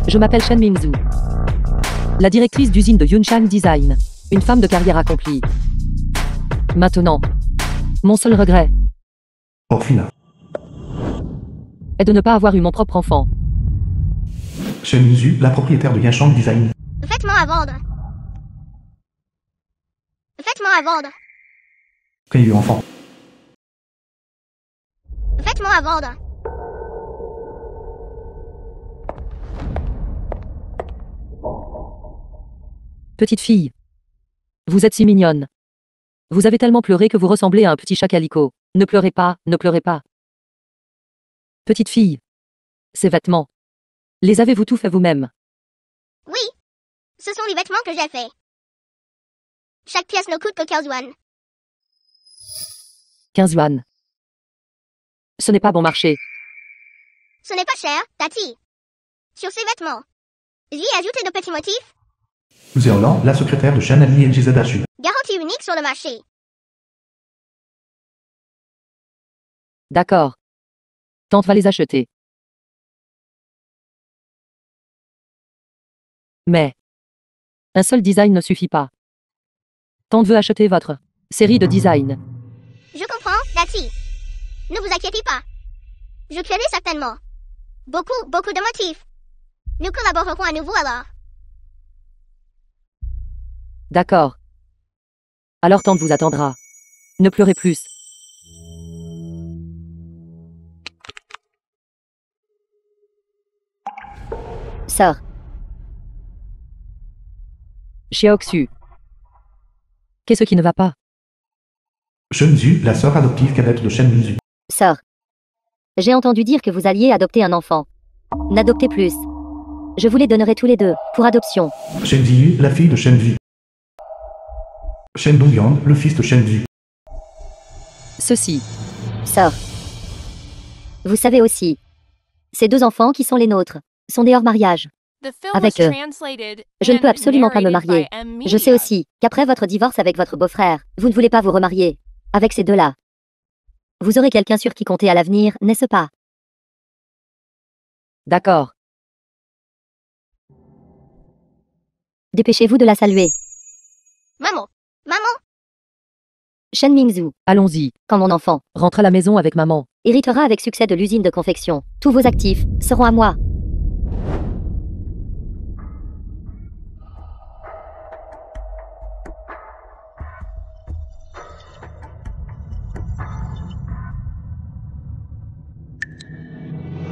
Je m'appelle Shen Mingzhu. La directrice d'usine de Yunchang Design. Une femme de carrière accomplie. Maintenant, mon seul regret Orphina. est de ne pas avoir eu mon propre enfant. Shen Mingzhu, la propriétaire de Yunchang Design. Vêtements à vendre. Vêtements à vendre. Qui a eu enfant. Vêtements à vendre. Petite fille. Vous êtes si mignonne. Vous avez tellement pleuré que vous ressemblez à un petit chat calico. Ne pleurez pas, ne pleurez pas. Petite fille. Ces vêtements. Les avez-vous tout fait vous-même? Oui. Ce sont les vêtements que j'ai faits. Chaque pièce ne coûte que 15 yuan. 15 yuan. Ce n'est pas bon marché. Ce n'est pas cher, Tati. Sur ces vêtements. J'y ai ajouté de petits motifs. Zéolan, la secrétaire de Shen Ali NJZHU. Garantie unique sur le marché. D'accord. Tante va les acheter. Mais un seul design ne suffit pas. Tante veut acheter votre série de design. Je comprends, Tati. Ne vous inquiétez pas. Je créerai certainement beaucoup de motifs. Nous collaborerons à nouveau alors. D'accord. Alors tante vous attendra. Ne pleurez plus. Sœur. Xiaoxu. Qu'est-ce qui ne va pas? Shen Mingzhu, la sœur adoptive cadette de Shen Mingzhu. Sœur. J'ai entendu dire que vous alliez adopter un enfant. N'adoptez plus. Je vous les donnerai tous les deux, pour adoption. Shen Ziyu, la fille de Shen Zi. Shen Dongyang, le fils de Shen Zi. Ceci. Sœur. Vous savez aussi. Ces deux enfants qui sont les nôtres sont des hors mariage. Avec eux. Je ne peux absolument pas me marier. Je sais aussi qu'après votre divorce avec votre beau-frère, vous ne voulez pas vous remarier. Avec ces deux-là. Vous aurez quelqu'un sur qui compter à l'avenir, n'est-ce pas? D'accord. Dépêchez-vous de la saluer. Maman. Maman. Shen Mingzhu, Allons-y. quand mon enfant Rentre à la maison avec maman. héritera avec succès de l'usine de confection, tous vos actifs seront à moi.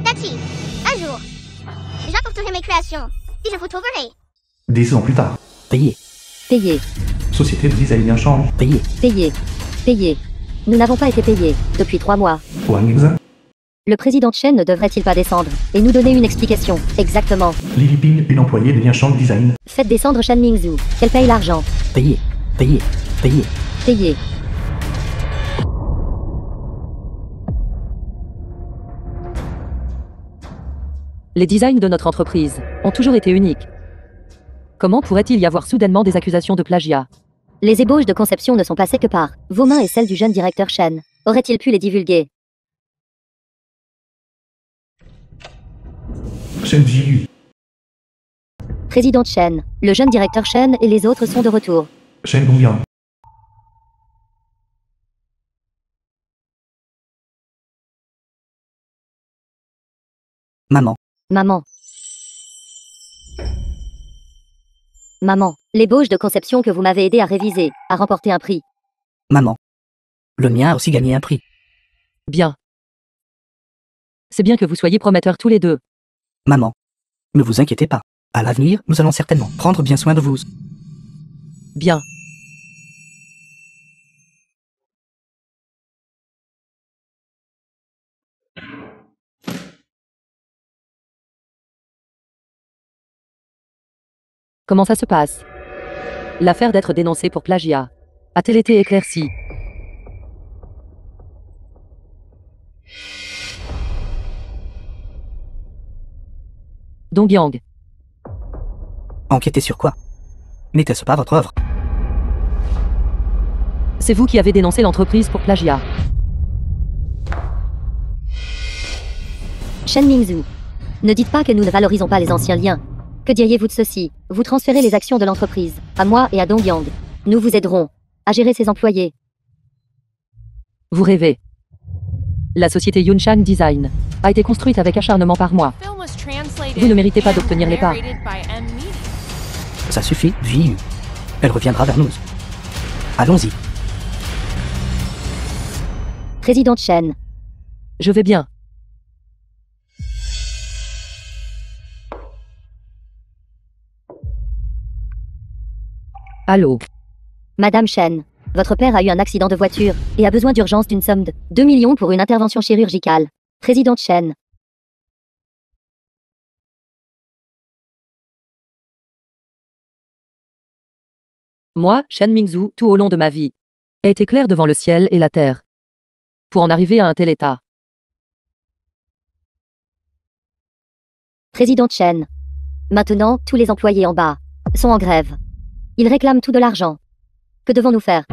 Tati. Un jour. J'apporterai mes créations. Et je vous trouverai. 10 ans plus tard. Payé, Payez, Société de design Yunchang. payé. payez, payez. Nous n'avons pas été payés depuis 3 mois. Wang Yingzhen. Le président Chen ne devrait-il pas descendre et nous donner une explication? Exactement. Lily Ping, une employée de Yunchang Design. Faites descendre Shen Mingzhu. Qu'elle paye l'argent. Payé, payé, payé. Payez. Les designs de notre entreprise ont toujours été uniques. Comment pourrait-il y avoir soudainement des accusations de plagiat? Les ébauches de conception ne sont passées que par vos mains et celles du jeune directeur Chen. Aurait-il pu les divulguer? Shen Ziyu. Président Chen, le jeune directeur Chen et les autres sont de retour. Shen Dongyang. Maman, Maman. Maman, l'ébauche de conception que vous m'avez aidé à réviser a remporté un prix. maman. Le mien a aussi gagné un prix. Bien. C'est bien que vous soyez prometteurs tous les deux. Maman. Ne vous inquiétez pas. À l'avenir, nous allons certainement prendre bien soin de vous. Bien. Comment ça se passe? L'affaire d'être dénoncé pour plagiat a-t-elle été éclaircie? Dongyang. Enquêtez sur quoi? N'était-ce pas votre œuvre? C'est vous qui avez dénoncé l'entreprise pour plagiat. Shen Mingzhu. Ne dites pas que nous ne valorisons pas les anciens liens. Que diriez-vous de ceci? Vous transférez les actions de l'entreprise à moi et à Dongyang. Nous vous aiderons à gérer ses employés. Vous rêvez. La société Yunshan Design a été construite avec acharnement par moi. Vous ne méritez pas d'obtenir les parts. Ça suffit, Viu. Elle reviendra vers nous. Allons-y. Président Chen. Je vais bien. Allô? Madame Chen, votre père a eu un accident de voiture et a besoin d'urgence d'une somme de 2 millions pour une intervention chirurgicale. Président Chen. Moi, Shen Mingzhu, tout au long de ma vie, a été clair devant le ciel et la terre. Pour en arriver à un tel état. Président Chen. Maintenant, tous les employés en bas sont en grève. Ils réclament tout de l'argent. Que devons-nous faire?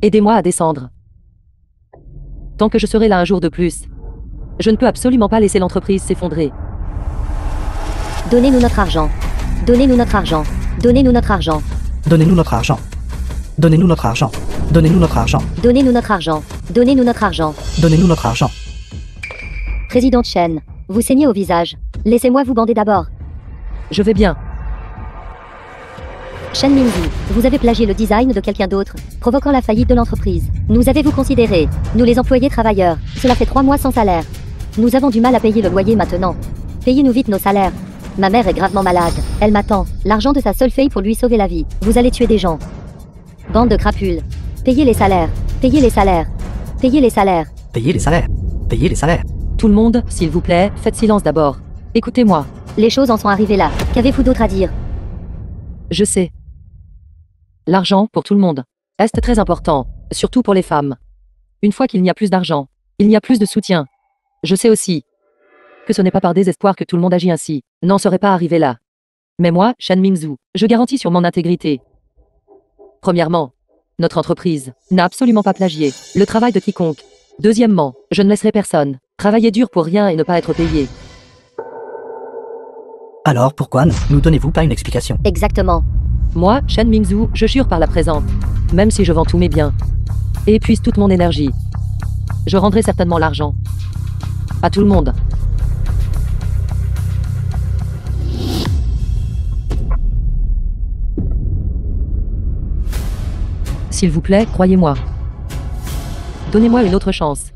Aidez-moi à descendre. Tant que je serai là un jour de plus, je ne peux absolument pas laisser l'entreprise s'effondrer. Donnez-nous notre argent. Donnez-nous notre argent. Donnez-nous notre argent. Donnez-nous notre argent. Donnez-nous notre argent. Donnez-nous notre argent. Donnez-nous notre argent. Donnez-nous notre argent. Donnez-nous notre argent. Président Chen, vous saignez au visage. Laissez-moi vous bander d'abord. Je vais bien. Shen Mingzhu, vous avez plagié le design de quelqu'un d'autre, provoquant la faillite de l'entreprise. Nous avez-vous considéré, nous les employés travailleurs? Cela fait 3 mois sans salaire. Nous avons du mal à payer le loyer maintenant. Payez-nous vite nos salaires. Ma mère est gravement malade. Elle m'attend. L'argent de sa seule fille pour lui sauver la vie. Vous allez tuer des gens. Bande de crapules. Payez les salaires. Payez les salaires. Payez les salaires. Payez les salaires. Payez les salaires. Tout le monde, s'il vous plaît, faites silence d'abord. Écoutez-moi. Les choses en sont arrivées là. Qu'avez-vous d'autre à dire? Je sais. L'argent, pour tout le monde, est très important, surtout pour les femmes. Une fois qu'il n'y a plus d'argent, il n'y a plus de soutien. Je sais aussi que ce n'est pas par désespoir que tout le monde agit ainsi, n'en serait pas arrivé là. Mais moi, Shen Mingzhu, je garantis sur mon intégrité. Premièrement, notre entreprise n'a absolument pas plagié le travail de quiconque. Deuxièmement, je ne laisserai personne travailler dur pour rien et ne pas être payé. Alors pourquoi ne nous donnez-vous pas une explication? Exactement. Moi, Shen Mingzhu, je jure par la présente, même si je vends tous mes biens et épuise toute mon énergie, je rendrai certainement l'argent à tout le monde. S'il vous plaît, croyez-moi. Donnez-moi une autre chance.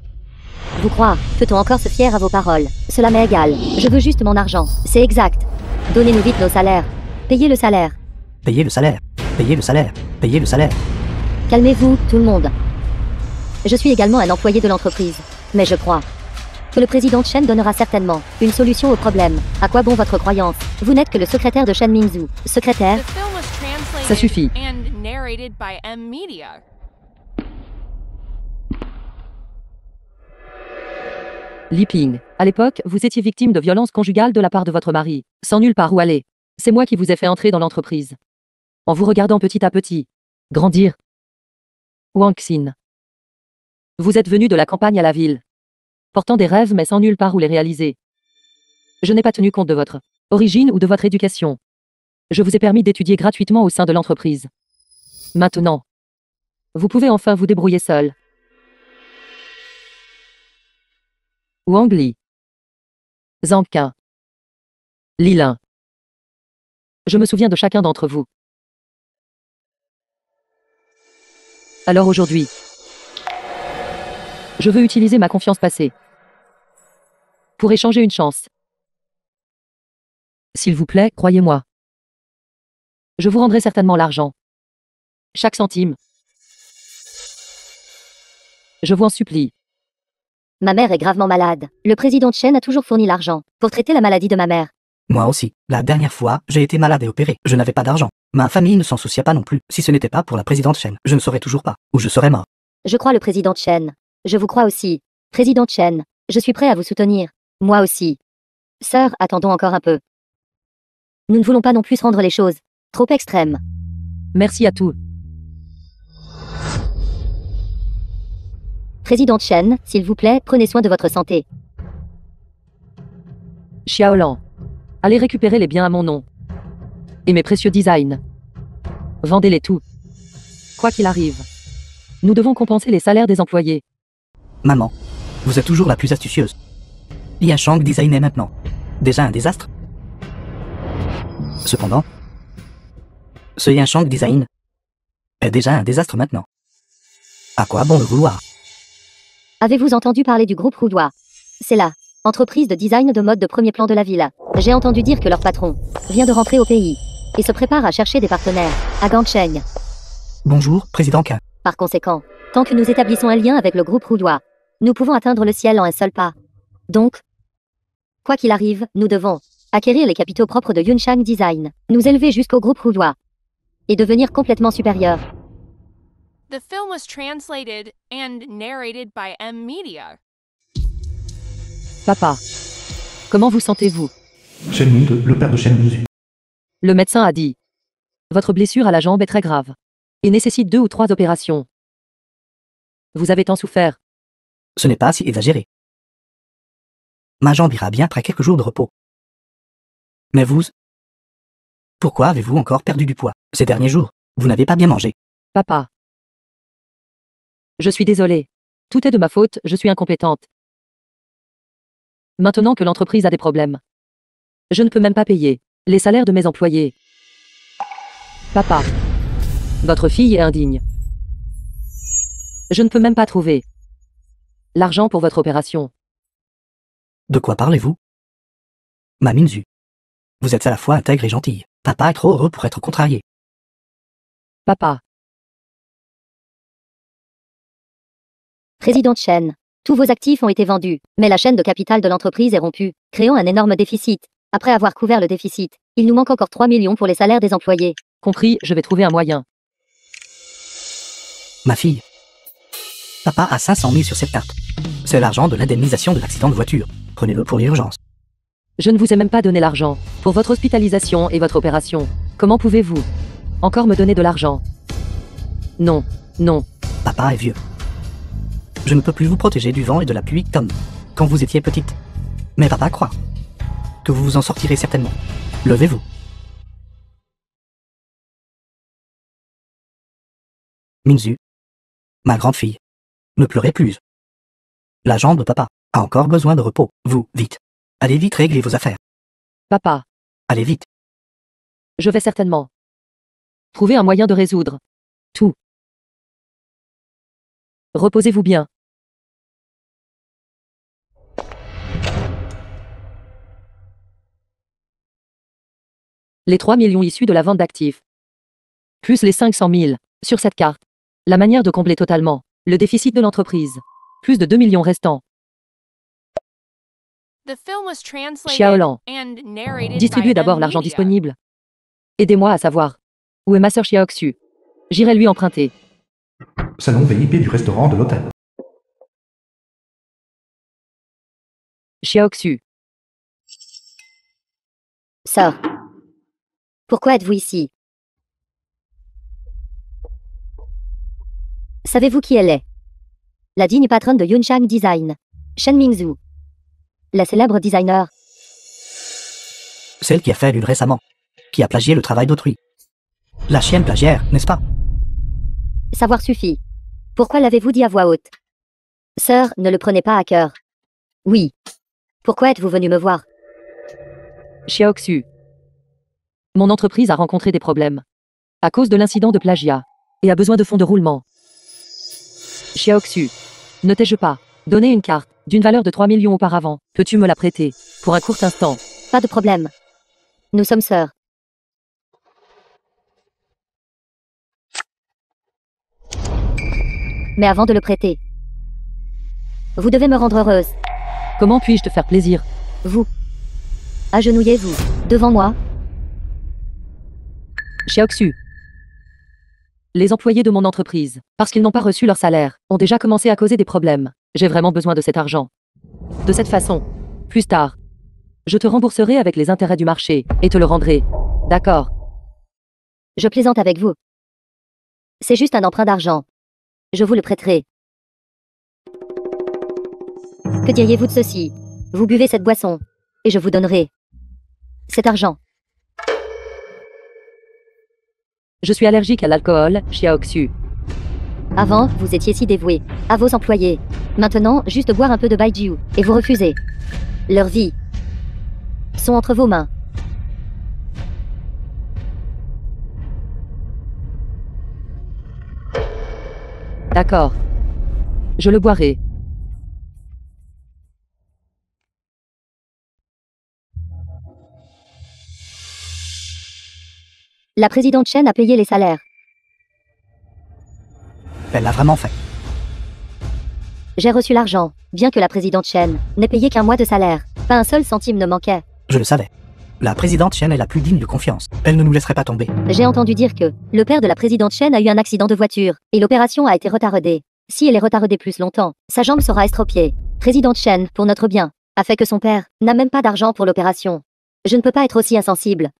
Vous croire, peut-on encore se fier à vos paroles? Cela m'est égal. Je veux juste mon argent. C'est exact. Donnez-nous vite nos salaires. Payez le salaire. Payez le salaire. Payez le salaire. Payez le salaire. Calmez-vous, tout le monde. Je suis également un employé de l'entreprise. Mais je crois que le président Chen donnera certainement une solution au problème. À quoi bon votre croyance? Vous n'êtes que le secrétaire de Shen Mingzhu. Secrétaire? Ça suffit. Li Ping, à l'époque, vous étiez victime de violences conjugales de la part de votre mari, sans nulle part où aller. C'est moi qui vous ai fait entrer dans l'entreprise. En vous regardant petit à petit grandir. Wang Xin. Vous êtes venu de la campagne à la ville, portant des rêves mais sans nulle part où les réaliser. Je n'ai pas tenu compte de votre origine ou de votre éducation. Je vous ai permis d'étudier gratuitement au sein de l'entreprise. Maintenant, vous pouvez enfin vous débrouiller seul. Wang Li. Zhang Qin. Li Lin. Je me souviens de chacun d'entre vous. Alors aujourd'hui, je veux utiliser ma confiance passée pour échanger une chance. S'il vous plaît, croyez-moi. Je vous rendrai certainement l'argent. Chaque centime. Je vous en supplie. Ma mère est gravement malade. Le président Chen a toujours fourni l'argent pour traiter la maladie de ma mère. Moi aussi. La dernière fois, j'ai été malade et opéré. Je n'avais pas d'argent. Ma famille ne s'en souciait pas non plus. Si ce n'était pas pour la présidente Chen, je ne saurais toujours pas. Ou je serais mort. Je crois le président Chen. Je vous crois aussi. Président Chen, je suis prêt à vous soutenir. Moi aussi. Sœur, attendons encore un peu. Nous ne voulons pas non plus rendre les choses trop extrêmes. Merci à tous. Président Chen, s'il vous plaît, prenez soin de votre santé. Xiaolan. Allez récupérer les biens à mon nom. Et mes précieux designs. Vendez-les tous. Quoi qu'il arrive. Nous devons compenser les salaires des employés. Maman, vous êtes toujours la plus astucieuse. Lianshang Design est maintenant déjà un désastre. Cependant, ce Lianshang Design est déjà un désastre maintenant. À quoi bon le vouloir? Avez-vous entendu parler du groupe Roudois? C'est la entreprise de design de mode de premier plan de la ville. J'ai entendu dire que leur patron vient de rentrer au pays et se prépare à chercher des partenaires à Gangsheng. Bonjour, Président K. Par conséquent, tant que nous établissons un lien avec le groupe Roudois, nous pouvons atteindre le ciel en un seul pas. Donc, quoi qu'il arrive, nous devons acquérir les capitaux propres de Yunshang Design, nous élever jusqu'au groupe Roudois et devenir complètement supérieurs. The film was translated and narrated by M Media. Papa. Comment vous sentez-vous? Shen Ming, le père de Shen Mingzu. Le médecin a dit. Votre blessure à la jambe est très grave. Et nécessite 2 ou 3 opérations. Vous avez tant souffert. Ce n'est pas si exagéré. Ma jambe ira bien après quelques jours de repos. Mais vous... Pourquoi avez-vous encore perdu du poids ces derniers jours? Vous n'avez pas bien mangé. Papa. Je suis désolée. Tout est de ma faute, je suis incompétente. Maintenant que l'entreprise a des problèmes. Je ne peux même pas payer les salaires de mes employés. Papa. Votre fille est indigne. Je ne peux même pas trouver l'argent pour votre opération. De quoi parlez-vous? Ma Mingzu. Vous êtes à la fois intègre et gentille. Papa est trop heureux pour être contrarié. Papa. Présidente Chen, tous vos actifs ont été vendus, mais la chaîne de capital de l'entreprise est rompue, créant un énorme déficit. Après avoir couvert le déficit, il nous manque encore 3 millions pour les salaires des employés. Compris, je vais trouver un moyen. Ma fille. Papa a 500 000 sur cette carte. C'est l'argent de l'indemnisation de l'accident de voiture. Prenez-le pour l'urgence. Je ne vous ai même pas donné l'argent pour votre hospitalisation et votre opération. Comment pouvez-vous encore me donner de l'argent? Non, non. Papa est vieux. Je ne peux plus vous protéger du vent et de la pluie comme quand vous étiez petite. Mais papa croit que vous vous en sortirez certainement. Levez-vous. Mingzu, ma grande fille, ne pleurez plus. La jambe de papa a encore besoin de repos. Vous, vite. Allez vite régler vos affaires. Papa. Allez vite. Je vais certainement trouver un moyen de résoudre tout. Reposez-vous bien. Les 3 millions issus de la vente d'actifs. Plus les 500 000 sur cette carte. La manière de combler totalement le déficit de l'entreprise. Plus de 2 millions restants. The film was translated Xiaolan. and narrated Distribuez by d'abord M l'argent Media. disponible. Aidez-moi à savoir où est ma sœur Xiaoxu. J'irai lui emprunter. Salon VIP du restaurant de l'hôtel. Xiaoxu. Sœur. Pourquoi êtes-vous ici? Savez-vous qui elle est? La digne patronne de Yunshang Design, Shen Mingzu. La célèbre designer. Celle qui a fait l'une récemment, qui a plagié le travail d'autrui. La chienne plagiaire, n'est-ce pas? Savoir suffit. Pourquoi l'avez-vous dit à voix haute? Sœur, ne le prenez pas à cœur. Oui. Pourquoi êtes-vous venu me voir? Xiaoxu. Mon entreprise a rencontré des problèmes. À cause de l'incident de plagiat. Et a besoin de fonds de roulement. Xiaoxu. Ne t'ai-je pas donné une carte d'une valeur de 3 millions auparavant? Peux-tu me la prêter pour un court instant? Pas de problème. Nous sommes sœurs. Mais avant de le prêter, vous devez me rendre heureuse. Comment puis-je te faire plaisir? Vous. Agenouillez-vous devant moi. Xiaoxu. Les employés de mon entreprise, parce qu'ils n'ont pas reçu leur salaire, ont déjà commencé à causer des problèmes. J'ai vraiment besoin de cet argent. De cette façon. Plus tard. Je te rembourserai avec les intérêts du marché, et te le rendrai. D'accord. Je plaisante avec vous. C'est juste un emprunt d'argent. Je vous le prêterai. Que diriez-vous de ceci? Vous buvez cette boisson, et je vous donnerai cet argent. Je suis allergique à l'alcool, Xiaoxu. Avant, vous étiez si dévoué à vos employés. Maintenant, juste boire un peu de baijiu, et vous refusez. Leurs vies sont entre vos mains. D'accord. Je le boirai. La présidente Chen a payé les salaires. Elle l'a vraiment fait. J'ai reçu l'argent, bien que la présidente Chen n'ait payé qu'un mois de salaire. Pas un seul centime ne manquait. Je le savais. La présidente Chen est la plus digne de confiance. Elle ne nous laisserait pas tomber. J'ai entendu dire que le père de la présidente Chen a eu un accident de voiture, et l'opération a été retardée. Si elle est retardée plus longtemps, sa jambe sera estropiée. Présidente Chen, pour notre bien, a fait que son père n'a même pas d'argent pour l'opération. Je ne peux pas être aussi insensible.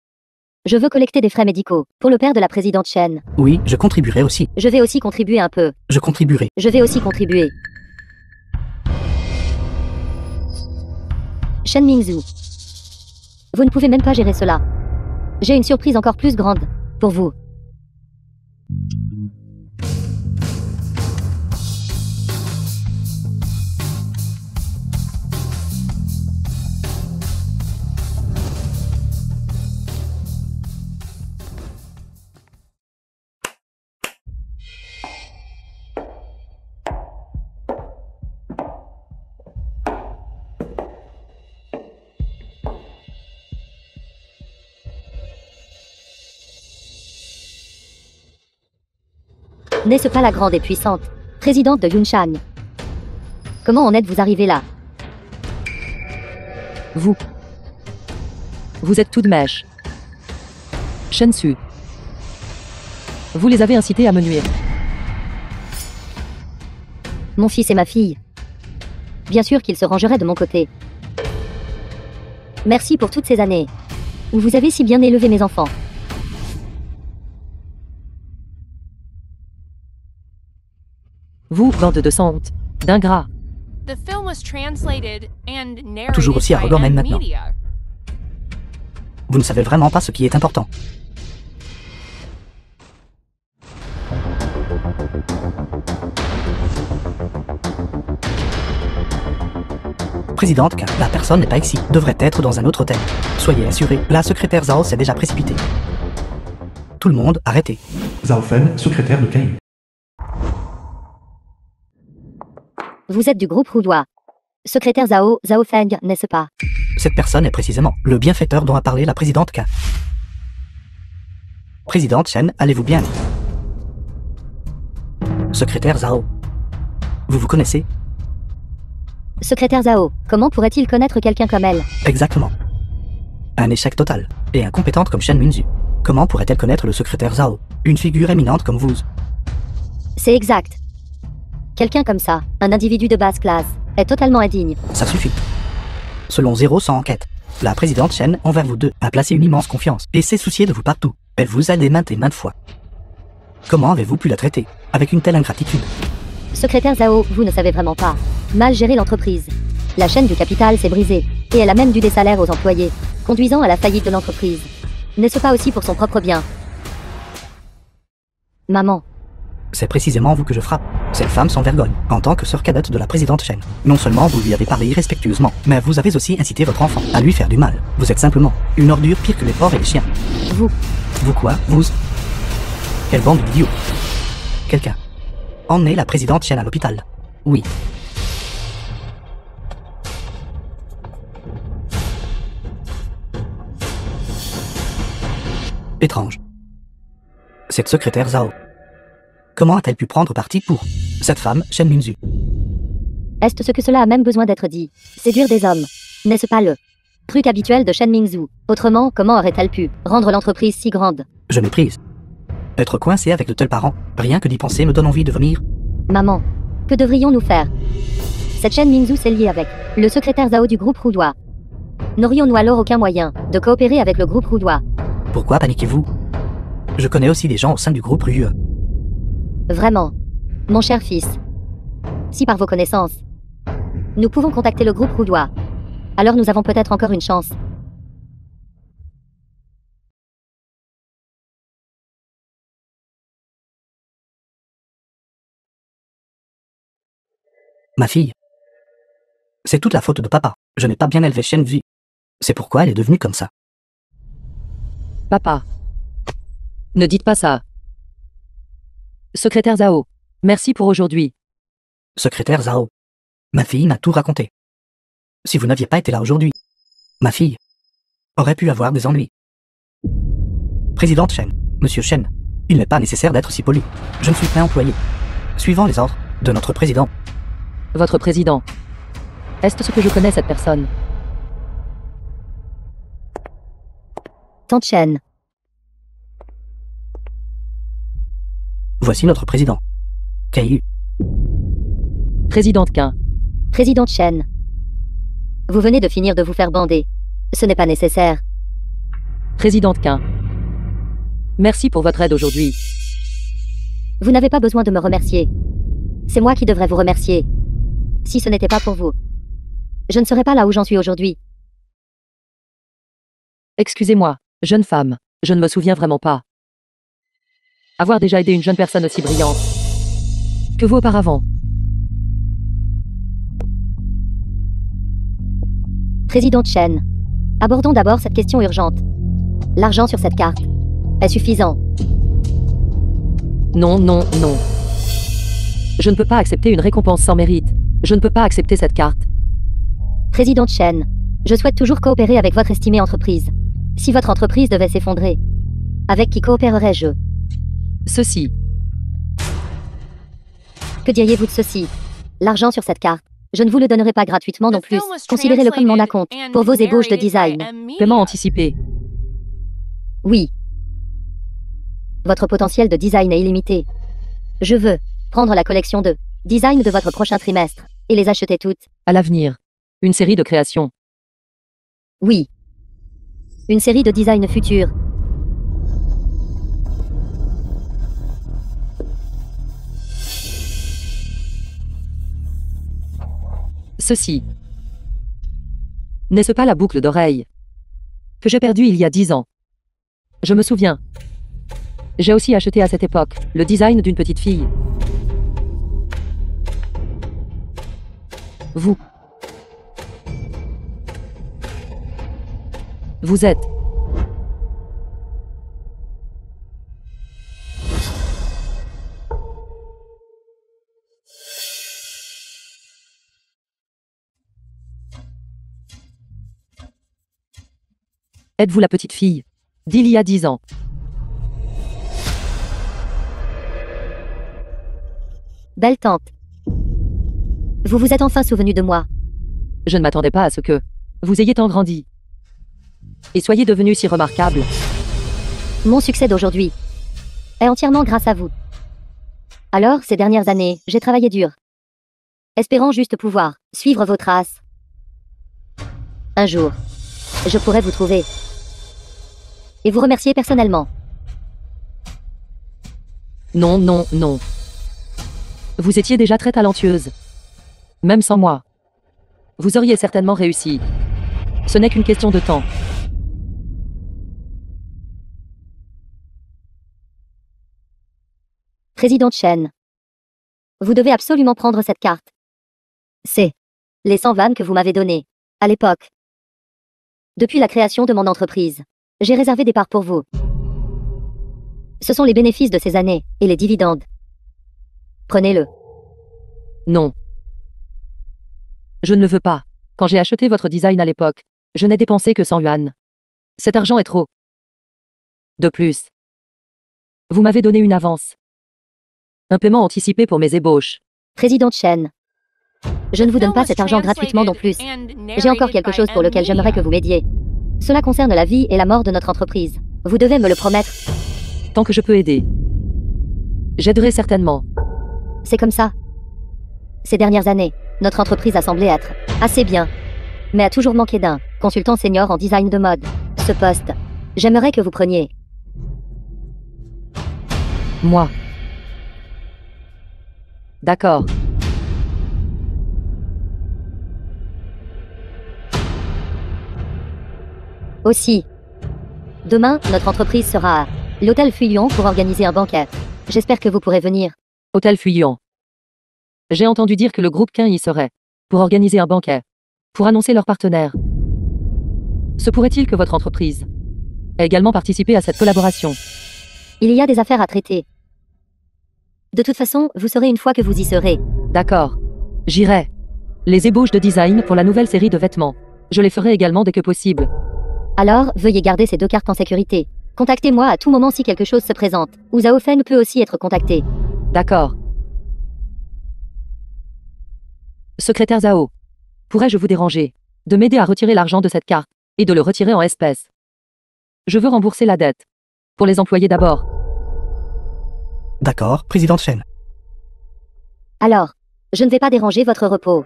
Je veux collecter des frais médicaux pour le père de la présidente Chen. Oui, je contribuerai aussi. Je vais aussi contribuer un peu. Je contribuerai. Je vais aussi contribuer. Shen Mingzhu. Vous ne pouvez même pas gérer cela. J'ai une surprise encore plus grande pour vous. N'est-ce pas la grande et puissante présidente de Yunshan? Comment en êtes-vous arrivé là? Vous êtes tout de mèche. Shensu. Vous les avez incités à me nuire. Mon fils et ma fille. Bien sûr qu'ils se rangeraient de mon côté. Merci pour toutes ces années où vous avez si bien élevé mes enfants. Vous, bande de honte, d'ingrats. The film was translated and narrated Toujours aussi by arrogant même maintenant. M-Media. Vous ne savez vraiment pas ce qui est important. Présidente, car la personne n'est pas ici, devrait être dans un autre hôtel. Soyez assurés, la secrétaire Zhao s'est déjà précipitée. Tout le monde, arrêtez. Zhao Fen, secrétaire de Kei. Vous êtes du groupe Roudois. Secrétaire Zhao Feng, n'est-ce pas? Cette personne est précisément le bienfaiteur dont a parlé la présidente K. Présidente Chen, allez-vous bien? Secrétaire Zhao. Vous vous connaissez? Secrétaire Zhao, comment pourrait-il connaître quelqu'un comme elle? Exactement. Un échec total. Et incompétente comme Shen Mingzhu. Comment pourrait-elle connaître le secrétaire Zhao? Une figure éminente comme vous. C'est exact. Quelqu'un comme ça, un individu de basse classe, est totalement indigne. Ça suffit. Selon Zéro sans enquête, la présidente Chen, envers vous deux, a placé une immense confiance et s'est souciée de vous partout. Elle vous a aidé maintes et maintes fois. Comment avez-vous pu la traiter avec une telle ingratitude? Secrétaire Zhao, vous ne savez vraiment pas mal gérer l'entreprise. La chaîne du capital s'est brisée, et elle a même dû des salaires aux employés, conduisant à la faillite de l'entreprise. N'est-ce pas aussi pour son propre bien? Maman. C'est précisément vous que je frappe. Cette femme sans vergogne, en tant que sœur cadette de la présidente Chen. Non seulement vous lui avez parlé irrespectueusement, mais vous avez aussi incité votre enfant à lui faire du mal. Vous êtes simplement une ordure pire que les porcs et les chiens. Vous. Vous quoi? Vous? Quelle bande d'idiots. Quelqu'un. Emmenez la présidente Chen à l'hôpital. Oui. Étrange. Cette secrétaire Zhao. Comment a-t-elle pu prendre parti pour cette femme, Shen Mingzhu? Est-ce ce que cela a même besoin d'être dit? Séduire des hommes. N'est-ce pas le truc habituel de Shen Mingzhu? Autrement, comment aurait-elle pu rendre l'entreprise si grande? Je méprise. Être coincé avec de tels parents, rien que d'y penser me donne envie de vomir. Maman. Que devrions-nous faire? Cette Shen Mingzhu s'est liée avec le secrétaire Zhao du groupe Roudois. N'aurions-nous alors aucun moyen de coopérer avec le groupe Roudois? Pourquoi paniquez-vous? Je connais aussi des gens au sein du groupe Rue. Vraiment. Mon cher fils. Si par vos connaissances, nous pouvons contacter le groupe Roudois. Alors nous avons peut-être encore une chance. Ma fille. C'est toute la faute de papa. Je n'ai pas bien élevé Shenvi. C'est pourquoi elle est devenue comme ça. Papa. Ne dites pas ça. Secrétaire Zhao. Merci pour aujourd'hui. Secrétaire Zhao. Ma fille m'a tout raconté. Si vous n'aviez pas été là aujourd'hui, ma fille aurait pu avoir des ennuis. Présidente Shen, Monsieur Shen, il n'est pas nécessaire d'être si poli. Je ne suis pas employé. Suivant les ordres de notre président. Votre président. Est-ce que je connais cette personne? Tante Shen. Voici notre président. Kaiyu. Présidente Qin. Présidente Shen. Vous venez de finir de vous faire bander. Ce n'est pas nécessaire. Présidente Qin. Merci pour votre aide aujourd'hui. Vous n'avez pas besoin de me remercier. C'est moi qui devrais vous remercier. Si ce n'était pas pour vous, je ne serais pas là où j'en suis aujourd'hui. Excusez-moi, jeune femme, je ne me souviens vraiment pas. Avoir déjà aidé une jeune personne aussi brillante que vous auparavant. Présidente Shen. Abordons d'abord cette question urgente. L'argent sur cette carte est suffisant. Non, non, non. Je ne peux pas accepter une récompense sans mérite. Je ne peux pas accepter cette carte. Présidente Shen. Je souhaite toujours coopérer avec votre estimée entreprise. Si votre entreprise devait s'effondrer, avec qui coopérerais-je? Ceci. Que diriez-vous de ceci? L'argent sur cette carte. Je ne vous le donnerai pas gratuitement non plus. Considérez-le comme mon acompte pour vos ébauches de design. Paiement anticipé. Oui. Votre potentiel de design est illimité. Je veux prendre la collection de design de votre prochain trimestre et les acheter toutes. À l'avenir. Une série de créations. Oui. Une série de design futurs. Ceci. N'est-ce pas la boucle d'oreille que j'ai perdue il y a 10 ans? Je me souviens. J'ai aussi acheté à cette époque le design d'une petite fille. Vous. Vous êtes. Êtes-vous la petite fille d'il y a 10 ans? Belle tante. Vous vous êtes enfin souvenu de moi. Je ne m'attendais pas à ce que vous ayez tant grandi. Et soyez devenu si remarquable. Mon succès d'aujourd'hui est entièrement grâce à vous. Alors, ces dernières années, j'ai travaillé dur, espérant juste pouvoir suivre vos traces. Un jour, je pourrai vous trouver et vous remercier personnellement. Non, non, non. Vous étiez déjà très talentueuse. Même sans moi. Vous auriez certainement réussi. Ce n'est qu'une question de temps. Présidente Shen. Vous devez absolument prendre cette carte. C'est les 100 vannes que vous m'avez données à l'époque. Depuis la création de mon entreprise, j'ai réservé des parts pour vous. Ce sont les bénéfices de ces années et les dividendes. Prenez-le. Non. Je ne le veux pas. Quand j'ai acheté votre design à l'époque, je n'ai dépensé que 100 yuan. Cet argent est trop. De plus, vous m'avez donné une avance. Un paiement anticipé pour mes ébauches. Présidente Shen. Je ne vous donne pas cet argent gratuitement non plus. J'ai encore quelque chose pour lequel j'aimerais que vous m'aidiez. Cela concerne la vie et la mort de notre entreprise. Vous devez me le promettre. Tant que je peux aider. J'aiderai certainement. C'est comme ça. Ces dernières années, notre entreprise a semblé être assez bien, mais a toujours manqué d'un consultant senior en design de mode. Ce poste, j'aimerais que vous preniez. Moi. D'accord. Aussi. Demain, notre entreprise sera à l'hôtel Fuyuan pour organiser un banquet. J'espère que vous pourrez venir. Hôtel Fuyuan. J'ai entendu dire que le groupe Quin y serait. Pour organiser un banquet. Pour annoncer leurs partenaires. Se pourrait-il que votre entreprise ait également participé à cette collaboration? Il y a des affaires à traiter. De toute façon, vous saurez une fois que vous y serez. D'accord. J'irai. Les ébauches de design pour la nouvelle série de vêtements. Je les ferai également dès que possible. Alors, veuillez garder ces 2 cartes en sécurité. Contactez-moi à tout moment si quelque chose se présente. Ou Zhao Feng peut aussi être contacté. D'accord. Secrétaire Zhao. Pourrais-je vous déranger de m'aider à retirer l'argent de cette carte et de le retirer en espèces? Je veux rembourser la dette. Pour les employés d'abord. D'accord, président Chen. Alors, je ne vais pas déranger votre repos.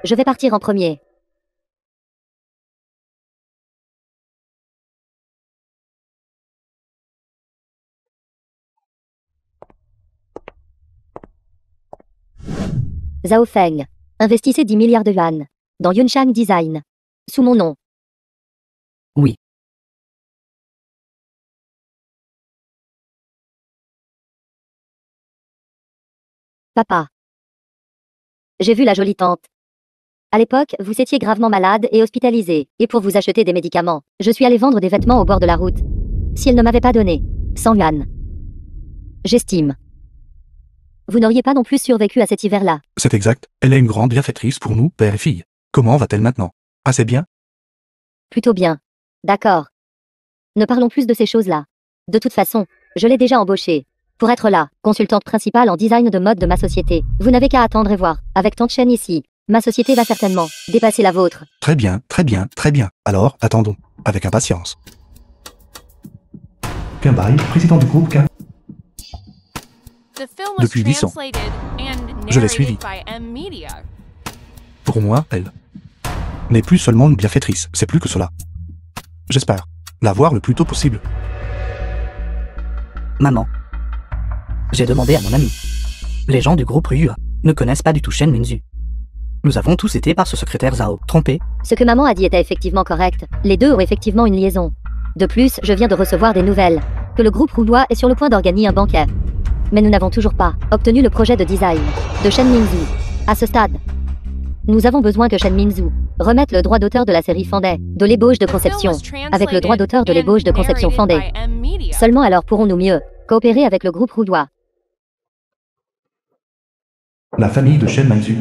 Je vais partir en premier. Zhao Feng. Investissez 10 milliards de yuan. Dans Yunchang Design. Sous mon nom. Oui. Papa. J'ai vu la jolie tante. À l'époque, vous étiez gravement malade et hospitalisé, et pour vous acheter des médicaments, je suis allé vendre des vêtements au bord de la route. Si elle ne m'avait pas donné 100 yuan. J'estime. Vous n'auriez pas non plus survécu à cet hiver-là. C'est exact. Elle est une grande bienfaitrice pour nous, père et fille. Comment va-t-elle maintenant? Assez bien? Plutôt bien. D'accord. Ne parlons plus de ces choses-là. De toute façon, je l'ai déjà embauchée. Pour être là, consultante principale en design de mode de ma société. Vous n'avez qu'à attendre et voir. Avec Tante Chen ici, ma société va certainement dépasser la vôtre. Très bien, très bien, très bien. Alors, attendons. Avec impatience. Bai, président du groupe Quin. The film was Depuis 8 ans. translated and Je l'ai suivi. narrated by M Media. Pour moi, elle n'est plus seulement une bienfaitrice, c'est plus que cela. J'espère la voir le plus tôt possible. Maman. J'ai demandé à mon ami. Les gens du groupe Rua ne connaissent pas du tout Shen Minzu. Nous avons tous été par ce secrétaire Zhao, trompé. Ce que maman a dit était effectivement correct. Les deux ont effectivement une liaison. De plus, je viens de recevoir des nouvelles. Que le groupe Roulois est sur le point d'organiser un banquet. Mais nous n'avons toujours pas obtenu le projet de design de Shen Minzu. À ce stade, nous avons besoin que Shen Minzu remette le droit d'auteur de la série Fandai, de l'ébauche de The film conception, was avec le droit d'auteur de translated l'ébauche de and conception narrated Fandai. by M Media. Seulement alors pourrons-nous mieux coopérer avec le groupe Roulois. La famille de Shen Manzu.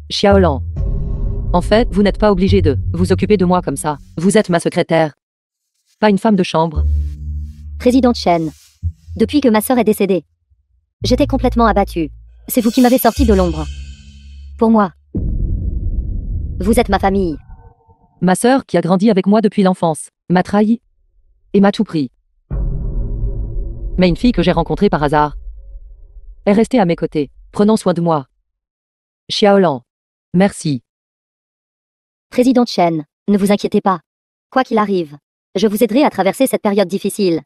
Xiaolan. En fait, vous n'êtes pas obligé de vous occuper de moi comme ça. Vous êtes ma secrétaire. Pas une femme de chambre. Présidente Chen. Depuis que ma sœur est décédée, j'étais complètement abattue. C'est vous qui m'avez sorti de l'ombre. Pour moi, vous êtes ma famille. Ma sœur, qui a grandi avec moi depuis l'enfance, m'a trahi et m'a tout pris. Mais une fille que j'ai rencontrée par hasard est restée à mes côtés, prenant soin de moi. Xiaolan. Merci. Présidente Chen, ne vous inquiétez pas. Quoi qu'il arrive, je vous aiderai à traverser cette période difficile.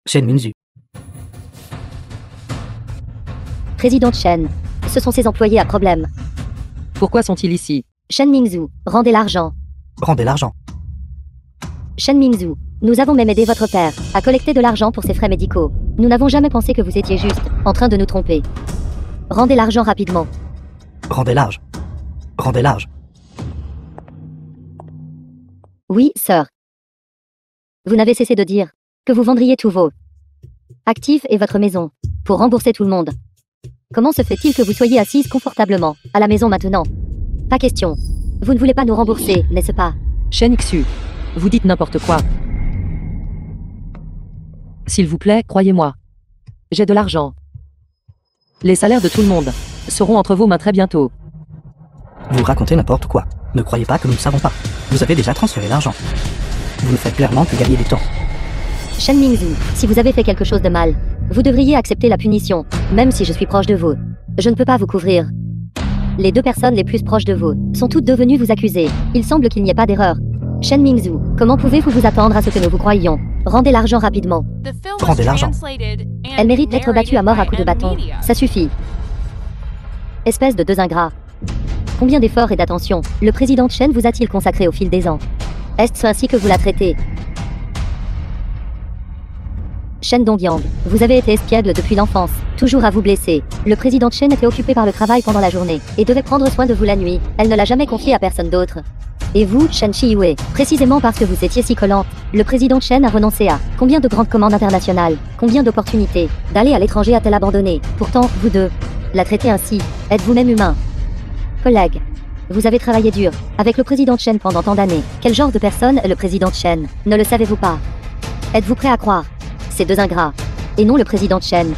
Shen Minzu. Présidente Chen, ce sont ces employés à problème. Pourquoi sont-ils ici? Shen Mingzhu, rendez l'argent. Rendez l'argent. Shen Mingzhu, nous avons même aidé votre père à collecter de l'argent pour ses frais médicaux. Nous n'avons jamais pensé que vous étiez juste en train de nous tromper. Rendez l'argent rapidement. Rendez large. Rendez large. Oui, sœur. Vous n'avez cessé de dire que vous vendriez tous vos actifs et votre maison pour rembourser tout le monde. Comment se fait-il que vous soyez assise confortablement à la maison maintenant? Pas question. Vous ne voulez pas nous rembourser, n'est-ce pas? Shen Xu. Vous dites n'importe quoi. S'il vous plaît, croyez-moi. J'ai de l'argent. Les salaires de tout le monde seront entre vos mains très bientôt. Vous racontez n'importe quoi. Ne croyez pas que nous ne savons pas. Vous avez déjà transféré l'argent. Vous ne faites clairement que gagner du temps. Shen Mingzhu, si vous avez fait quelque chose de mal, vous devriez accepter la punition, même si je suis proche de vous. Je ne peux pas vous couvrir. Les deux personnes les plus proches de vous sont toutes devenues vous accuser. Il semble qu'il n'y ait pas d'erreur. Shen Mingzhu, comment pouvez-vous vous attendre à ce que nous vous croyions? Rendez l'argent rapidement. The film was Rendez l'argent. translated and Elle mérite d'être battue à mort à narrated coups de by bâton. M-Media. Ça suffit. Espèce de deux ingrats. Combien d'efforts et d'attention le président Chen vous a-t-il consacré au fil des ans? Est-ce ainsi que vous la traitez? Shen Dongyang, vous avez été espiègle depuis l'enfance, toujours à vous blesser. Le président Chen était occupé par le travail pendant la journée, et devait prendre soin de vous la nuit. Elle ne l'a jamais confié à personne d'autre. Et vous, Shen Chiyue, précisément parce que vous étiez si collante, le président Chen a renoncé à combien de grandes commandes internationales, combien d'opportunités d'aller à l'étranger a-t-elle abandonné? Pourtant, vous deux, la traitez ainsi, êtes vous-même humain. Collègue, vous avez travaillé dur avec le président Chen pendant tant d'années. Quel genre de personne est le président Chen? Ne le savez-vous pas? Êtes-vous prêt à croire ces deux ingrats, et non le président Chen?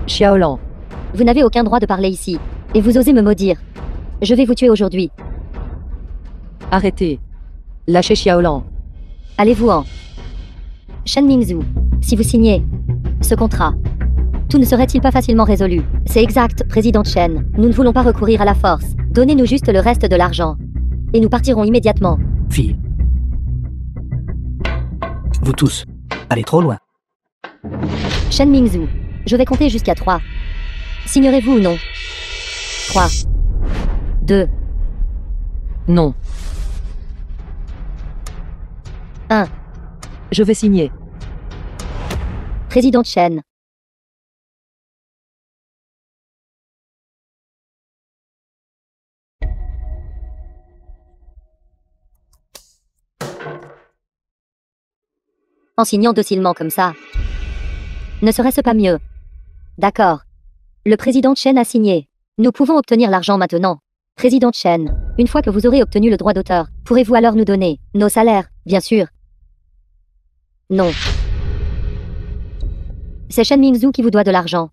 Xiaolan. Vous n'avez aucun droit de parler ici, et vous osez me maudire. Je vais vous tuer aujourd'hui. Arrêtez. Lâchez Xiaolan. Allez-vous-en. Shen Mingzhu, si vous signez ce contrat, tout ne serait-il pas facilement résolu? C'est exact, président Chen. Nous ne voulons pas recourir à la force. Donnez-nous juste le reste de l'argent. Et nous partirons immédiatement. Fille. Vous tous, allez trop loin. Shen Mingzhu, je vais compter jusqu'à 3. Signerez-vous ou non? 3, 2, Non. 1. Je vais signer. Président Chen. En signant docilement comme ça. Ne serait-ce pas mieux? D'accord. Le président Chen a signé. Nous pouvons obtenir l'argent maintenant. Président Chen, une fois que vous aurez obtenu le droit d'auteur, pourrez-vous alors nous donner nos salaires, bien sûr? Non. C'est Shen Mingzhu qui vous doit de l'argent.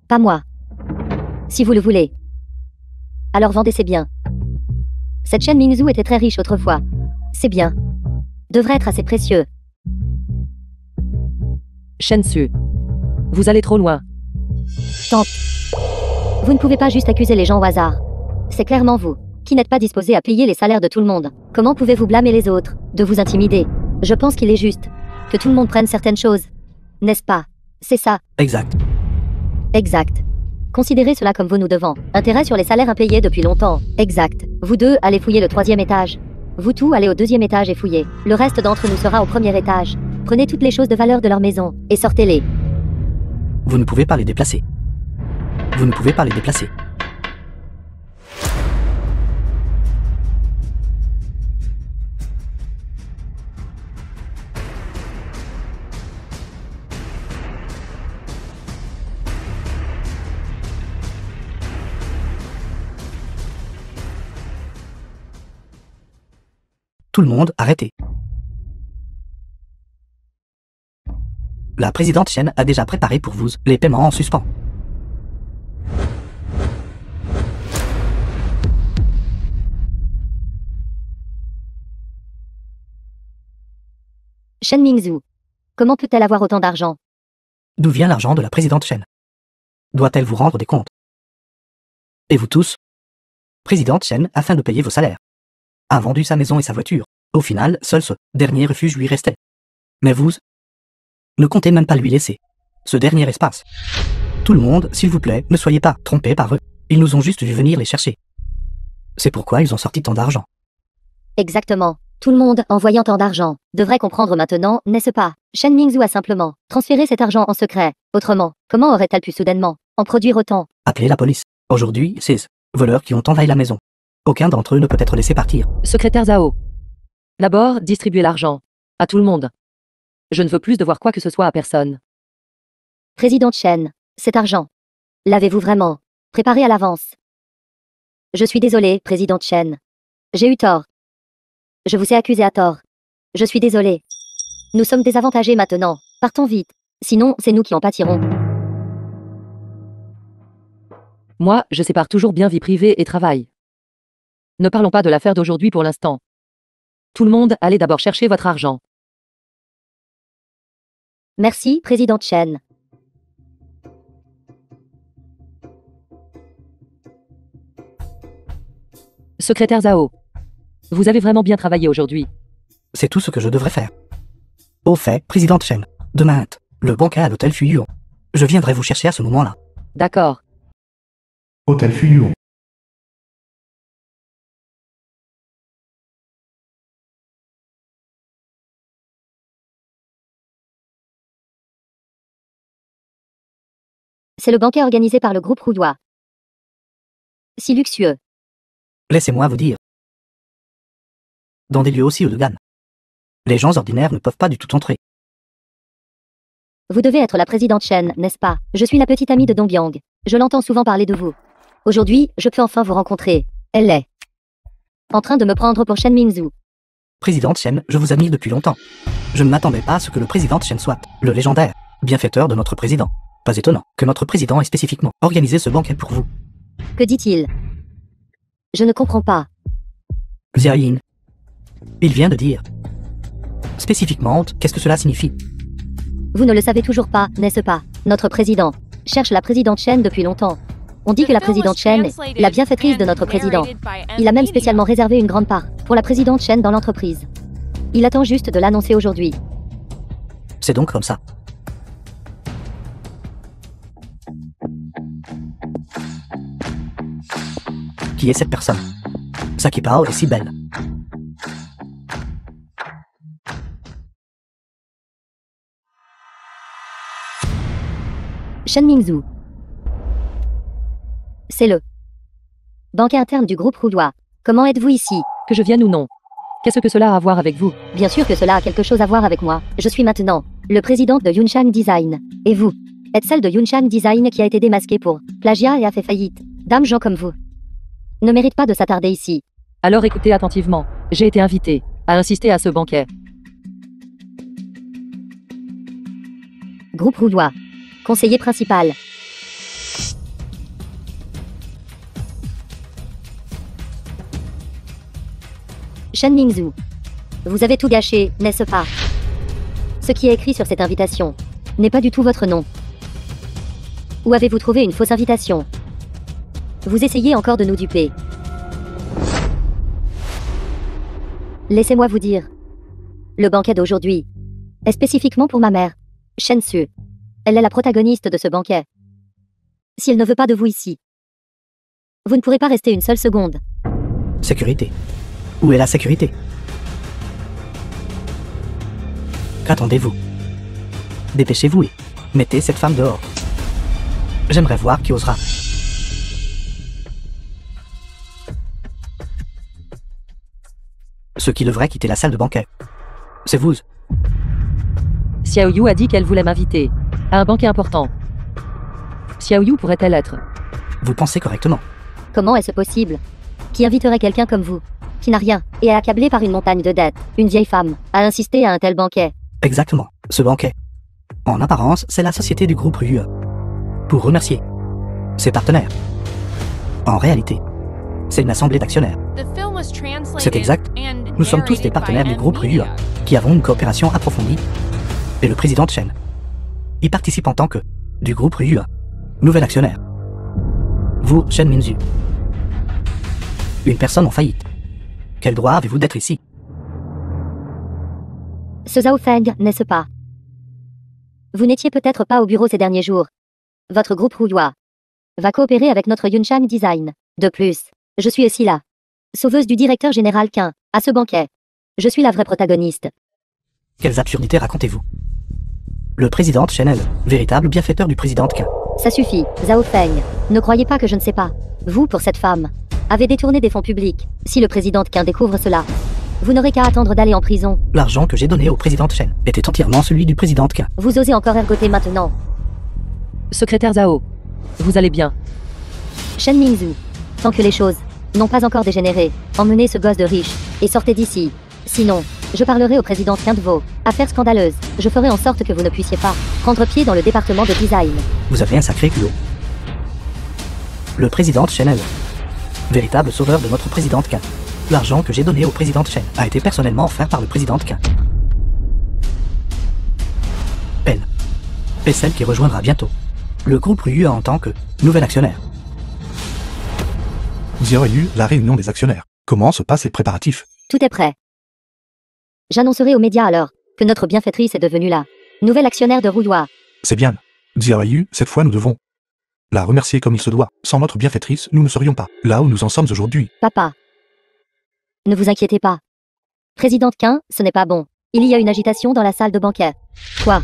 Pas moi. Si vous le voulez. Alors vendez ses biens. Cette Shen Mingzhu était très riche autrefois. Ses biens devraient être assez précieux. Shen Su. Vous allez trop loin. Tante. Vous ne pouvez pas juste accuser les gens au hasard. C'est clairement vous, qui n'êtes pas disposé à payer les salaires de tout le monde. Comment pouvez-vous blâmer les autres, de vous intimider? Je pense qu'il est juste que tout le monde prenne certaines choses. N'est-ce pas? C'est ça. Exact. Exact. Considérez cela comme vous nous devant. Intérêt sur les salaires impayés depuis longtemps. Exact. Vous deux, allez fouiller le 3e étage. Vous tous, allez au 2e étage et fouillez. Le reste d'entre nous sera au 1er étage. Prenez toutes les choses de valeur de leur maison, et sortez-les. Vous ne pouvez pas les déplacer. Vous ne pouvez pas les déplacer. Tout le monde, arrêtez. La présidente Chen a déjà préparé pour vous les paiements en suspens. Shen Mingzhu. Comment peut-elle avoir autant d'argent? D'où vient l'argent de la présidente Chen? Doit-elle vous rendre des comptes? Et vous tous? Présidente Chen, afin de payer vos salaires, a vendu sa maison et sa voiture. Au final, seul ce dernier refuge lui restait. Mais vous ne comptez même pas lui laisser ce dernier espace. Tout le monde, s'il vous plaît, ne soyez pas trompés par eux. Ils nous ont juste vu venir les chercher. C'est pourquoi ils ont sorti tant d'argent. Exactement. Tout le monde, en voyant tant d'argent, devrait comprendre maintenant, n'est-ce pas? Shen Mingzhu a simplement transféré cet argent en secret. Autrement, comment aurait-elle pu soudainement en produire autant? Appelez la police. Aujourd'hui, c'est ces voleurs qui ont envahi la maison. Aucun d'entre eux ne peut être laissé partir. Secrétaire Zhao. D'abord, distribuez l'argent. À tout le monde. Je ne veux plus devoir quoi que ce soit à personne. Président Chen, cet argent, l'avez-vous vraiment préparé à l'avance? Je suis désolé, président Chen. J'ai eu tort. Je vous ai accusé à tort. Je suis désolé. Nous sommes désavantagés maintenant. Partons vite. Sinon, c'est nous qui en pâtirons. Moi, je sépare toujours bien vie privée et travail. Ne parlons pas de l'affaire d'aujourd'hui pour l'instant. Tout le monde, allez d'abord chercher votre argent. Merci, président Chen. Secrétaire Zhao. Vous avez vraiment bien travaillé aujourd'hui. C'est tout ce que je devrais faire. Au fait, présidente Chen, demain, le banquet à l'hôtel Fuyuan. Je viendrai vous chercher à ce moment-là. D'accord. Hôtel Fuyuan. C'est le banquet organisé par le groupe Roudois. Si luxueux. Laissez-moi vous dire. Dans des lieux aussi haut de gamme, les gens ordinaires ne peuvent pas du tout entrer. Vous devez être la présidente Chen, n'est-ce pas? Je suis la petite amie de Dongbiang. Je l'entends souvent parler de vous. Aujourd'hui, je peux enfin vous rencontrer. Elle est en train de me prendre pour Shen Mingzhu. Présidente Chen, je vous admire depuis longtemps. Je ne m'attendais pas à ce que le président Chen soit le légendaire bienfaiteur de notre président. Pas étonnant que notre président ait spécifiquement organisé ce banquet pour vous. Que dit-il? Je ne comprends pas. Xia Yin. Il vient de dire. Spécifiquement, qu'est-ce que cela signifie? Vous ne le savez toujours pas, n'est-ce pas? Notre président cherche la présidente Chen depuis longtemps. On dit que la présidente Chen est la bienfaitrice de notre président. Il a même spécialement réservé une grande part pour la présidente Chen dans l'entreprise. Il attend juste de l'annoncer aujourd'hui. C'est donc comme ça. Qui est cette personne? Sa qui parle est si belle. Shen Mingzhu. C'est le banquet interne du groupe Roudois. Comment êtes-vous ici? Que je vienne ou non. Qu'est-ce que cela a à voir avec vous? Bien sûr que cela a quelque chose à voir avec moi. Je suis maintenant le président de Yunchang Design. Et vous êtes celle de Yunchang Design qui a été démasquée pour plagiat et a fait faillite. Dames gens comme vous ne méritent pas de s'attarder ici. Alors écoutez attentivement. J'ai été invité à insister à ce banquet. Groupe Roudois. Conseiller principal. Shen Mingzhu. Vous avez tout gâché, n'est-ce pas? Ce qui est écrit sur cette invitation n'est pas du tout votre nom. Où avez-vous trouvé une fausse invitation? Vous essayez encore de nous duper. Laissez-moi vous dire. Le banquet d'aujourd'hui est spécifiquement pour ma mère, Shen Su. Elle est la protagoniste de ce banquet. Si elle ne veut pas de vous ici, vous ne pourrez pas rester une seule seconde. Sécurité. Où est la sécurité? Qu'attendez-vous? Dépêchez-vous et mettez cette femme dehors. J'aimerais voir qui osera. Ceux qui devraient quitter la salle de banquet. C'est vous. Xiao Yu a dit qu'elle voulait m'inviter à un banquet important. Xiao Yu pourrait-elle être? Vous pensez correctement. Comment est-ce possible? Qui inviterait quelqu'un comme vous, qui n'a rien, et est accablé par une montagne de dettes, une vieille femme, à insister à un tel banquet? Exactement, ce banquet. En apparence, c'est la société du groupe Rue. Pour remercier ses partenaires. En réalité, c'est une assemblée d'actionnaires. C'est exact. Nous sommes tous des partenaires du groupe Rue, qui avons une coopération approfondie. Et le président Chen y participe en tant que du groupe Rue, nouvel actionnaire. Vous, Shen Mingzhu, une personne en faillite. Quel droit avez-vous d'être ici? Ce Zhao Feng, n'est-ce pas? Vous n'étiez peut-être pas au bureau ces derniers jours. Votre groupe Roudois va coopérer avec notre Yunchang Design. De plus, je suis aussi là, sauveuse du directeur général Qin, à ce banquet. Je suis la vraie protagoniste. Quelles absurdités racontez-vous? Le président Chen est le véritable bienfaiteur du président Qin. Ça suffit, Zhao Feng. Ne croyez pas que je ne sais pas. Vous, pour cette femme, avez détourné des fonds publics. Si le président Qin découvre cela, vous n'aurez qu'à attendre d'aller en prison. L'argent que j'ai donné au président Chen était entièrement celui du président Qin. Vous osez encore ergoter maintenant. Secrétaire Zhao. Vous allez bien? Shen Mingzhu. Tant que les choses n'ont pas encore dégénéré, emmenez ce gosse de riche et sortez d'ici. Sinon, je parlerai au président Qin de vos affaires scandaleuses. Je ferai en sorte que vous ne puissiez pas prendre pied dans le département de design. Vous avez un sacré culot. Le président Chen est le véritable sauveur de notre président Qin. L'argent que j'ai donné au président Chen a été personnellement offert par le président Qin. Elle est celle qui rejoindra bientôt le groupe Ryu en tant que nouvel actionnaire. Vous y aurez eu la réunion des actionnaires. Comment se passent les préparatifs? Tout est prêt. J'annoncerai aux médias alors que notre bienfaitrice est devenue la nouvelle actionnaire de Roudois. C'est bien. Diayu, cette fois nous devons la remercier comme il se doit. Sans notre bienfaitrice, nous ne serions pas là où nous en sommes aujourd'hui. Papa. Ne vous inquiétez pas. Présidente Qin, ce n'est pas bon. Il y a une agitation dans la salle de banquet. Quoi?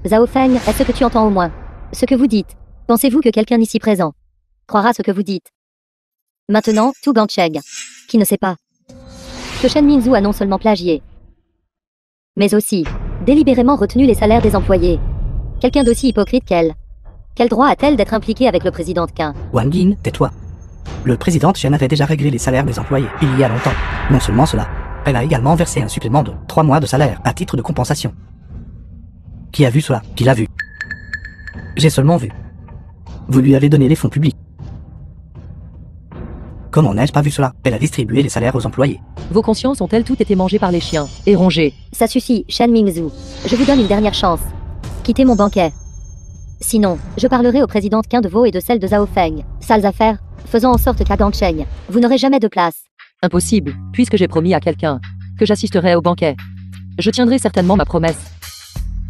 Zhao Feng, est-ce que tu entends au moins ce que vous dites? Pensez-vous que quelqu'un ici présent croira ce que vous dites? Maintenant, tout Gancheng, qui ne sait pas que Shen Mingzhu a non seulement plagié, mais aussi délibérément retenu les salaires des employés. Quelqu'un d'aussi hypocrite qu'elle. Quel droit a-t-elle d'être impliquée avec le président Qin? Wang Yin, tais-toi. Le président Chen avait déjà réglé les salaires des employés, il y a longtemps. Non seulement cela, elle a également versé un supplément de 3 mois de salaire à titre de compensation. Qui a vu cela? Qui l'a vu? J'ai seulement vu. Vous lui avez donné les fonds publics. Comment n'ai-je pas vu cela? Elle a distribué les salaires aux employés. Vos consciences ont-elles toutes été mangées par les chiens et rongées? Ça suffit, Shen Mingzhu. Je vous donne une dernière chance. Quittez mon banquet. Sinon, je parlerai au président Qin de Vaux et de celle de Zhao Feng. Sales affaires, faisant en sorte qu'à Gancheng, vous n'aurez jamais de place. Impossible, puisque j'ai promis à quelqu'un que j'assisterai au banquet. Je tiendrai certainement ma promesse.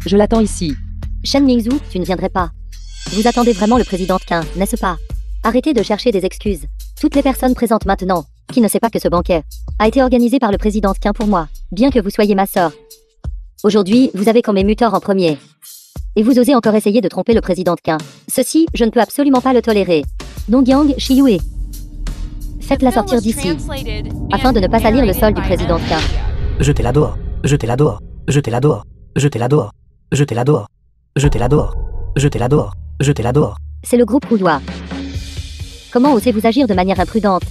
Je l'attends ici. Shen Mingzhu, tu ne viendrais pas. Vous attendez vraiment le président Qin, n'est-ce pas? Arrêtez de chercher des excuses. Toutes les personnes présentes maintenant, qui ne sait pas que ce banquet a été organisé par le président Qin pour moi, bien que vous soyez ma sœur. Aujourd'hui, vous avez comme émuteur en premier. Et vous osez encore essayer de tromper le président Qin. Ceci, je ne peux absolument pas le tolérer. Dongyang Shiyue. Faites-la sortir d'ici, afin de ne pas salir le sol du président Qin. Jetez-la dehors. Jetez-la dehors. Jetez-la dehors. Jetez-la dehors. Jetez-la dehors. Jetez-la dehors. Jetez-la dehors. Jetez-la dehors. C'est le groupe Roudois. Comment osez-vous agir de manière imprudente?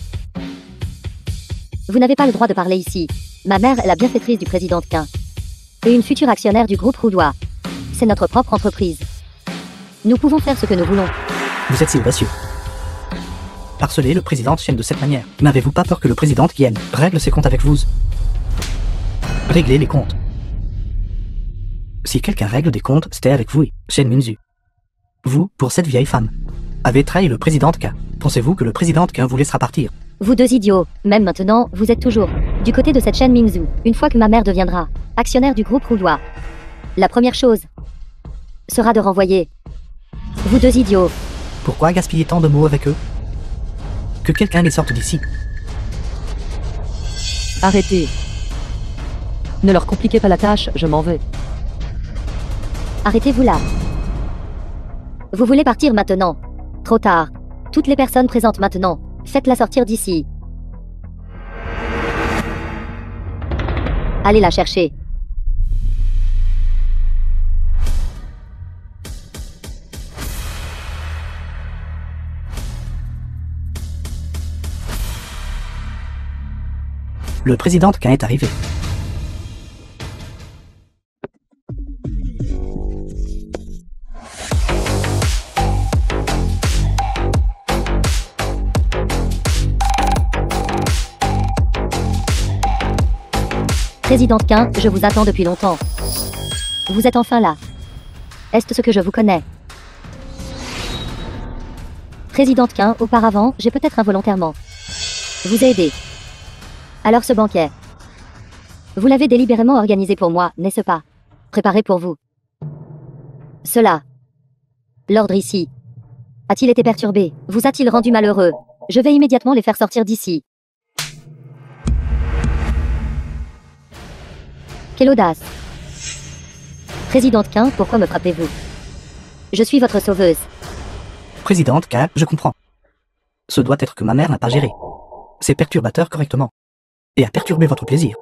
Vous n'avez pas le droit de parler ici. Ma mère est la bienfaitrice du président Qin. Et une future actionnaire du groupe Roudois. C'est notre propre entreprise. Nous pouvons faire ce que nous voulons. Vous êtes si audacieux. Harceler le président Chen de cette manière. N'avez-vous pas peur que le président Yen règle ses comptes avec vous? Réglez les comptes. Si quelqu'un règle des comptes, c'était avec vous et Shen Mingzhu. Vous, pour cette vieille femme, avez trahi le président Qin. Pensez-vous que le président Qin vous laissera partir? Vous deux idiots, même maintenant, vous êtes toujours du côté de cette Shen Mingzhu. Une fois que ma mère deviendra actionnaire du groupe Roudois, la première chose sera de renvoyer. Vous deux idiots. Pourquoi gaspiller tant de mots avec eux? Que quelqu'un les sorte d'ici. Arrêtez. Ne leur compliquez pas la tâche, je m'en vais. Arrêtez-vous là. Vous voulez partir maintenant? Trop tard. Toutes les personnes présentes maintenant, faites-la sortir d'ici. Allez la chercher. Le président Qin est arrivé. Président Qin, je vous attends depuis longtemps. Vous êtes enfin là. Est-ce ce que je vous connais? Président Qin, auparavant, j'ai peut-être involontairement vous ai aidé. Alors ce banquet, vous l'avez délibérément organisé pour moi, n'est-ce pas? Préparé pour vous. Cela. L'ordre ici. A-t-il été perturbé? Vous a-t-il rendu malheureux? Je vais immédiatement les faire sortir d'ici. Quelle audace! Présidente Qin, pourquoi me frappez-vous? Je suis votre sauveuse. Présidente Qin, je comprends. Ce doit être que ma mère n'a pas géré ces perturbateurs correctement. Et a perturbé votre plaisir.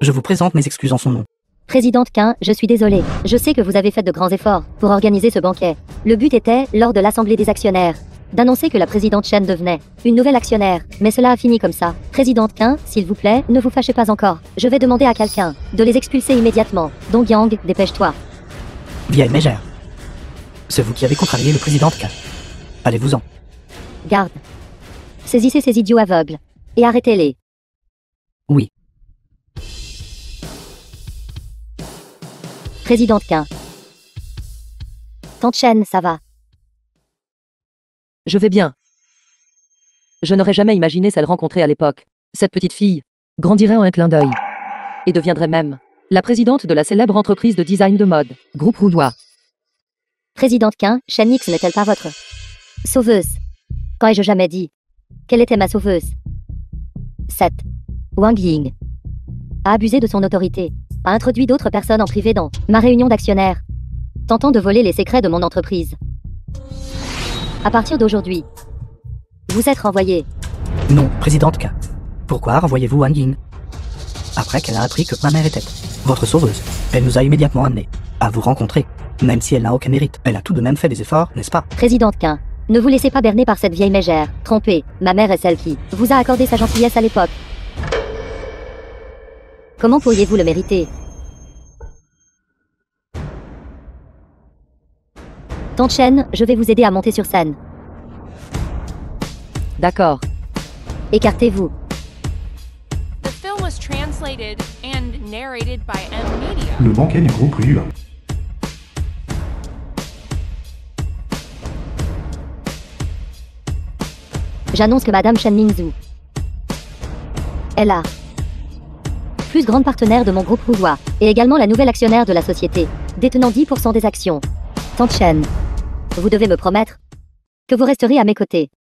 Je vous présente mes excuses en son nom. Présidente Qin, je suis désolée. Je sais que vous avez fait de grands efforts pour organiser ce banquet. Le but était, lors de l'assemblée des actionnaires, d'annoncer que la présidente Chen devenait une nouvelle actionnaire. Mais cela a fini comme ça. Présidente Qin, s'il vous plaît, ne vous fâchez pas encore. Je vais demander à quelqu'un de les expulser immédiatement. Dongyang, dépêche-toi. Vieille mégère. C'est vous qui avez contrarié le président Qin. Allez-vous-en. Garde. Saisissez ces idiots aveugles. Et arrêtez-les. Oui. Présidente Qin. Tante Chen, ça va? Je vais bien. Je n'aurais jamais imaginé celle rencontrée à l'époque. Cette petite fille grandirait en un clin d'œil et deviendrait même la présidente de la célèbre entreprise de design de mode, Groupe Roudois. Présidente Quin, Shen Nix n'est-elle pas votre sauveuse? Quand ai-je jamais dit qu'elle était ma sauveuse? Cette Wang Ying a abusé de son autorité, a introduit d'autres personnes en privé dans ma réunion d'actionnaires, tentant de voler les secrets de mon entreprise. À partir d'aujourd'hui, vous êtes renvoyé. Non, présidente K. Pourquoi renvoyez-vous Wang Ying? Après qu'elle a appris que ma mère était votre sauveuse, elle nous a immédiatement amenés à vous rencontrer. Même si elle n'a aucun mérite, elle a tout de même fait des efforts, n'est-ce pas? Présidente Quin, ne vous laissez pas berner par cette vieille mégère. Trompée, ma mère est celle qui vous a accordé sa gentillesse à l'époque. Comment pourriez-vous le mériter? Tante Shen, je vais vous aider à monter sur scène. D'accord. Écartez-vous. The film was translated and narrated by M-Media. Le banquet du groupe Roudois. J'annonce que Madame Shen Mingzhu est la plus grande partenaire de mon groupe Roudois, et également la nouvelle actionnaire de la société, détenant 10% des actions. Tante Shen, vous devez me promettre que vous resterez à mes côtés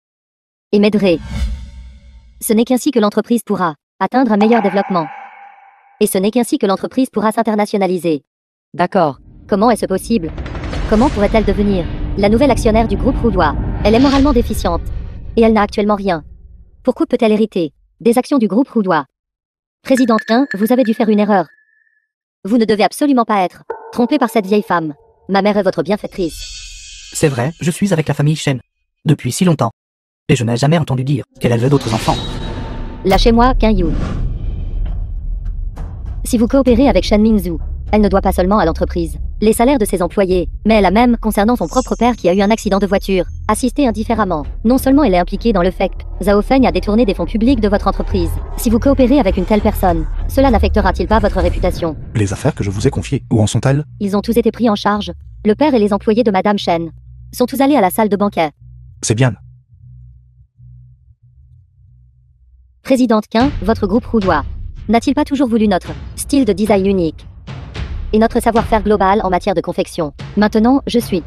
et m'aiderez. Ce n'est qu'ainsi que l'entreprise pourra atteindre un meilleur développement. Et ce n'est qu'ainsi que l'entreprise pourra s'internationaliser. D'accord. Comment est-ce possible? Comment pourrait-elle devenir la nouvelle actionnaire du groupe Roudois? Elle est moralement déficiente. Et elle n'a actuellement rien. Pourquoi peut-elle hériter des actions du groupe Roudois? Présidente 1, vous avez dû faire une erreur. Vous ne devez absolument pas être trompé par cette vieille femme. Ma mère est votre bienfaitrice. C'est vrai, je suis avec la famille Shen depuis si longtemps. Et je n'ai jamais entendu dire qu'elle élevait d'autres enfants. Lâchez-moi, Qin Yu. Si vous coopérez avec Shen Mingzhu, elle ne doit pas seulement à l'entreprise les salaires de ses employés, mais elle a même, concernant son propre père qui a eu un accident de voiture, assisté indifféremment. Non seulement elle est impliquée dans le fait que Zhao Feng a détourné des fonds publics de votre entreprise. Si vous coopérez avec une telle personne, cela n'affectera-t-il pas votre réputation? Les affaires que je vous ai confiées, où en sont-elles? Ils ont tous été pris en charge. Le père et les employés de Madame Shen sont tous allés à la salle de banquet. C'est bien. Présidente Qin, votre groupe Roudois n'a-t-il pas toujours voulu notre style de design unique et notre savoir-faire global en matière de confection? Maintenant, je suis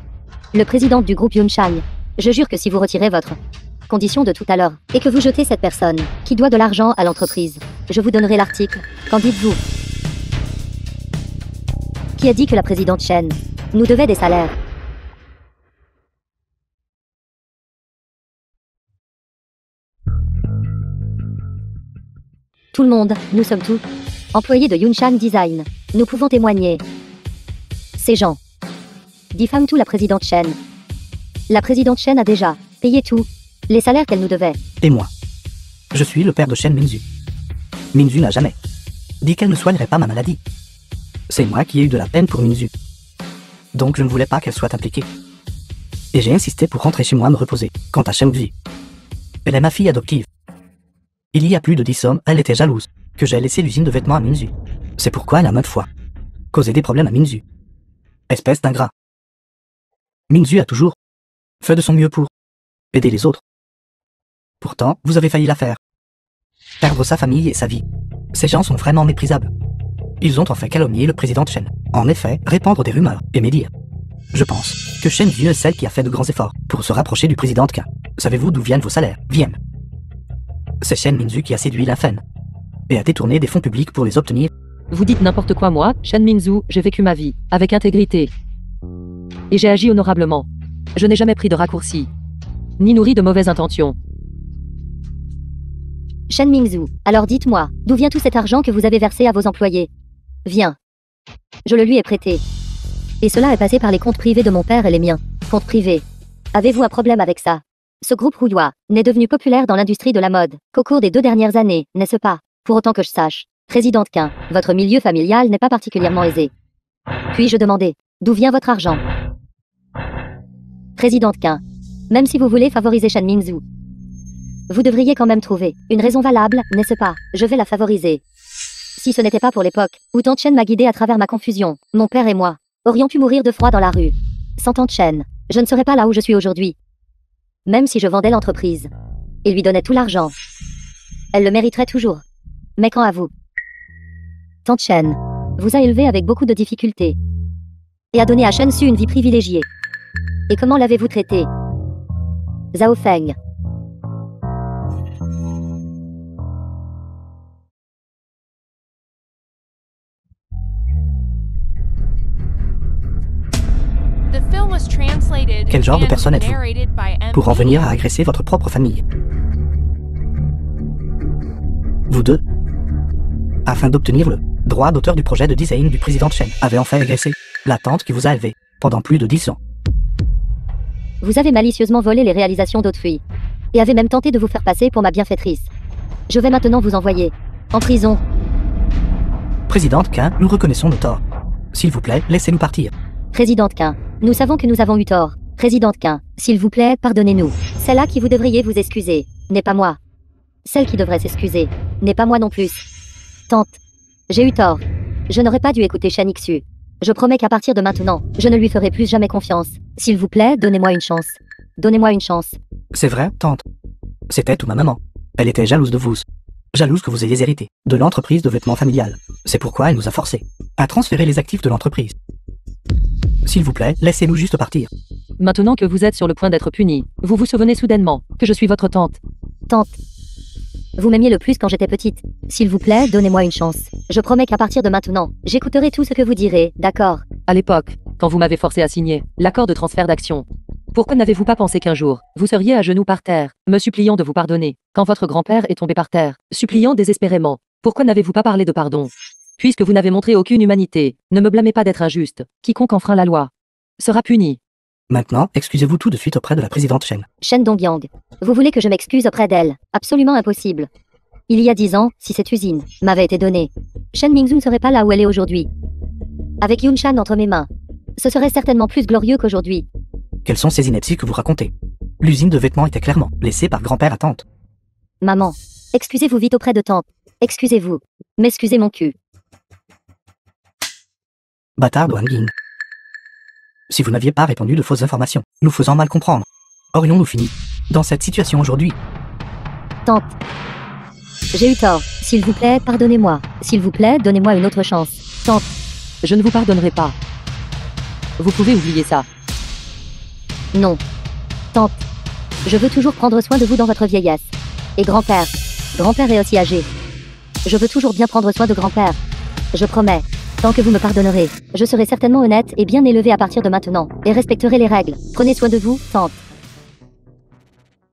le président du groupe Yunshang. Je jure que si vous retirez votre condition de tout à l'heure et que vous jetez cette personne qui doit de l'argent à l'entreprise, je vous donnerai l'article. Qu'en dites-vous? Qui a dit que la présidente Shen nous devait des salaires? Tout le monde, nous sommes tous employés de Yunshang Design. Nous pouvons témoigner. Ces gens diffament tout la présidente Shen. La présidente Shen a déjà payé tous les salaires qu'elle nous devait. Et moi, je suis le père de Shen Mingzhu. Mingzhu n'a jamais dit qu'elle ne soignerait pas ma maladie. C'est moi qui ai eu de la peine pour Mingzhu. Donc je ne voulais pas qu'elle soit impliquée. Et j'ai insisté pour rentrer chez moi me reposer. Quant à Shen Mingzhu, elle est ma fille adoptive. Il y a plus de 10 ans, elle était jalouse que j'ai laissé l'usine de vêtements à Mingzhu. C'est pourquoi elle a maintes fois causé des problèmes à Mingzhu. Espèce d'ingrat. Mingzhu a toujours fait de son mieux pour aider les autres. Pourtant, vous avez failli la faire. Perdre sa famille et sa vie. Ces gens sont vraiment méprisables. Ils ont en fait calomnié le président Shen. En effet, répandre des rumeurs et médire. Je pense que Shen Mingzhu est celle qui a fait de grands efforts pour se rapprocher du président K. Savez-vous d'où viennent vos salaires? Viennent. C'est Shen Mingzhu qui a séduit la Fen et a détourné des fonds publics pour les obtenir. Vous dites n'importe quoi, moi, Shen Mingzhu, j'ai vécu ma vie avec intégrité. Et j'ai agi honorablement. Je n'ai jamais pris de raccourcis, ni nourri de mauvaises intentions. Shen Mingzhu, alors dites-moi, d'où vient tout cet argent que vous avez versé à vos employés? Viens. Je le lui ai prêté. Et cela est passé par les comptes privés de mon père et les miens. Comptes privés. Avez-vous un problème avec ça? Ce groupe Roudois n'est devenu populaire dans l'industrie de la mode qu'au cours des 2 dernières années, n'est-ce pas? Pour autant que je sache, présidente Qin, votre milieu familial n'est pas particulièrement aisé. Puis-je demander, d'où vient votre argent? Présidente Qin, même si vous voulez favoriser Shen Mingzhu, vous devriez quand même trouver une raison valable, n'est-ce pas? Je vais la favoriser. Si ce n'était pas pour l'époque où Tante Shen m'a guidé à travers ma confusion, mon père et moi aurions pu mourir de froid dans la rue. Sans Tante Shen, je ne serais pas là où je suis aujourd'hui. Même si je vendais l'entreprise et lui donnais tout l'argent, Elle le mériterait toujours. Mais quand à vous? Tante Shen vous a élevé avec beaucoup de difficultés et a donné à Shen Su une vie privilégiée. Et comment l'avez-vous traité? Zhao Feng. The film was translated Quel genre de and personne êtes-vous narrated by M. pour en venir à agresser votre propre famille? Vous deux, afin d'obtenir le droit d'auteur du projet de design du président Chen, avez enfin agressé la tante qui vous a élevé pendant plus de 10 ans. Vous avez malicieusement volé les réalisations d'autrui et avez même tenté de vous faire passer pour ma bienfaitrice. Je vais maintenant vous envoyer en prison. Présidente Qin, nous reconnaissons nos torts. S'il vous plaît, laissez-nous partir. Présidente Qin, nous savons que nous avons eu tort. Présidente Qin, s'il vous plaît, pardonnez-nous. Celle à qui vous devriez vous excuser n'est pas moi. Celle qui devrait s'excuser n'est pas moi non plus. Tante, j'ai eu tort. Je n'aurais pas dû écouter Shen Xu. Je promets qu'à partir de maintenant, je ne lui ferai plus jamais confiance. S'il vous plaît, donnez-moi une chance. Donnez-moi une chance. C'est vrai, tante. C'était tout ma maman. Elle était jalouse de vous. Jalouse que vous ayez hérité de l'entreprise de vêtements familiale. C'est pourquoi elle nous a forcés à transférer les actifs de l'entreprise. S'il vous plaît, laissez-nous juste partir. Maintenant que vous êtes sur le point d'être puni, vous vous souvenez soudainement que je suis votre tante. Tante, vous m'aimiez le plus quand j'étais petite. S'il vous plaît, donnez-moi une chance. Je promets qu'à partir de maintenant, j'écouterai tout ce que vous direz, d'accord? À l'époque, quand vous m'avez forcé à signer l'accord de transfert d'action, pourquoi n'avez-vous pas pensé qu'un jour, vous seriez à genoux par terre, me suppliant de vous pardonner, quand votre grand-père est tombé par terre, suppliant désespérément? Pourquoi n'avez-vous pas parlé de pardon? Puisque vous n'avez montré aucune humanité, ne me blâmez pas d'être injuste. Quiconque enfreint la loi sera puni. Maintenant, excusez-vous tout de suite auprès de la présidente Chen. Shen Dongyang, vous voulez que je m'excuse auprès d'elle? Absolument impossible. Il y a 10 ans, si cette usine m'avait été donnée, Shen Mingzhu ne serait pas là où elle est aujourd'hui. Avec Yun Shan entre mes mains, ce serait certainement plus glorieux qu'aujourd'hui. Quelles sont ces inepties que vous racontez? L'usine de vêtements était clairement laissée par grand-père à tante. Maman, excusez-vous vite auprès de tante. Excusez-vous. M'excusez mon cul. Bâtard Wang Ying. Si vous n'aviez pas répandu de fausses informations, nous faisant mal comprendre, aurions-nous fini dans cette situation aujourd'hui? Tante, j'ai eu tort. S'il vous plaît, pardonnez-moi. S'il vous plaît, donnez-moi une autre chance. Tante, Je ne vous pardonnerai pas. Vous pouvez oublier ça. non. Tante, je veux toujours prendre soin de vous dans votre vieillesse. Et grand-père. Grand-père est aussi âgé. Je veux toujours bien prendre soin de grand-père. Je promets. Tant que vous me pardonnerez, je serai certainement honnête et bien élevé à partir de maintenant, et respecterai les règles. Prenez soin de vous, tante.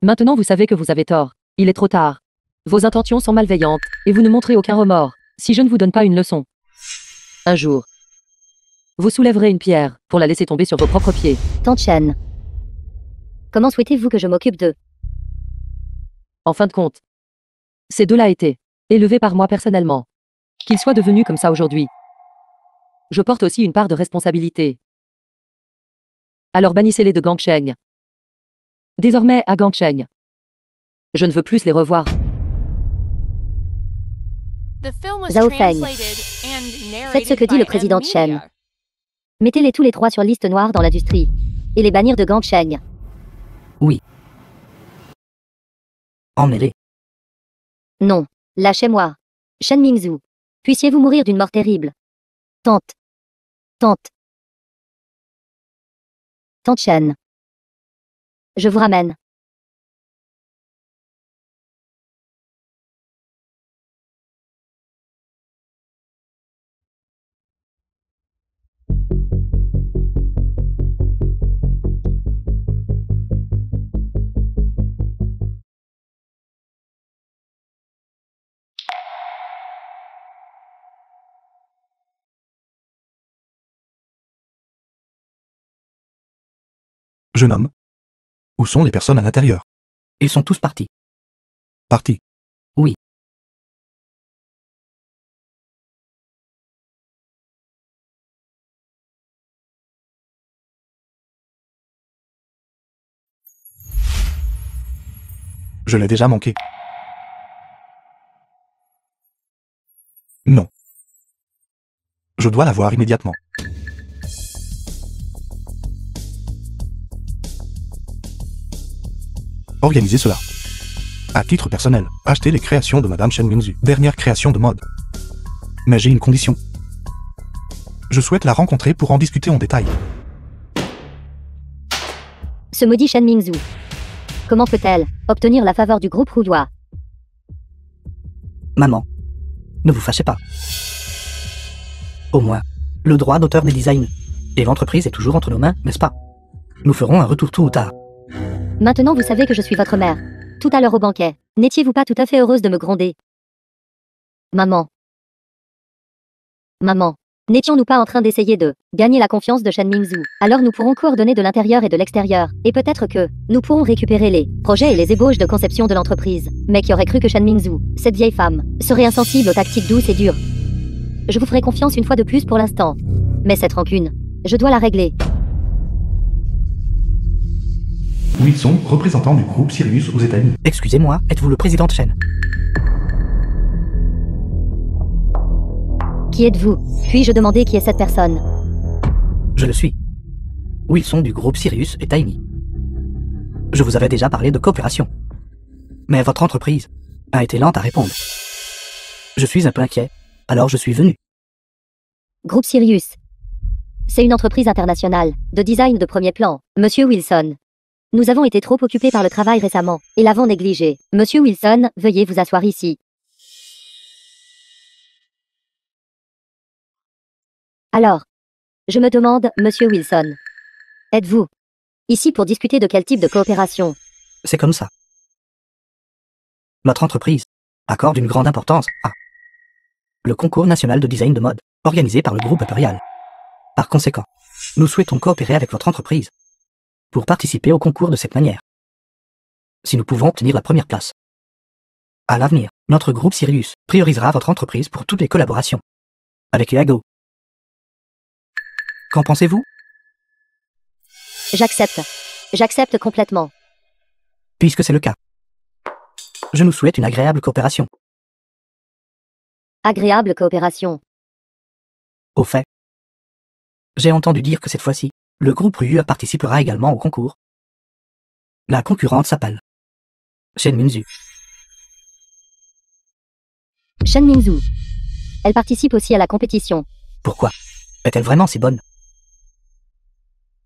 Maintenant vous savez que vous avez tort. Il est trop tard. Vos intentions sont malveillantes, et vous ne montrez aucun remords, si je ne vous donne pas une leçon. Un jour, vous soulèverez une pierre, pour la laisser tomber sur vos propres pieds. Tante Shen. Comment souhaitez-vous que je m'occupe d'eux? En fin de compte, ces deux-là étaient élevés par moi personnellement. Qu'ils soient devenus comme ça aujourd'hui, je porte aussi une part de responsabilité. Alors bannissez-les de Gangsheng. Désormais à Gangsheng. Je ne veux plus les revoir. The film was Zhao Feng. translated and narrated Faites ce que dit by le président M. Chen. Media. Mettez-les tous les trois sur liste noire dans l'industrie. Et les bannir de Gangsheng. Emmenez-les. Non. Lâchez-moi. Shen Mingzhu. Puissiez-vous mourir d'une mort terrible. Tante. Tante. Tante Shen. Je vous ramène. Jeune homme. Où sont les personnes à l'intérieur? Ils sont tous partis. Partis. Oui. Je l'ai déjà manqué. Non. Je dois la voir immédiatement. Organisez cela. À titre personnel, acheter les créations de Madame Shen Mingzhu, dernière création de mode. Mais j'ai une condition. Je souhaite la rencontrer pour en discuter en détail. Ce maudit Shen Mingzhu. Comment peut-elle obtenir la faveur du groupe roudois? Maman, ne vous fâchez pas. Au moins, le droit d'auteur des designs. Et l'entreprise est toujours entre nos mains, n'est-ce pas? Nous ferons un retour tôt ou tard. Maintenant vous savez que je suis votre mère. Tout à l'heure au banquet, n'étiez-vous pas tout à fait heureuse de me gronder? Maman. Maman. N'étions-nous pas en train d'essayer de gagner la confiance de Shen Mingzhu? Alors nous pourrons coordonner de l'intérieur et de l'extérieur. Et peut-être que nous pourrons récupérer les projets et les ébauches de conception de l'entreprise. Mais qui aurait cru que Shen Mingzhu, cette vieille femme, serait insensible aux tactiques douces et dures? Je vous ferai confiance une fois de plus pour l'instant. Mais cette rancune, je dois la régler. Wilson, représentant du groupe Sirius aux États-Unis. Excusez-moi, êtes-vous le président de Shen? Qui êtes-vous? Puis-je demander qui est cette personne? Je le suis. Wilson du groupe Sirius et Tiny. Je vous avais déjà parlé de coopération. Mais votre entreprise a été lente à répondre. Je suis un peu inquiet, alors je suis venu. Groupe Sirius. C'est une entreprise internationale, de design de premier plan, Monsieur Wilson. Nous avons été trop occupés par le travail récemment, et l'avons négligé. Monsieur Wilson, veuillez vous asseoir ici. Alors, je me demande, Monsieur Wilson, êtes-vous ici pour discuter de quel type de coopération? C'est comme ça. Notre entreprise accorde une grande importance à le concours national de design de mode, organisé par le groupe Impérial. Par conséquent, nous souhaitons coopérer avec votre entreprise pour participer au concours de cette manière. Si nous pouvons obtenir la première place. À l'avenir, notre groupe Sirius priorisera votre entreprise pour toutes les collaborations avec Yago. Qu'en pensez-vous? J'accepte. J'accepte complètement. Puisque c'est le cas, je nous souhaite une agréable coopération. Agréable coopération. Au fait, j'ai entendu dire que cette fois-ci, le groupe Ryu participera également au concours. La concurrente s'appelle Shen Mingzhu. Shen Mingzhu. Elle participe aussi à la compétition. Pourquoi? Est-elle vraiment si bonne?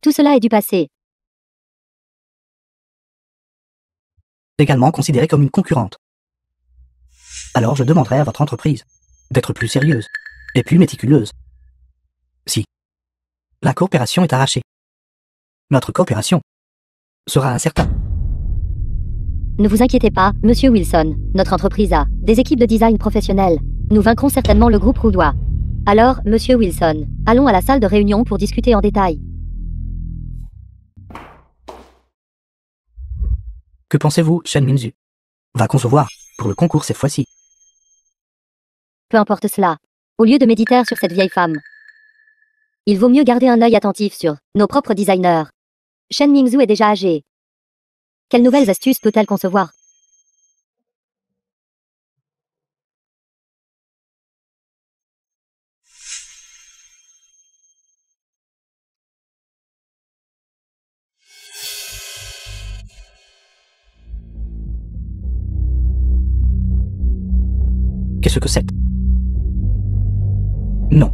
Tout cela est du passé. Également considérée comme une concurrente. Alors je demanderai à votre entreprise d'être plus sérieuse et plus méticuleuse. Si la coopération est arrachée, notre coopération sera incertaine. Ne vous inquiétez pas, Monsieur Wilson. Notre entreprise a des équipes de design professionnelles. Nous vaincrons certainement le groupe roudois. Alors, Monsieur Wilson, allons à la salle de réunion pour discuter en détail. Que pensez-vous, Shen Mingzhu va concevoir pour le concours cette fois-ci? Peu importe cela. Au lieu de méditer sur cette vieille femme, il vaut mieux garder un œil attentif sur nos propres designers. Shen Mingzhu est déjà âgée. Quelles nouvelles astuces peut-elle concevoir? Qu'est-ce que c'est? Non.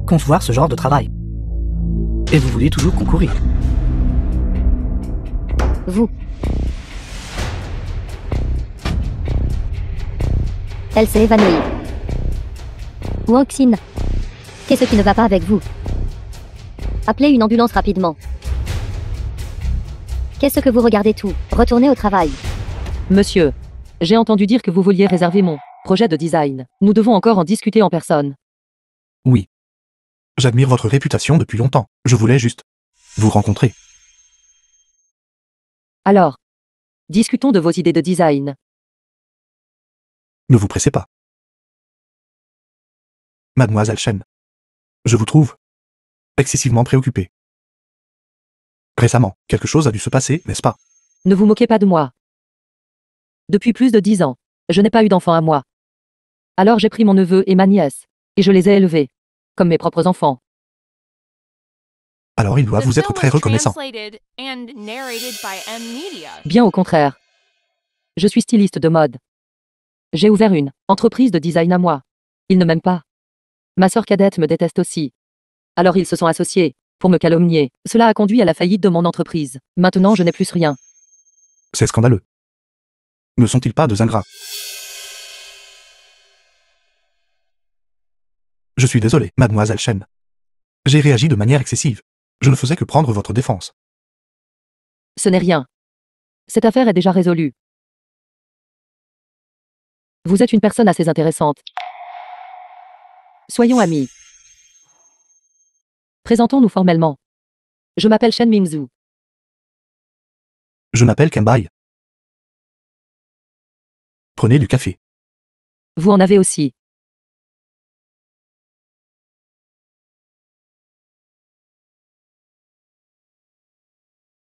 Concevoir ce genre de travail. Et vous voulez toujours concourir? Vous. Elle s'est évanouie. Wang Xin. Qu'est-ce qui ne va pas avec vous? Appelez une ambulance rapidement. Qu'est-ce que vous regardez tout? Retournez au travail. Monsieur, j'ai entendu dire que vous vouliez réserver mon projet de design. Nous devons encore en discuter en personne. Oui. J'admire votre réputation depuis longtemps. Je voulais juste vous rencontrer. Alors, discutons de vos idées de design. Ne vous pressez pas. Mademoiselle Shen, je vous trouve excessivement préoccupée. Récemment, quelque chose a dû se passer, n'est-ce pas? Ne vous moquez pas de moi. Depuis plus de 10 ans, je n'ai pas eu d'enfant à moi. Alors j'ai pris mon neveu et ma nièce, et je les ai élevés, comme mes propres enfants. Alors il doit The vous être film très was reconnaissant. translated and narrated by M Media. Bien au contraire. Je suis styliste de mode. J'ai ouvert une entreprise de design à moi. Ils ne m'aiment pas. Ma sœur cadette me déteste aussi. Alors ils se sont associés pour me calomnier. Cela a conduit à la faillite de mon entreprise. Maintenant, je n'ai plus rien. C'est scandaleux. Ne sont-ils pas deux ingrats? Je suis désolé, mademoiselle Chen. J'ai réagi de manière excessive. Je ne faisais que prendre votre défense. Ce n'est rien. Cette affaire est déjà résolue. Vous êtes une personne assez intéressante. Soyons amis. Présentons-nous formellement. Je m'appelle Shen Mingzhu. Je m'appelle Kembai. Prenez du café. Vous en avez aussi.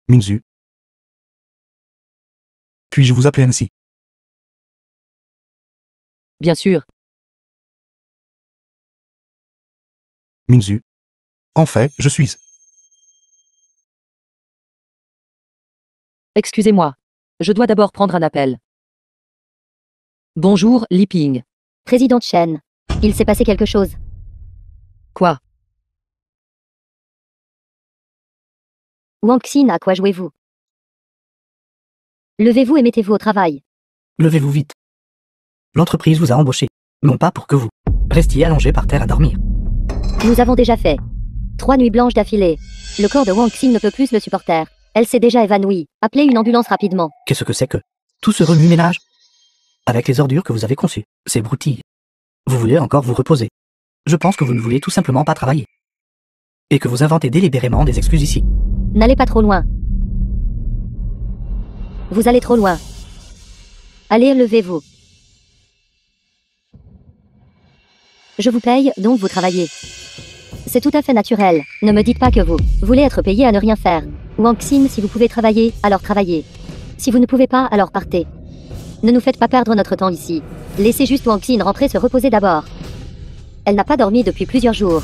Mingzhu. Puis-je vous appeler ainsi? Bien sûr. Mingzhu. En fait, je suis... Excusez-moi. Je dois d'abord prendre un appel. Bonjour, Li Ping. Présidente Chen. Il s'est passé quelque chose. Quoi? Wang Xin, à quoi jouez-vous? Levez-vous et mettez-vous au travail. Levez-vous vite. L'entreprise vous a embauché. Non pas pour que vous restiez allongé par terre à dormir. Nous avons déjà fait 3 nuits blanches d'affilée. Le corps de Wang Xin ne peut plus le supporter. Elle s'est déjà évanouie. Appelez une ambulance rapidement. Qu'est-ce que c'est que tout ce remue-ménage? Avec les ordures que vous avez conçues, ces broutilles. Vous voulez encore vous reposer. Je pense que vous ne voulez tout simplement pas travailler. Et que vous inventez délibérément des excuses ici. N'allez pas trop loin. Vous allez trop loin. Allez, levez-vous. Je vous paye, donc vous travaillez. C'est tout à fait naturel. Ne me dites pas que vous voulez être payé à ne rien faire. Wang Xin, si vous pouvez travailler, alors travaillez. Si vous ne pouvez pas, alors partez. Ne nous faites pas perdre notre temps ici. Laissez juste Wang Xin rentrer se reposer d'abord. Elle n'a pas dormi depuis plusieurs jours.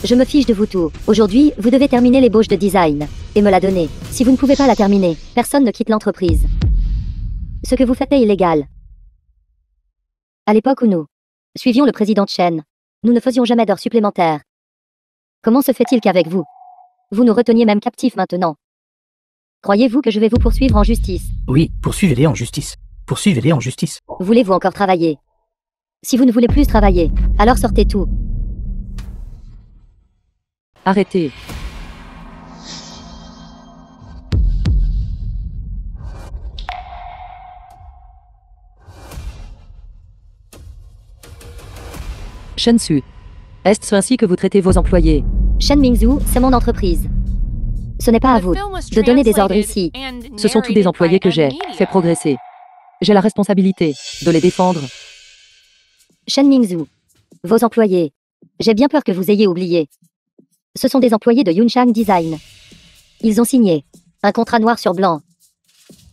Je me fiche de vous tout. Aujourd'hui, vous devez terminer l'ébauche de design. Et me la donner. Si vous ne pouvez pas la terminer, personne ne quitte l'entreprise. Ce que vous faites est illégal. À l'époque où nous suivions le président Chen, nous ne faisions jamais d'heures supplémentaires. Comment se fait-il qu'avec vous, vous nous reteniez même captifs maintenant? Croyez-vous que je vais vous poursuivre en justice? Oui, poursuivez-les en justice. Poursuivez-les en justice. Voulez-vous encore travailler? Si vous ne voulez plus travailler, alors sortez tout. Arrêtez. Shensu. Est-ce ainsi que vous traitez vos employés? Shen Mingzhu, c'est mon entreprise. Ce n'est pas à vous de donner des ordres ici. Ce sont tous des employés que j'ai fait progresser. J'ai la responsabilité de les défendre. Shen Mingzhu. Vos employés. J'ai bien peur que vous ayez oublié. Ce sont des employés de Yunchang Design. Ils ont signé un contrat noir sur blanc.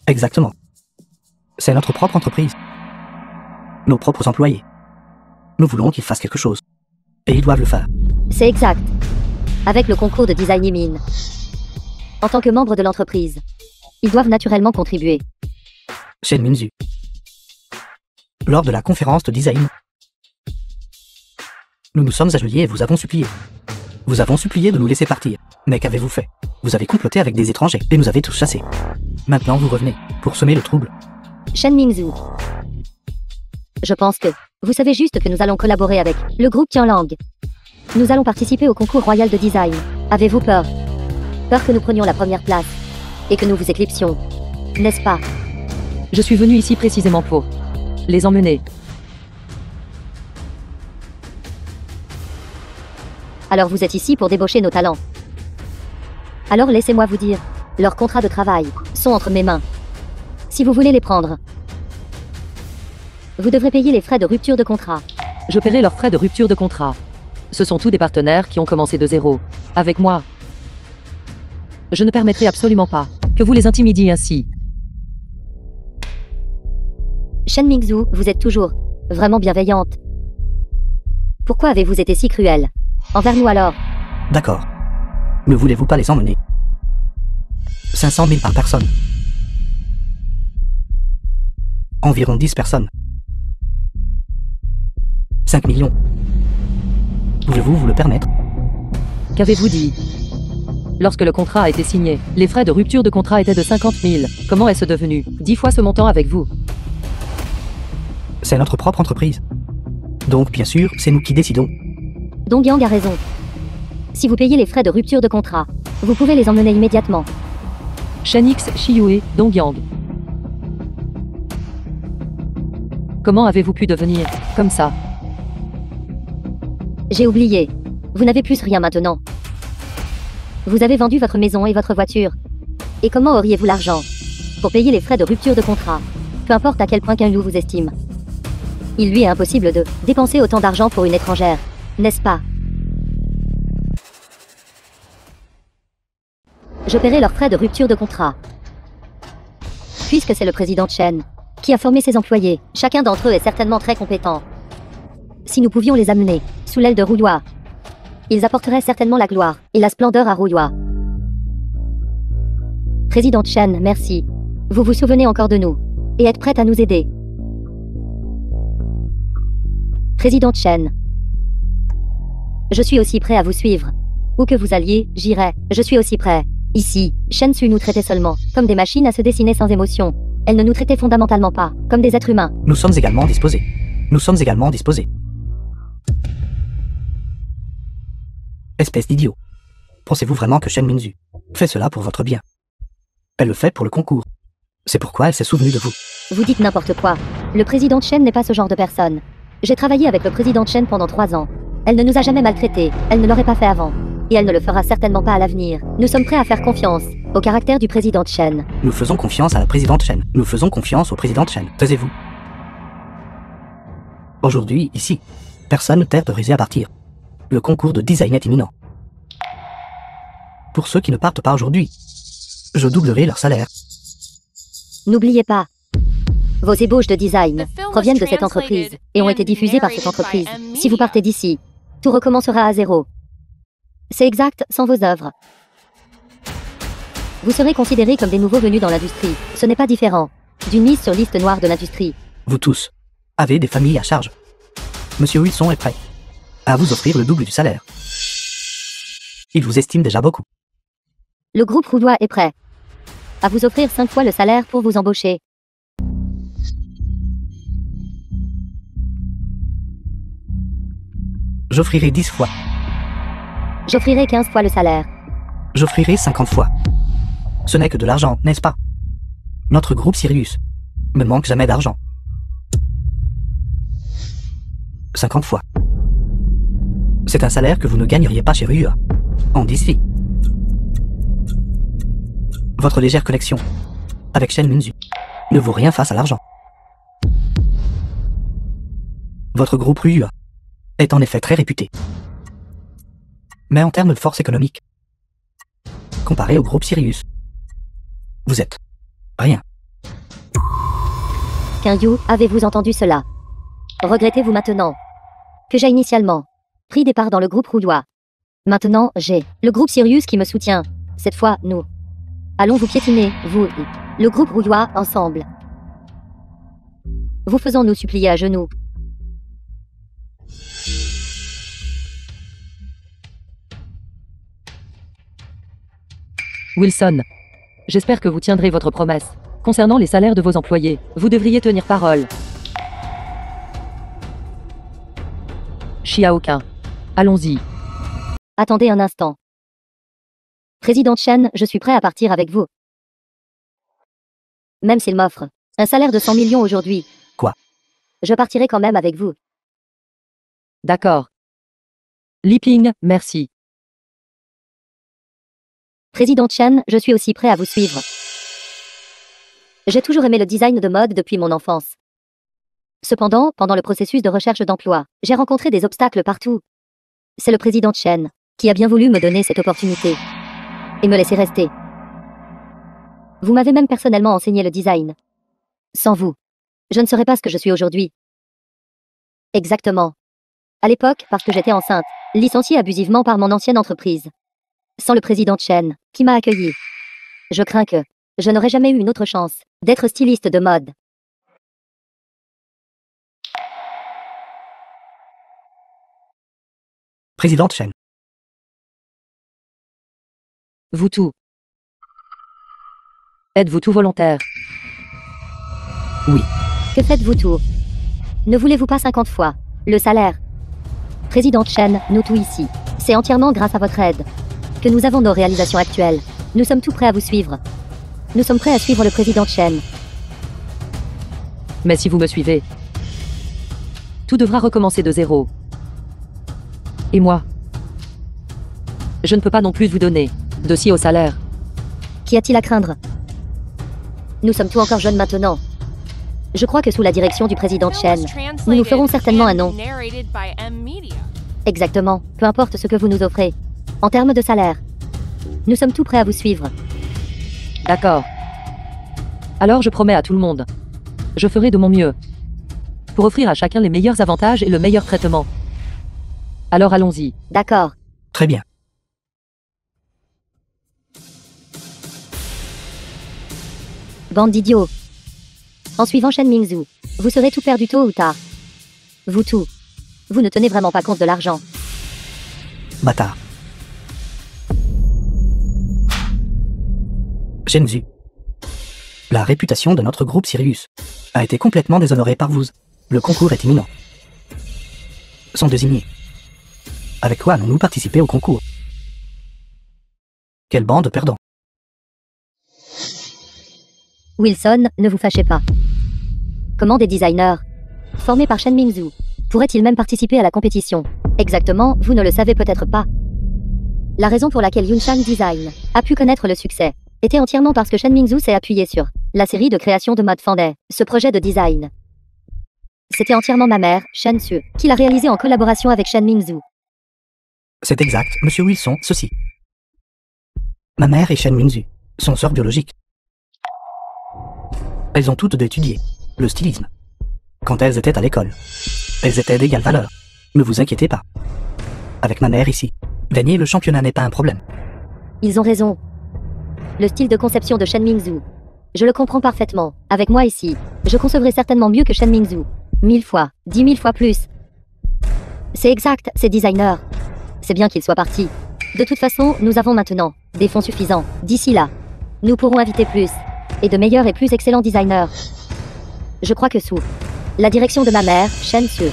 Exactement. C'est notre propre entreprise. Nos propres employés. Nous voulons qu'ils fassent quelque chose. Et ils doivent le faire. C'est exact. Avec le concours de design Yimin. En tant que membre de l'entreprise, ils doivent naturellement contribuer. Shen Mingzhu. Lors de la conférence de design, nous nous sommes agenouillés et vous avons supplié. Vous avons supplié de nous laisser partir. Mais qu'avez-vous fait? Vous avez comploté avec des étrangers et nous avez tous chassés. Maintenant vous revenez pour semer le trouble. Shen Mingzhu. Je pense que vous savez juste que nous allons collaborer avec le groupe Tianlang. Nous allons participer au concours royal de design. Avez-vous peur? Peur que nous prenions la première place et que nous vous éclipsions, n'est-ce pas? Je suis venu ici précisément pour les emmener. Alors vous êtes ici pour débaucher nos talents. Alors laissez-moi vous dire, leurs contrats de travail sont entre mes mains. Si vous voulez les prendre, vous devrez payer les frais de rupture de contrat. Je paierai leurs frais de rupture de contrat. Ce sont tous des partenaires qui ont commencé de zéro. Avec moi. Je ne permettrai absolument pas que vous les intimidiez ainsi. Shen Mingzhu, vous êtes toujours vraiment bienveillante. Pourquoi avez-vous été si cruelle envers nous alors? D'accord. Ne voulez-vous pas les emmener? 500 000 par personne. Environ 10 personnes. 5 millions. Pouvez-vous vous le permettre? Qu'avez-vous dit? Lorsque le contrat a été signé, les frais de rupture de contrat étaient de 50 000. Comment est-ce devenu 10 fois ce montant avec vous? C'est notre propre entreprise. Donc bien sûr, c'est nous qui décidons. Dongyang a raison. Si vous payez les frais de rupture de contrat, vous pouvez les emmener immédiatement. Shenix Shiyue, Dongyang. Comment avez-vous pu devenir comme ça? J'ai oublié. Vous n'avez plus rien maintenant. Vous avez vendu votre maison et votre voiture. Et comment auriez-vous l'argent pour payer les frais de rupture de contrat? Peu importe à quel point qu'un loup vous estime. Il lui est impossible de dépenser autant d'argent pour une étrangère, n'est-ce pas? Je paierai leurs frais de rupture de contrat. Puisque c'est le président Chen qui a formé ses employés, chacun d'entre eux est certainement très compétent. Si nous pouvions les amener sous l'aile de Roulois, ils apporteraient certainement la gloire et la splendeur à Roulois. Président Chen, merci. Vous vous souvenez encore de nous et êtes prête à nous aider. Président Chen. Je suis aussi prêt à vous suivre. Où que vous alliez, j'irai. Je suis aussi prêt. Ici, Shen Su nous traitait seulement comme des machines à se dessiner sans émotion. Elle ne nous traitait fondamentalement pas comme des êtres humains. Nous sommes également disposés. Nous sommes également disposés. Espèce d'idiot. Pensez-vous vraiment que Shen Minzu fait cela pour votre bien? Elle le fait pour le concours. C'est pourquoi elle s'est souvenue de vous. Vous dites n'importe quoi. Le président Chen n'est pas ce genre de personne. J'ai travaillé avec le président Chen pendant 3 ans. Elle ne nous a jamais maltraités, elle ne l'aurait pas fait avant. Et elle ne le fera certainement pas à l'avenir. Nous sommes prêts à faire confiance au caractère du président Chen. Nous faisons confiance à la présidente Chen. Nous faisons confiance au président Chen. Taisez-vous. Aujourd'hui, ici, personne ne t'autorisé à partir. Le concours de design est imminent. Pour ceux qui ne partent pas aujourd'hui, je doublerai leur salaire. N'oubliez pas, vos ébauches de design proviennent de cette entreprise et ont été diffusées par cette entreprise. Si vous partez d'ici, tout recommencera à zéro. C'est exact sans vos œuvres. Vous serez considérés comme des nouveaux venus dans l'industrie. Ce n'est pas différent d'une mise sur liste noire de l'industrie. Vous tous avez des familles à charge. Monsieur Wilson est prêt à vous offrir le double du salaire. Il vous estime déjà beaucoup. Le groupe Roulois est prêt à vous offrir 5 fois le salaire pour vous embaucher. J'offrirai 10 fois. J'offrirai 15 fois le salaire. J'offrirai 50 fois. Ce n'est que de l'argent, n'est-ce pas? Notre groupe Sirius ne manque jamais d'argent. 50 fois. C'est un salaire que vous ne gagneriez pas chez Rua. En d'ici. Votre légère connexion avec Shen Minzu ne vaut rien face à l'argent. Votre groupe Rua est en effet très réputé. Mais en termes de force économique, comparé au groupe Sirius, vous êtes rien. Kinyu, avez-vous entendu cela? Regrettez-vous maintenant que j'ai initialement pris des parts dans le groupe Roulois? Maintenant, j'ai le groupe Sirius qui me soutient. Cette fois, nous allons vous piétiner, vous, le groupe Roulois, ensemble. Vous faisons nous supplier à genoux. Wilson. J'espère que vous tiendrez votre promesse. Concernant les salaires de vos employés, vous devriez tenir parole. Xiaoqun. Allons-y. Attendez un instant. Président Chen, je suis prêt à partir avec vous. Même s'il m'offre un salaire de 100 millions aujourd'hui. Quoi? Je partirai quand même avec vous. D'accord. Li Ping, merci. Président Chen, je suis aussi prêt à vous suivre. J'ai toujours aimé le design de mode depuis mon enfance. Cependant, pendant le processus de recherche d'emploi, j'ai rencontré des obstacles partout. C'est le président Chen qui a bien voulu me donner cette opportunité et me laisser rester. Vous m'avez même personnellement enseigné le design. Sans vous, je ne serais pas ce que je suis aujourd'hui. Exactement. À l'époque, parce que j'étais enceinte, licenciée abusivement par mon ancienne entreprise. Sans le président Chen, qui m'a accueilli. Je crains que je n'aurais jamais eu une autre chance d'être styliste de mode. Présidente Chen. Vous tout. Êtes-vous tout volontaire? Oui. Que faites-vous tout? Ne voulez-vous pas 50 fois le salaire? Présidente Chen, nous tout ici. C'est entièrement grâce à votre aide que nous avons nos réalisations actuelles. Nous sommes tout prêts à vous suivre. Nous sommes prêts à suivre le président Chen. Mais si vous me suivez, tout devra recommencer de zéro. Et moi, je ne peux pas non plus vous donner de si haut salaire. Qu'y a-t-il à craindre? Nous sommes tous encore jeunes maintenant. Je crois que sous la direction du président Chen, nous nous ferons certainement un nom. Exactement, peu importe ce que vous nous offrez. En termes de salaire, nous sommes tout prêts à vous suivre. D'accord. Alors je promets à tout le monde. Je ferai de mon mieux pour offrir à chacun les meilleurs avantages et le meilleur traitement. Alors allons-y. D'accord. Très bien. Bande d'idiots. En suivant Shen Mingzhu, vous serez tout perdu tôt ou tard. Vous tout. Vous ne tenez vraiment pas compte de l'argent. Bâtard. Shenzhou. La réputation de notre groupe Sirius a été complètement déshonorée par vous. Le concours est imminent. Sont désignés. Avec quoi allons-nous participer au concours? Quelle bande de perdants. Wilson, ne vous fâchez pas. Comment des designers, formés par Shen Mingzhu, pourraient-ils même participer à la compétition? Exactement, vous ne le savez peut-être pas. La raison pour laquelle Yunchang Design a pu connaître le succès était entièrement parce que Shen Mingzhu s'est appuyé sur la série de création de mode Fanday, ce projet de design. C'était entièrement ma mère, Shen Su, qui l'a réalisé en collaboration avec Shen Mingzhu. C'est exact, monsieur Wilson, ceci. Ma mère et Shen Mingzhu sont sœurs biologiques. Elles ont toutes étudié le stylisme. Quand elles étaient à l'école, elles étaient d'égale valeur. Ne vous inquiétez pas. Avec ma mère ici, gagner le championnat n'est pas un problème. Ils ont raison. Le style de conception de Shen Mingzhu, je le comprends parfaitement. Avec moi ici, je concevrai certainement mieux que Shen Mingzhu. 1000 fois, 10 000 fois plus. C'est exact, ces designers. C'est bien qu'ils soient partis. De toute façon, nous avons maintenant des fonds suffisants. D'ici là, nous pourrons inviter plus et de meilleurs et plus excellents designers. Je crois que sous la direction de ma mère, Shen Su,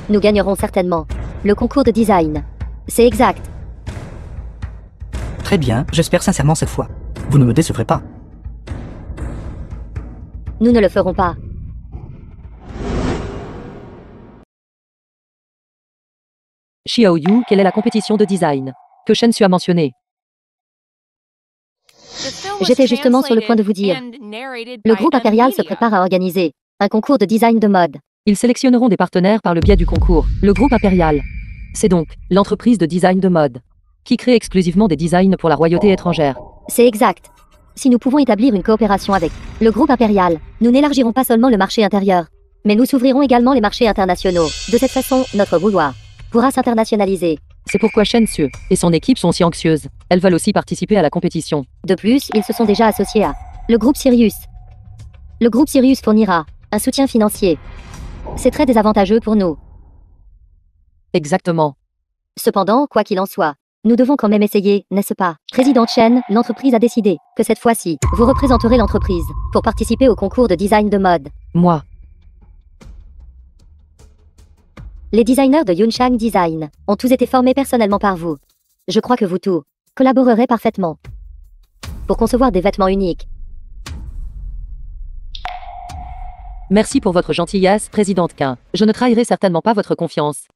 nous gagnerons certainement le concours de design. C'est exact. Très bien, j'espère sincèrement cette fois. Vous ne me décevrez pas. Nous ne le ferons pas. Xiao Yu, quelle est la compétition de design que Shen Su a mentionnée? J'étais justement sur le point de vous dire. Le groupe impérial se prépare à organiser un concours de design de mode. Ils sélectionneront des partenaires par le biais du concours. Le groupe impérial, c'est donc l'entreprise de design de mode qui crée exclusivement des designs pour la royauté étrangère. C'est exact. Si nous pouvons établir une coopération avec le groupe impérial, nous n'élargirons pas seulement le marché intérieur, mais nous s'ouvrirons également les marchés internationaux. De cette façon, notre vouloir pourra s'internationaliser. C'est pourquoi Shen Su et son équipe sont si anxieuses. Elles veulent aussi participer à la compétition. De plus, ils se sont déjà associés à le groupe Sirius. Le groupe Sirius fournira un soutien financier. C'est très désavantageux pour nous. Exactement. Cependant, quoi qu'il en soit, nous devons quand même essayer, n'est-ce pas? Président Chen, l'entreprise a décidé que cette fois-ci, vous représenterez l'entreprise pour participer au concours de design de mode. Moi, Les designers de Yunchang Design ont tous été formés personnellement par vous. Je crois que vous tous collaborerez parfaitement pour concevoir des vêtements uniques. merci pour votre gentillesse, Présidente Qin. Je ne trahirai certainement pas votre confiance.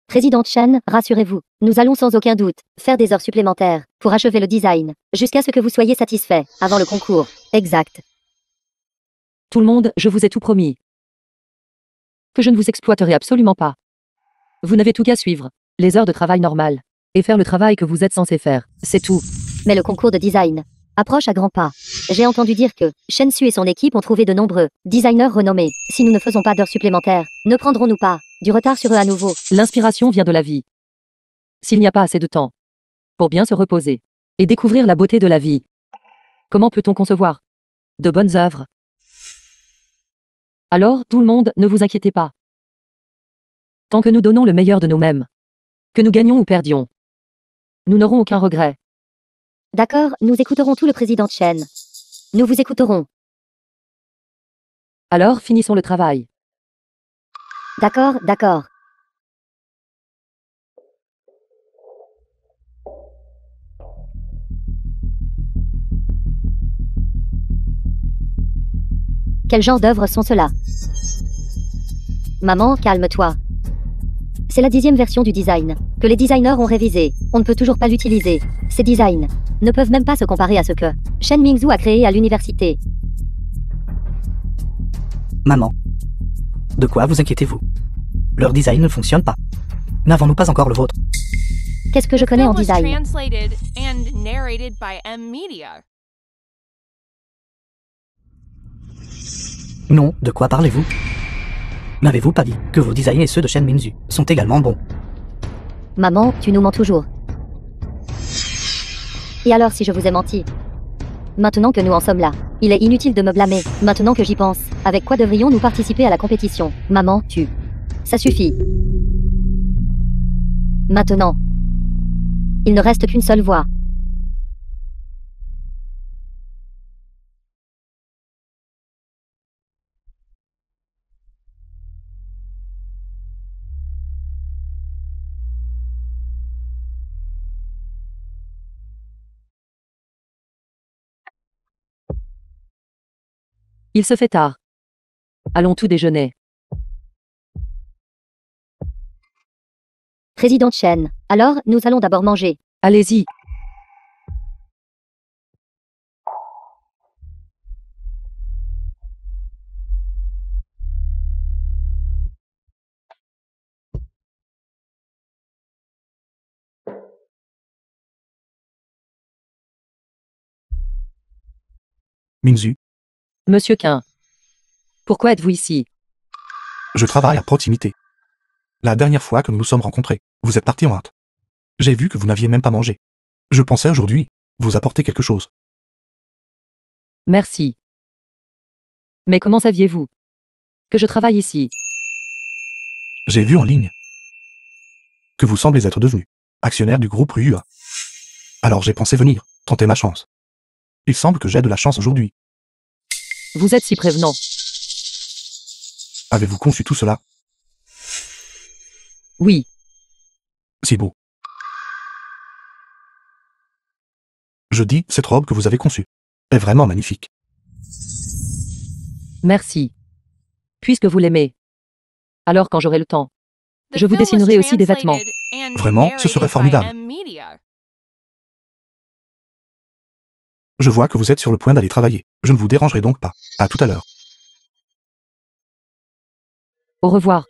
Président Chen, rassurez-vous, nous allons sans aucun doute faire des heures supplémentaires pour achever le design, jusqu'à ce que vous soyez satisfait avant le concours. Exact. Tout le monde, je vous ai tout promis. Que je ne vous exploiterai absolument pas. Vous n'avez tout qu'à suivre les heures de travail normales et faire le travail que vous êtes censé faire. C'est tout. Mais le concours de design approche à grands pas. J'ai entendu dire que Shen Su et son équipe ont trouvé de nombreux designers renommés. Si nous ne faisons pas d'heures supplémentaires, ne prendrons-nous pas du retard sur eux à nouveau? L'inspiration vient de la vie. S'il n'y a pas assez de temps pour bien se reposer et découvrir la beauté de la vie, comment peut-on concevoir de bonnes œuvres? Alors, tout le monde, ne vous inquiétez pas. Tant que nous donnons le meilleur de nous-mêmes, que nous gagnions ou perdions, nous n'aurons aucun regret. D'accord, nous écouterons tout le président Chen. Nous vous écouterons. Alors, finissons le travail. D'accord, d'accord. Quel genre d'œuvres sont ceux-là? Maman, calme-toi. C'est la 10e version du design, que les designers ont révisé. On ne peut toujours pas l'utiliser. Ces designs ne peuvent même pas se comparer à ce que Shen Mingzhu a créé à l'université. Maman. De quoi vous inquiétez-vous? Leur design ne fonctionne pas. N'avons-nous pas encore le vôtre? Qu'est-ce que je The connais en film was design? translated and narrated by M Media. Non, de quoi parlez-vous? N'avez-vous pas dit que vos designs et ceux de Shen Mingzhu sont également bons? Maman, tu nous mens toujours. Et alors si je vous ai menti? Maintenant que nous en sommes là, il est inutile de me blâmer. Maintenant que j'y pense, avec quoi devrions-nous participer à la compétition? Maman, tu... Ça suffit. Maintenant. Il ne reste qu'une seule voie. Il se fait tard. Allons tout déjeuner. Président Chen, alors, nous allons d'abord manger. Allez-y. Mingzhu, Monsieur Quin. Pourquoi êtes-vous ici? je travaille à proximité. La dernière fois que nous nous sommes rencontrés, vous êtes parti en hâte. J'ai vu que vous n'aviez même pas mangé. Je pensais aujourd'hui vous apporter quelque chose. Merci. Mais comment saviez-vous que je travaille ici? J'ai vu en ligne que vous semblez être devenu actionnaire du groupe RUA. Alors j'ai pensé venir tenter ma chance. Il semble que j'ai de la chance aujourd'hui. Vous êtes si prévenant. Avez-vous conçu tout cela? Oui. Si beau. Je dis, cette robe que vous avez conçue est vraiment magnifique. Merci. Puisque vous l'aimez. Alors quand j'aurai le temps, The je vous film was dessinerai aussi des vêtements. translated and Vraiment, ce serait narrated by formidable. M Media. Je vois que vous êtes sur le point d'aller travailler. Je ne vous dérangerai donc pas. À tout à l'heure. Au revoir.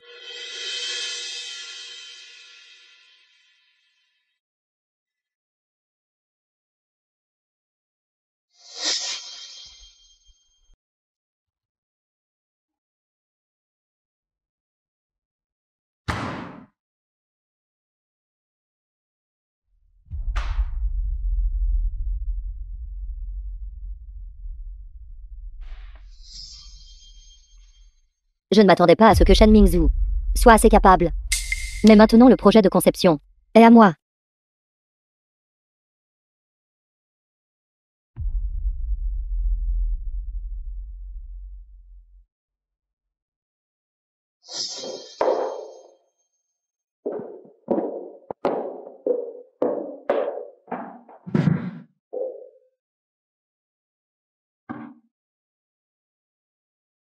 Je ne m'attendais pas à ce que Shen Mingzhu soit assez capable. Mais maintenant le projet de conception est à moi.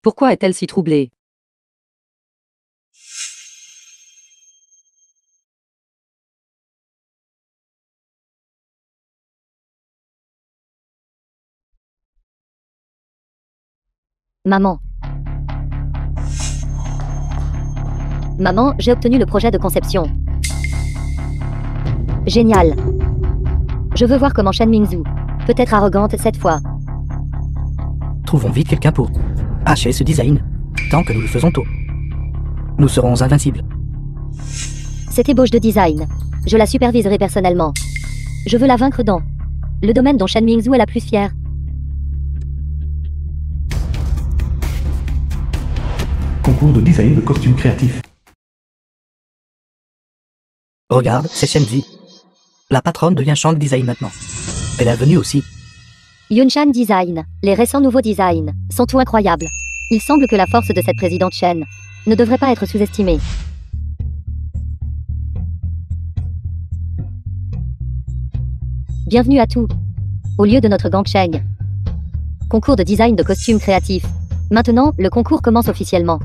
Pourquoi est-elle si troublée? Maman. Maman, j'ai obtenu le projet de conception. Génial. Je veux voir comment Shen Mingzhu peut être arrogante cette fois. Trouvons vite quelqu'un pour hacher ce design. Tant que nous le faisons tôt, nous serons invincibles. Cette ébauche de design, je la superviserai personnellement. Je veux la vaincre dans le domaine dont Shen Mingzhu est la plus fière. Concours de design de costumes créatifs. Regarde, c'est Shenzi. La patronne de Yunshan Design maintenant. Elle est venue aussi. Yunshan Design. Les récents nouveaux designs sont tout incroyables. Il semble que la force de cette présidente Chen ne devrait pas être sous-estimée. Bienvenue à tous. Au lieu de notre Gangsheng. Concours de design de costumes créatifs. Maintenant, le concours commence officiellement.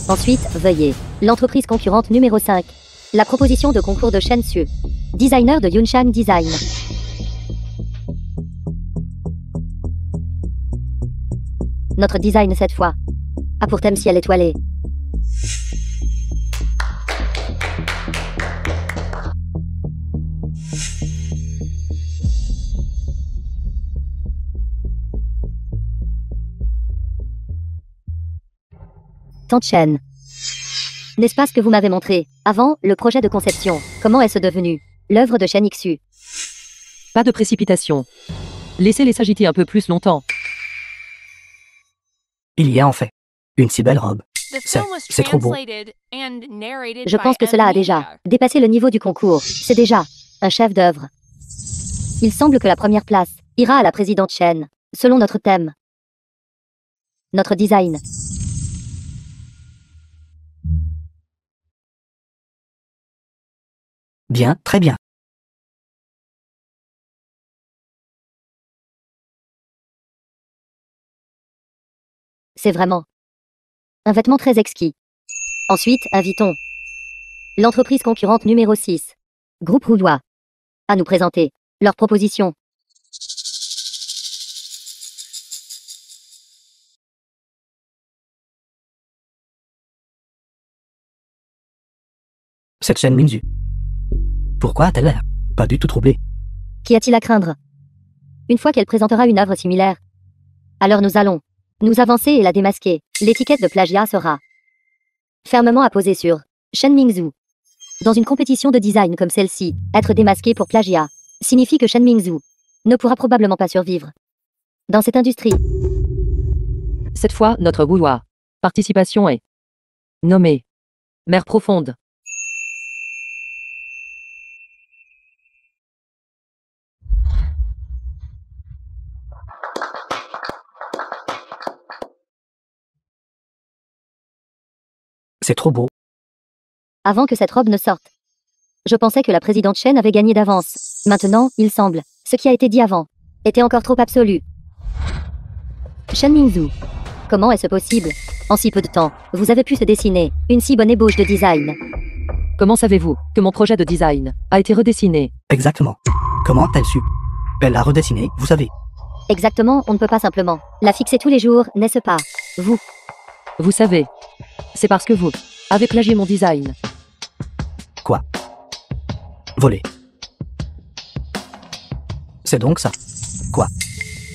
Ensuite, veuillez. L'entreprise concurrente numéro 5. La proposition de concours de Shen Xue. Designer de Yunshan Design. Notre design cette fois a pour thème ciel étoilé. Tante Chen. N'est-ce pas ce que vous m'avez montré avant, le projet de conception? Comment est-ce devenu l'œuvre de Shen Xue? Pas de précipitation. Laissez-les s'agiter un peu plus longtemps. Il y a en fait une si belle robe. The film was C'est trop beau. translated and narrated Je by pense que cela a déjà M-Media. dépassé le niveau du concours. C'est déjà un chef-d'œuvre. Il semble que la première place ira à la présidente Chen, selon notre thème. Notre design. Bien, très bien. C'est vraiment un vêtement très exquis. Ensuite, invitons l'entreprise concurrente numéro 6, Groupe Roulois, à nous présenter leurs propositions. Cette Shen Mingzhu. Pourquoi a-t-elle l'air pas du tout troublée? Qu'y a-t-il à craindre? Une fois qu'elle présentera une œuvre similaire, alors nous allons nous avancer et la démasquer. L'étiquette de plagiat sera fermement apposée sur Shen Mingzhu. Dans une compétition de design comme celle-ci, être démasqué pour plagiat signifie que Shen Mingzhu ne pourra probablement pas survivre dans cette industrie. Cette fois, notre Woulois. Participation est nommée Mer profonde. C'est trop beau. Avant que cette robe ne sorte, je pensais que la présidente Chen avait gagné d'avance. Maintenant, il semble, ce qui a été dit avant était encore trop absolu. Shen Mingzhu. Comment est-ce possible? En si peu de temps, vous avez pu se dessiner une si bonne ébauche de design. Comment savez-vous que mon projet de design a été redessiné? Exactement. Comment a-t-elle su? Elle l'a redessiné, vous savez. Exactement, on ne peut pas simplement la fixer tous les jours, n'est-ce pas? Vous savez, c'est parce que vous avez plagié mon design. Quoi? Voler. C'est donc ça. Quoi?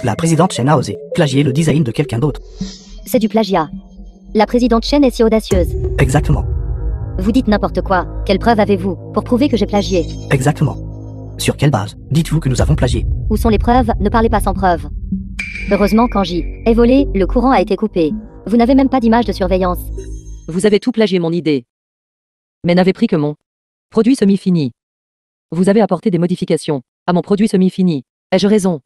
La présidente Chen a osé plagier le design de quelqu'un d'autre. C'est du plagiat. La présidente Chen est si audacieuse. Exactement. Vous dites n'importe quoi. Quelle preuve avez-vous pour prouver que j'ai plagié? Exactement. Sur quelle base dites-vous que nous avons plagié? Où sont les preuves? Ne parlez pas sans preuve. Heureusement, quand j'y ai volé, le courant a été coupé. Vous n'avez même pas d'image de surveillance. Vous avez tout plagié mon idée. Mais n'avez pris que mon produit semi-fini. Vous avez apporté des modifications à mon produit semi-fini. Ai-je raison?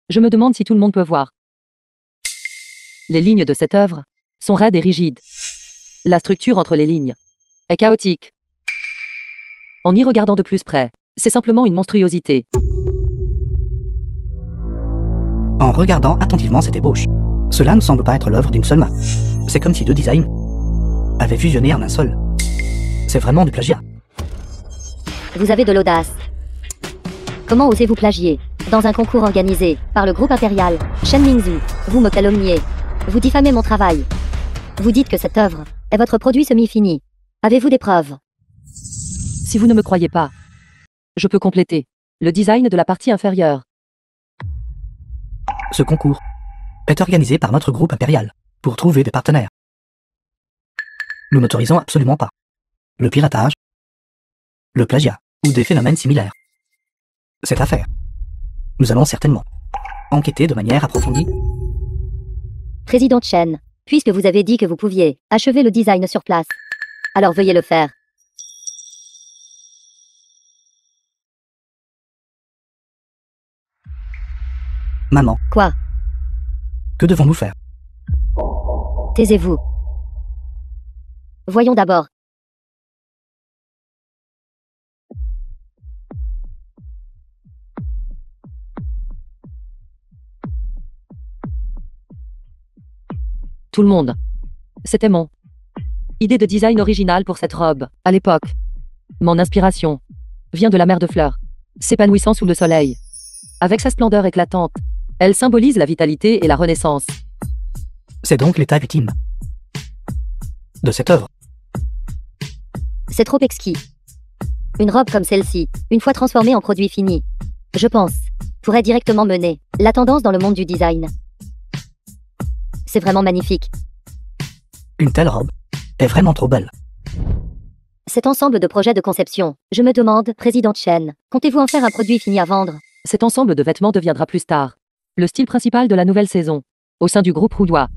Je me demande si tout le monde peut voir. Les lignes de cette œuvre sont raides et rigides. La structure entre les lignes est chaotique. En y regardant de plus près, c'est simplement une monstruosité. En regardant attentivement cette ébauche, cela ne semble pas être l'œuvre d'une seule main. C'est comme si deux designs avaient fusionné en un seul. C'est vraiment du plagiat. Vous avez de l'audace. Comment osez-vous plagier dans un concours organisé par le groupe impérial Shen Mingzhu? Vous me calomniez. Vous diffamez mon travail. Vous dites que cette œuvre est votre produit semi-fini. Avez-vous des preuves? Si vous ne me croyez pas, Je peux compléter le design de la partie inférieure. Ce concours est organisé par notre groupe impérial pour trouver des partenaires. Nous n'autorisons absolument pas le piratage, le plagiat ou des phénomènes similaires. Cette affaire, nous allons certainement enquêter de manière approfondie. Président Chen, puisque vous avez dit que vous pouviez achever le design sur place, alors veuillez le faire. Maman, Quoi? que devons-nous faire? Taisez-vous. Voyons d'abord. Tout le monde. C'était mon idée de design originale pour cette robe, à l'époque. Mon inspiration vient de la mer de fleurs, s'épanouissant sous le soleil. Avec sa splendeur éclatante, elle symbolise la vitalité et la renaissance. C'est donc l'état ultime de cette œuvre. C'est trop exquis. Une robe comme celle-ci, une fois transformée en produit fini, je pense, pourrait directement mener la tendance dans le monde du design. C'est vraiment magnifique. Une telle robe est vraiment trop belle. Cet ensemble de projets de conception, je me demande, Président Chen, comptez-vous en faire un produit fini à vendre? Cet ensemble de vêtements deviendra plus tard le style principal de la nouvelle saison, au sein du groupe Roudois.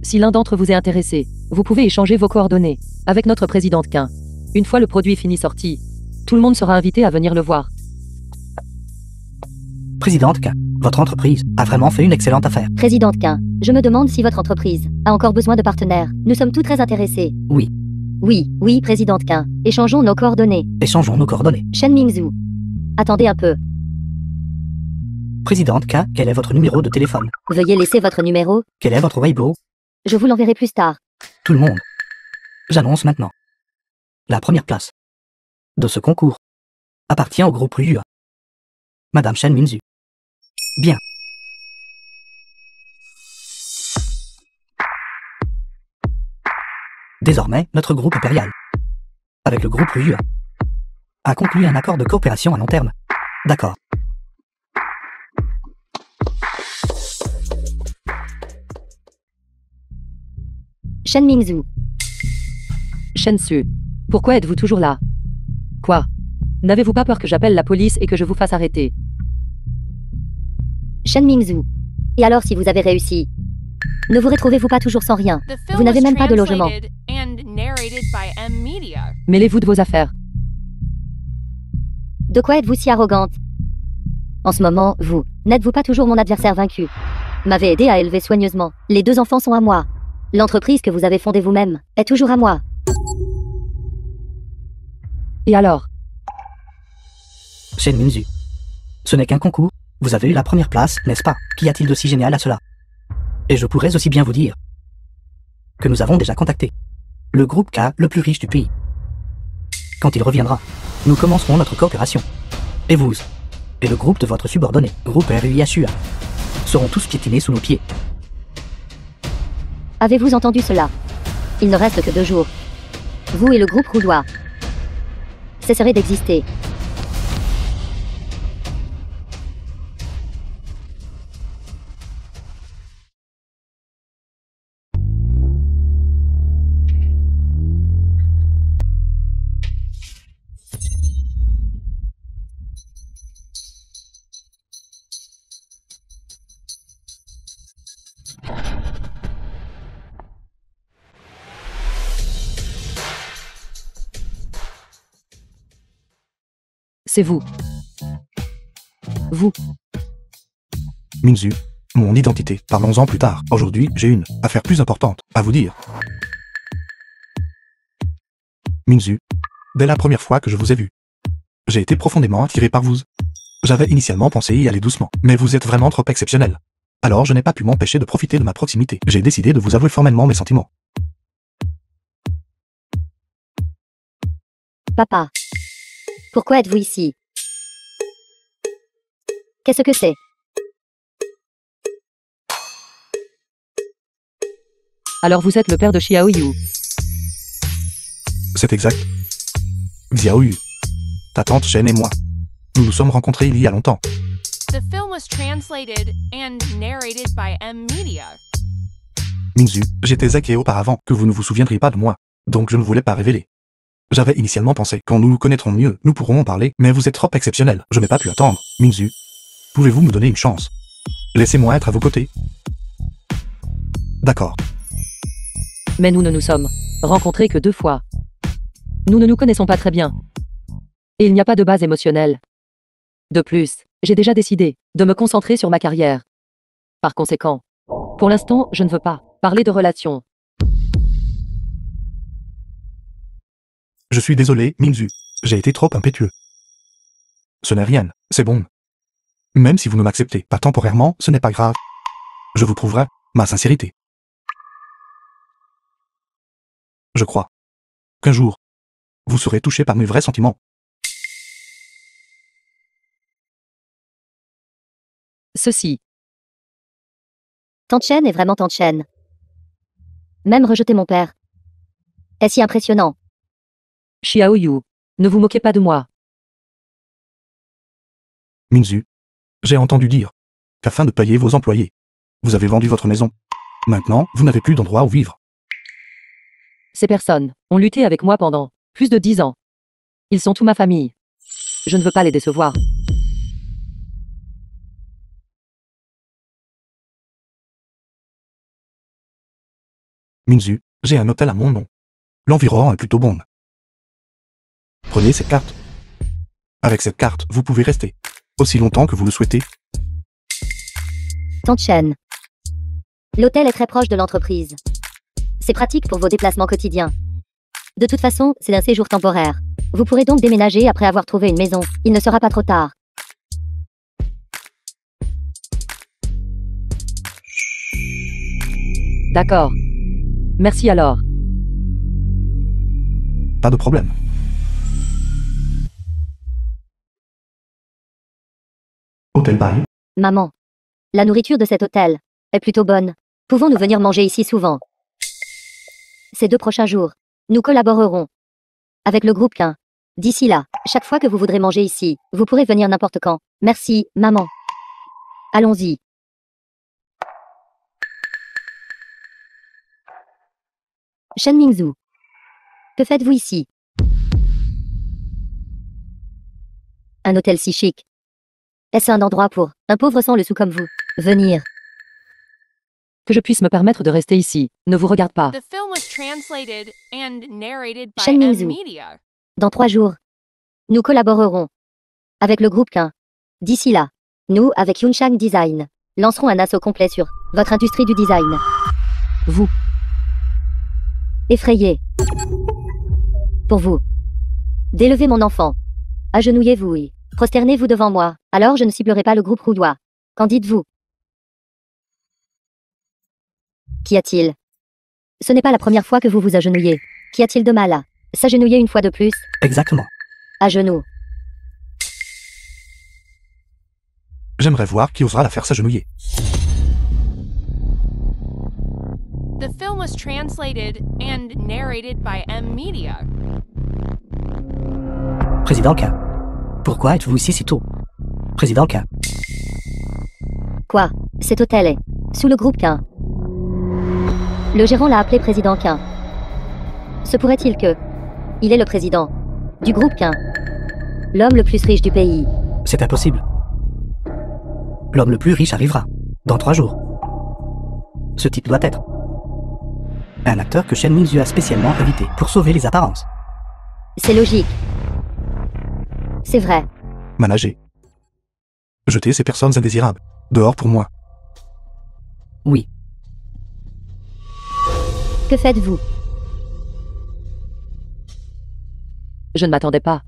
Si l'un d'entre vous est intéressé, vous pouvez échanger vos coordonnées avec notre présidente Quin. Une fois le produit fini sorti, tout le monde sera invité à venir le voir. Présidente K, votre entreprise a vraiment fait une excellente affaire. Présidente Quin, je me demande si votre entreprise a encore besoin de partenaires. Nous sommes tous très intéressés. Oui. Oui, Présidente Quin. Échangeons nos coordonnées. Échangeons nos coordonnées. Shen Mingzhu. Attendez un peu. Présidente K, quel est votre numéro de téléphone? Veuillez laisser votre numéro. Quel est votre Weibo? Je vous l'enverrai plus tard. Tout le monde. J'annonce maintenant. La première place de ce concours appartient au groupe Ruyua. Madame Shen Minzu. Bien. Désormais, notre groupe impérial, avec le groupe Ruyua, a conclu un accord de coopération à long terme. D'accord. Shen Mingzhu. Shensu, pourquoi êtes-vous toujours là? Quoi? N'avez-vous pas peur que j'appelle la police et que je vous fasse arrêter? Shen Mingzhu. Et alors si vous avez réussi? Ne vous retrouvez-vous pas toujours sans rien? The Vous film n'avez was même pas de logement. translated and narrated by M Media. Mêlez-vous de vos affaires. De quoi êtes-vous si arrogante? En ce moment, vous, n'êtes-vous pas toujours mon adversaire vaincu? M'avez aidé à élever soigneusement. Les 2 enfants sont à moi. L'entreprise que vous avez fondée vous-même est toujours à moi. Et alors? Shen Minzu. Ce n'est qu'un concours. Vous avez eu la première place, n'est-ce pas? Qu'y a-t-il de si génial à cela? Et je pourrais aussi bien vous dire que nous avons déjà contacté le groupe K le plus riche du pays. Quand il reviendra, nous commencerons notre coopération. Et vous, et le groupe de votre subordonné, groupe RUIHUA, seront tous piétinés sous nos pieds. Avez-vous entendu cela? Il ne reste que 2 jours. Vous et le groupe Roudois cesserez d'exister. C'est vous. Vous. Minzu, mon identité. Parlons-en plus tard. Aujourd'hui, j'ai une affaire plus importante à vous dire. Minzu, dès la première fois que je vous ai vu, j'ai été profondément attiré par vous. J'avais initialement pensé y aller doucement, mais vous êtes vraiment trop exceptionnel. Alors je n'ai pas pu m'empêcher de profiter de ma proximité. J'ai décidé de vous avouer formellement mes sentiments. Papa. Pourquoi êtes-vous ici? Qu'est-ce que c'est? Alors vous êtes le père de Xiao Yu. C'est exact. Xiao Yu. Ta tante Chen et moi. Nous nous sommes rencontrés il y a longtemps. The film was translated and narrated by M Media. Mingzu, j'étais zaqué auparavant, que vous ne vous souviendriez pas de moi. Donc je ne voulais pas révéler. J'avais initialement pensé, quand nous nous connaîtrons mieux, nous pourrons en parler, mais vous êtes trop exceptionnel. Je n'ai pas pu attendre. Mingzu, pouvez-vous me donner une chance? Laissez-moi être à vos côtés. D'accord. Mais nous ne nous sommes rencontrés que 2 fois. Nous ne nous connaissons pas très bien. Et il n'y a pas de base émotionnelle. De plus, j'ai déjà décidé de me concentrer sur ma carrière. Par conséquent, pour l'instant, je ne veux pas parler de relations. Je suis désolé, Mingzu. J'ai été trop impétueux. Ce n'est rien, c'est bon. Même si vous ne m'acceptez pas temporairement, ce n'est pas grave. Je vous prouverai ma sincérité. Je crois qu'un jour, vous serez touché par mes vrais sentiments. Ceci. Tante Chen est vraiment Tante Chen. Même rejeter mon père. Est si impressionnant. Xiaoyu, ne vous moquez pas de moi. Mingzu, j'ai entendu dire qu'afin de payer vos employés, vous avez vendu votre maison. Maintenant, vous n'avez plus d'endroit où vivre. Ces personnes ont lutté avec moi pendant plus de 10 ans. Ils sont toute ma famille. Je ne veux pas les décevoir. Mingzu, j'ai un hôtel à mon nom. L'environnement est plutôt bon. Prenez cette carte. Avec cette carte, vous pouvez rester aussi longtemps que vous le souhaitez. Tante Chen. L'hôtel est très proche de l'entreprise. C'est pratique pour vos déplacements quotidiens. De toute façon, c'est un séjour temporaire. Vous pourrez donc déménager après avoir trouvé une maison. Il ne sera pas trop tard. D'accord. Merci alors. Pas de problème. Hôtel Bail. Maman. La nourriture de cet hôtel est plutôt bonne. Pouvons-nous venir manger ici souvent? Ces 2 prochains jours, nous collaborerons avec le groupe Quin. D'ici là, chaque fois que vous voudrez manger ici, vous pourrez venir n'importe quand. Merci, maman. Allons-y. Shen Mingzu. Que faites-vous ici? Un hôtel si chic. Est-ce un endroit pour un pauvre sans le sou comme vous venir? Que je puisse me permettre de rester ici. Ne vous regarde pas. The film was translated and narrated by Shen M Mingzu. Media. Dans 3 jours, nous collaborerons avec le groupe Quin. D'ici là, nous, avec Yunchang Design, lancerons un assaut complet sur votre industrie du design. Vous. Effrayé. Pour vous. Délevez mon enfant. Agenouillez-vous et prosternez-vous devant moi. Alors je ne ciblerai pas le groupe roudois. Qu'en dites-vous? Qu'y a-t-il? Ce n'est pas la première fois que vous vous agenouillez. Qu'y a-t-il de mal à s'agenouiller une fois de plus? Exactement. À genoux. J'aimerais voir qui osera la faire s'agenouiller. The film was translated and narrated by M Media. Président K. Pourquoi êtes-vous ici si tôt? Président K. Quoi? Cet hôtel est sous le groupe Quin. Le gérant l'a appelé président Quin. Se pourrait-il que il est le président du groupe Quin, l'homme le plus riche du pays? C'est impossible. L'homme le plus riche arrivera dans 3 jours. Ce type doit être un acteur que Shen Mingzu a spécialement invité pour sauver les apparences. C'est logique. C'est vrai. Manager. Jeter ces personnes indésirables. Dehors pour moi. Oui, Que faites-vous? Je ne m'attendais pas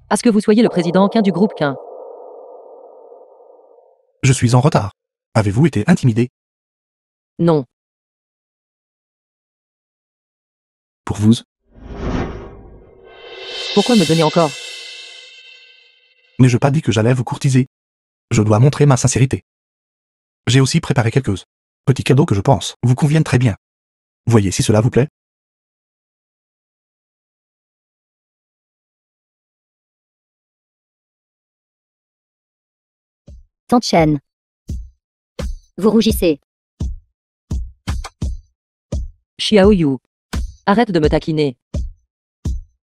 à ce que vous soyez le président Quin du groupe Quin. Je suis en retard. Avez-vous été intimidé? Non. Pour vous? Pourquoi me donner encore? N'ai-je pas dit que j'allais vous courtiser? Je dois montrer ma sincérité. J'ai aussi préparé quelques petits cadeaux que je pense vous conviennent très bien. Voyez si cela vous plaît. Tante Chen. Vous rougissez. Xiao Yu. Arrête de me taquiner.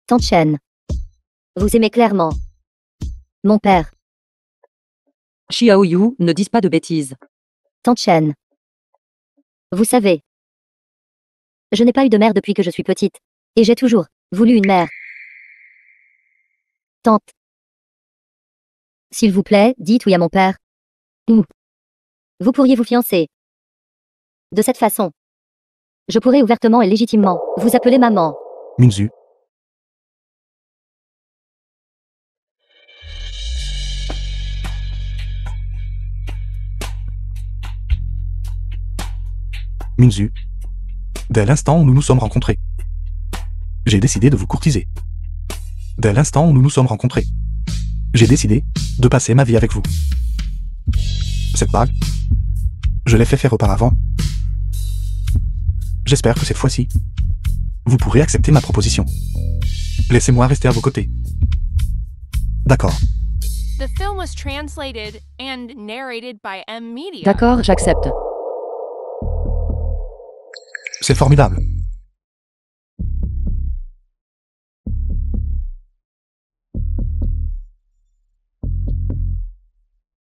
Tante Chen. Vous aimez clairement. Mon père. Xiao Yu, ne dis pas de bêtises. Tante Chen. Vous savez. Je n'ai pas eu de mère depuis que je suis petite. Et j'ai toujours voulu une mère. Tante. S'il vous plaît, dites oui à mon père. Ou. Vous pourriez vous fiancer. De cette façon. Je pourrais ouvertement et légitimement vous appeler maman. Minzu. Minzu. Dès l'instant où nous nous sommes rencontrés, j'ai décidé de vous courtiser. Dès l'instant où nous nous sommes rencontrés, j'ai décidé de passer ma vie avec vous. Cette bague, je l'ai fait faire auparavant. J'espère que cette fois-ci, vous pourrez accepter ma proposition. Laissez-moi rester à vos côtés. D'accord. The film was translated and narrated by M Media. D'accord, j'accepte. C'est formidable.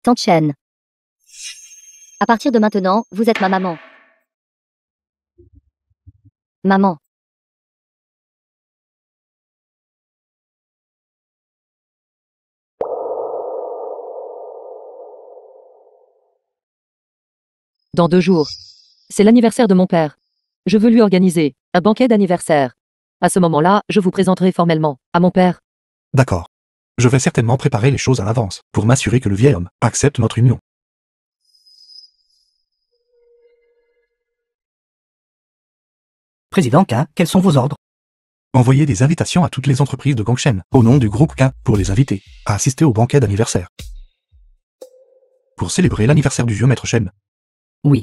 Tante Chen. À partir de maintenant, vous êtes ma maman. Maman. Dans 2 jours. C'est l'anniversaire de mon père. Je veux lui organiser un banquet d'anniversaire. À ce moment-là, je vous présenterai formellement à mon père. D'accord. Je vais certainement préparer les choses à l'avance pour m'assurer que le vieil homme accepte notre union. Président K, quels sont vos ordres? Envoyez des invitations à toutes les entreprises de Gongshen, au nom du groupe K, pour les inviter à assister au banquet d'anniversaire. Pour célébrer l'anniversaire du vieux maître Shen. Oui.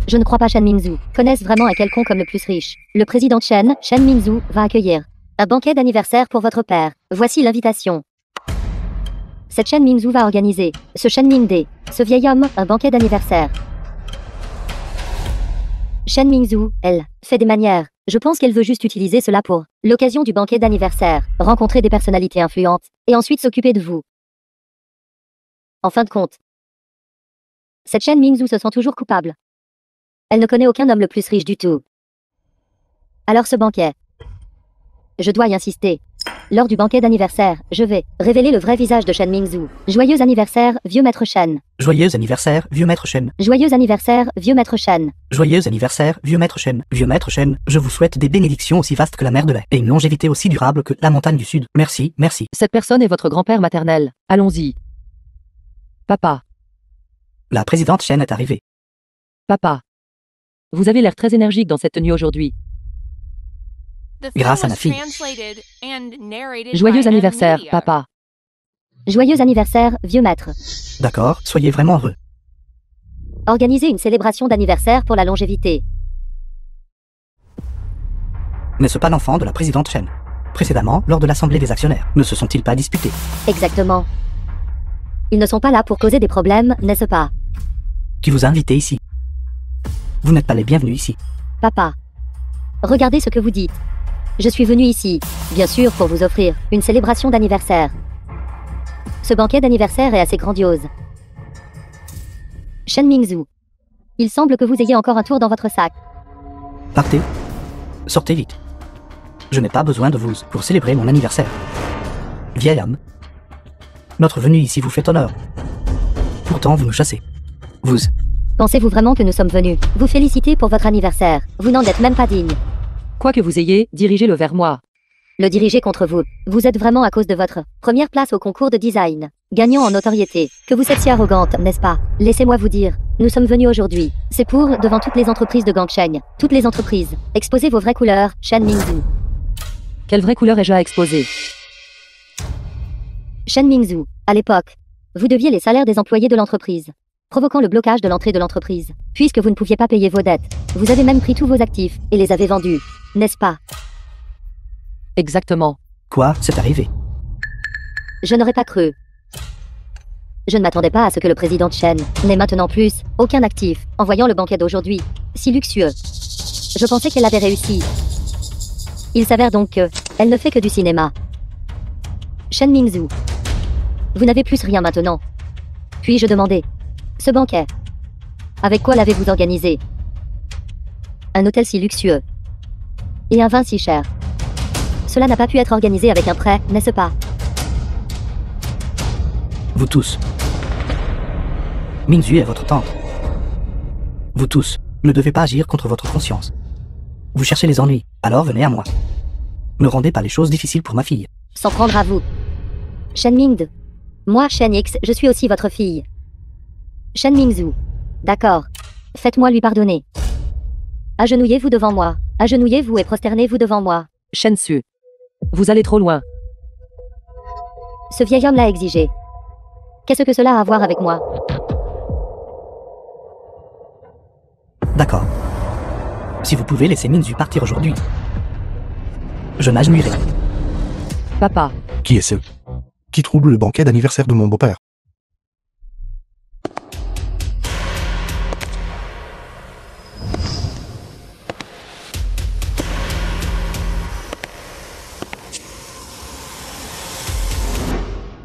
Je ne crois pas Chen Mingzhu connaisse vraiment un quelconque comme le plus riche. Le président Chen Mingzhu, va accueillir un banquet d'anniversaire pour votre père. Voici l'invitation. Cette Chen Mingzhu va organiser, ce Shen Mingde, ce vieil homme, un banquet d'anniversaire. Chen Mingzhu, elle, fait des manières. Je pense qu'elle veut juste utiliser cela pour l'occasion du banquet d'anniversaire, rencontrer des personnalités influentes, et ensuite s'occuper de vous. En fin de compte, cette Chen Mingzhu se sent toujours coupable. Elle ne connaît aucun homme le plus riche du tout. Alors ce banquet. Je dois y insister. Lors du banquet d'anniversaire, je vais révéler le vrai visage de Chen Mingzhu. Joyeux anniversaire, vieux maître Chen. Joyeux anniversaire, vieux maître Shen. Joyeux anniversaire, vieux maître Chen. Joyeux anniversaire, vieux maître Shen. Vieux maître Shen, je vous souhaite des bénédictions aussi vastes que la mer de lait, et une longévité aussi durable que la montagne du sud. Merci, merci. Cette personne est votre grand-père maternel. Allons-y. Papa, La présidente Shen est arrivée. papa. Vous avez l'air très énergique dans cette tenue aujourd'hui. The film Grâce à ma was fille. translated and narrated Joyeux by anniversaire, M-Media. papa. Joyeux anniversaire, vieux maître. D'accord, soyez vraiment heureux. Organisez une célébration d'anniversaire pour la longévité. N'est-ce pas l'enfant de la présidente Shen? Précédemment, lors de l'assemblée des actionnaires, ne se sont-ils pas disputés? Exactement. Ils ne sont pas là pour causer des problèmes, n'est-ce pas? Qui vous a invité ici? Vous n'êtes pas les bienvenus ici. Papa. Regardez ce que vous dites. Je suis venu ici, bien sûr, pour vous offrir une célébration d'anniversaire. Ce banquet d'anniversaire est assez grandiose. Shen Mingzhu. Il semble que vous ayez encore un tour dans votre sac. Partez. Sortez vite. Je n'ai pas besoin de vous pour célébrer mon anniversaire. Vieil homme. Notre venue ici vous fait honneur. Pourtant vous nous chassez. Vous. Pensez-vous vraiment que nous sommes venus vous féliciter pour votre anniversaire? Vous n'en êtes même pas digne. Quoi que vous ayez, dirigez-le vers moi. Le diriger contre vous. Vous êtes vraiment à cause de votre première place au concours de design, gagnant en notoriété, que vous êtes si arrogante, n'est-ce pas? Laissez-moi vous dire, nous sommes venus aujourd'hui. C'est pour, devant toutes les entreprises de Gangsheng, toutes les entreprises, exposer vos vraies couleurs, Shen Mingzhu. Quelle vraie couleur ai-je à exposer? Shen Mingzhu, à l'époque, vous deviez les salaires des employés de l'entreprise. provoquant le blocage de l'entrée de l'entreprise. Puisque vous ne pouviez pas payer vos dettes, vous avez même pris tous vos actifs et les avez vendus, n'est-ce pas? Exactement. Quoi, c'est arrivé? Je n'aurais pas cru. Je ne m'attendais pas à ce que le président Chen n'ait maintenant plus aucun actif en voyant le banquet d'aujourd'hui, si luxueux. Je pensais qu'elle avait réussi. Il s'avère donc que elle ne fait que du cinéma. Shen Mingzhu, vous n'avez plus rien maintenant. Puis-je demander, ce banquet, avec quoi l'avez-vous organisé? Un hôtel si luxueux et un vin si cher. Cela n'a pas pu être organisé avec un prêt, n'est-ce pas? Vous tous. Mingzhu est votre tante. Vous tous ne devez pas agir contre votre conscience. Vous cherchez les ennuis, alors venez à moi. Ne rendez pas les choses difficiles pour ma fille. S'en prendre à vous. Shen Mingde. Moi, Shen X, je suis aussi votre fille. Shen Mingzhu. D'accord. Faites-moi lui pardonner. Agenouillez-vous devant moi. Agenouillez-vous et prosternez-vous devant moi. Shen Su. Vous allez trop loin. Ce vieil homme l'a exigé. Qu'est-ce que cela a à voir avec moi? D'accord. Si vous pouvez laisser Mingzhu partir aujourd'hui, je m'agenouillerai. Papa. Qui est ce qui trouble le banquet d'anniversaire de mon beau-père?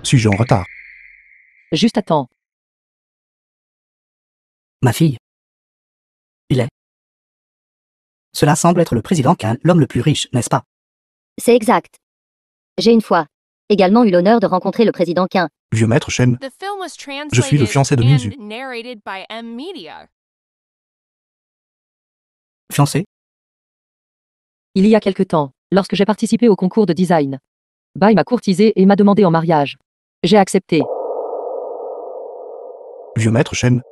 Suis-je en retard? Juste attends. Ma fille. Il est. Cela semble être le président Qin, l'homme le plus riche, n'est-ce pas? C'est exact. J'ai une fois également eu l'honneur de rencontrer le président Qin. Vieux maître Shen, The film was je suis le translated fiancé de Mingzhu. and narrated by M Media. Fiancé? Il y a quelque temps, lorsque j'ai participé au concours de design, Bai m'a courtisé et m'a demandé en mariage. J'ai accepté. Vieux maître Shen,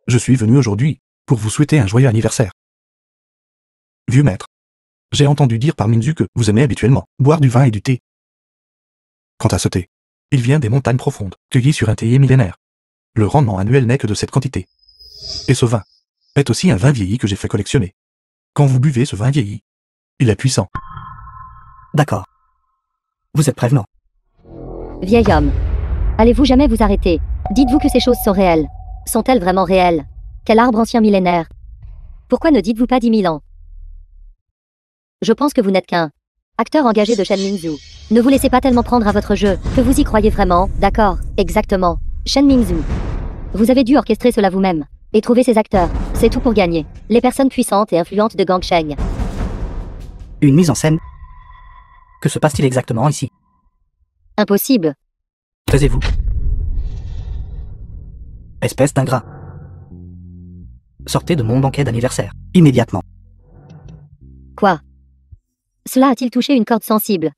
je suis venu aujourd'hui pour vous souhaiter un joyeux anniversaire. Vieux maître, j'ai entendu dire par Mingzhu que vous aimez habituellement boire du vin et du thé. Quant à ce thé, il vient des montagnes profondes, cueilli sur un théier millénaire. Le rendement annuel n'est que de cette quantité. Et ce vin est aussi un vin vieilli que j'ai fait collectionner. Quand vous buvez ce vin vieilli, il est puissant. D'accord. Vous êtes prévenant. Vieil homme. Allez-vous jamais vous arrêter? Dites-vous que ces choses sont réelles. Sont-elles vraiment réelles? Quel arbre ancien millénaire? Pourquoi ne dites-vous pas 10 000 ans? Je pense que vous n'êtes qu'un acteur engagé de Shen Mingzhu. Ne vous laissez pas tellement prendre à votre jeu, que vous y croyez vraiment, d'accord? Exactement. Shen Mingzhu. Vous avez dû orchestrer cela vous-même. Et trouver ces acteurs. C'est tout pour gagner. Les personnes puissantes et influentes de Gangsheng. Une mise en scène? Que se passe-t-il exactement ici? Impossible. Taisez-vous. Espèce d'ingrat. Sortez de mon banquet d'anniversaire, immédiatement. Quoi? Cela a-t-il touché une corde sensible?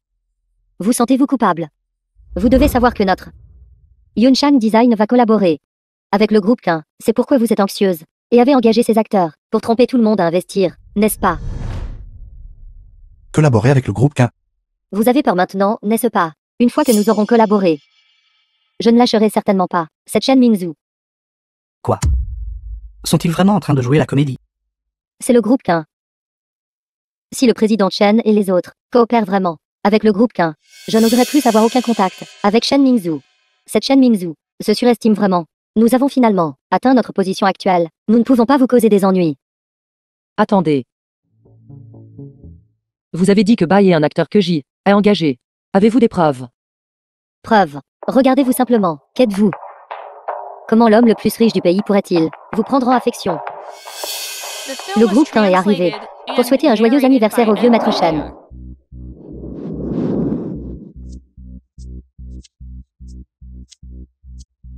Vous sentez-vous coupable? Vous devez savoir que notre Yunshan Design va collaborer avec le groupe Qin. C'est pourquoi vous êtes anxieuse et avez engagé ces acteurs pour tromper tout le monde à investir, n'est-ce pas? Collaborer avec le groupe Qin. Vous avez peur maintenant, n'est-ce pas? Une fois que nous aurons collaboré, je ne lâcherai certainement pas cette Shen Mingzhu. Quoi? Sont-ils vraiment en train de jouer la comédie? C'est le groupe Qin. Si le président Chen et les autres coopèrent vraiment avec le groupe Qin, je n'oserais plus avoir aucun contact avec Shen Mingzhu. Cette Shen Mingzhu se surestime vraiment. Nous avons finalement atteint notre position actuelle. Nous ne pouvons pas vous causer des ennuis. Attendez. Vous avez dit que Bai est un acteur que J a engagé. Avez-vous des preuves? Preuve. Regardez-vous simplement. Qu'êtes-vous? Comment l'homme le plus riche du pays pourrait-il vous prendre en affection? The film Le was groupe Qin est arrivé translated pour and souhaiter un joyeux narrated anniversaire by au vieux M maître Media. Shen.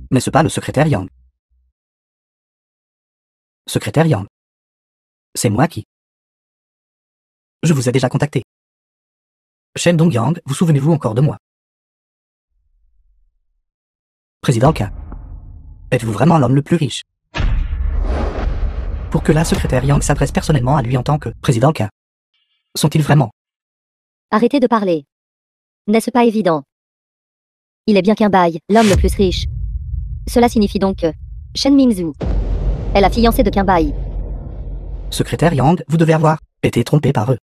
N'est-ce pas le secrétaire Yang? Secrétaire Yang. C'est moi qui. Je vous ai déjà contacté. Shen Dongyang, vous souvenez-vous encore de moi? Président Qin. Êtes-vous vraiment l'homme le plus riche? Pour que la secrétaire Yang s'adresse personnellement à lui en tant que président Qin. Sont-ils vraiment? Arrêtez de parler. N'est-ce pas évident? Il est bien qu'un Bai, l'homme le plus riche. Cela signifie donc que Shen Mingzhu est la fiancée de Qinbai. Secrétaire Yang, vous devez avoir été trompé par eux.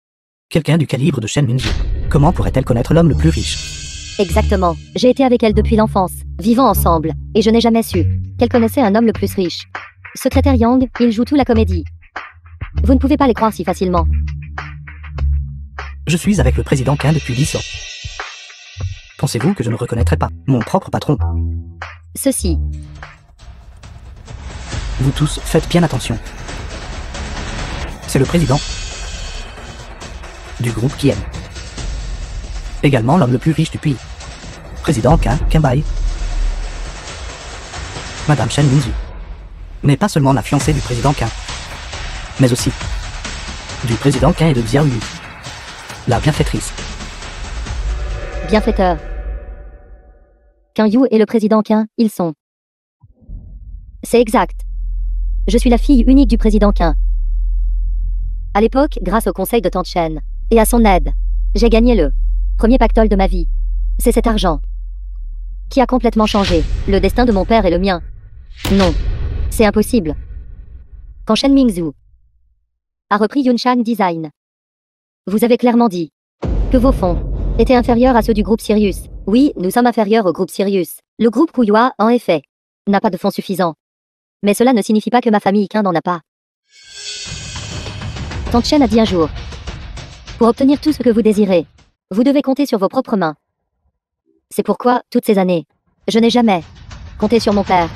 Quelqu'un du calibre de Shen Mingzhu. Comment pourrait-elle connaître l'homme le plus riche? Exactement. J'ai été avec elle depuis l'enfance, vivant ensemble, et je n'ai jamais su qu'elle connaissait un homme le plus riche. Secrétaire Yang, il joue tout la comédie. Vous ne pouvez pas les croire si facilement. Je suis avec le président Qin depuis 10 ans. Pensez-vous que je ne reconnaîtrais pas mon propre patron? Ceci. Vous tous, faites bien attention. C'est le président du groupe Qin. Également l'homme le plus riche du pays. Président Qinbai. Madame Shen Mingzhu n'est pas seulement la fiancée du président Qin, mais aussi du président Qin et de Xiao Yu, la bienfaitrice. Bienfaiteur. Qin Yu et le président Qin, ils sont. C'est exact. Je suis la fille unique du président Qin. À l'époque, grâce au conseil de Tante Shen et à son aide, j'ai gagné le premier pactole de ma vie. C'est cet argent qui a complètement changé le destin de mon père et le mien. Non, c'est impossible. Quand Shen Mingzhu a repris Yunshan Design, vous avez clairement dit que vos fonds étaient inférieurs à ceux du groupe Sirius. Oui, nous sommes inférieurs au groupe Sirius. Le groupe Kuyua, en effet, n'a pas de fonds suffisants. Mais cela ne signifie pas que ma famille Qin n'en a pas. Tante Shen a dit un jour: pour obtenir tout ce que vous désirez, vous devez compter sur vos propres mains. C'est pourquoi, toutes ces années, je n'ai jamais compté sur mon père.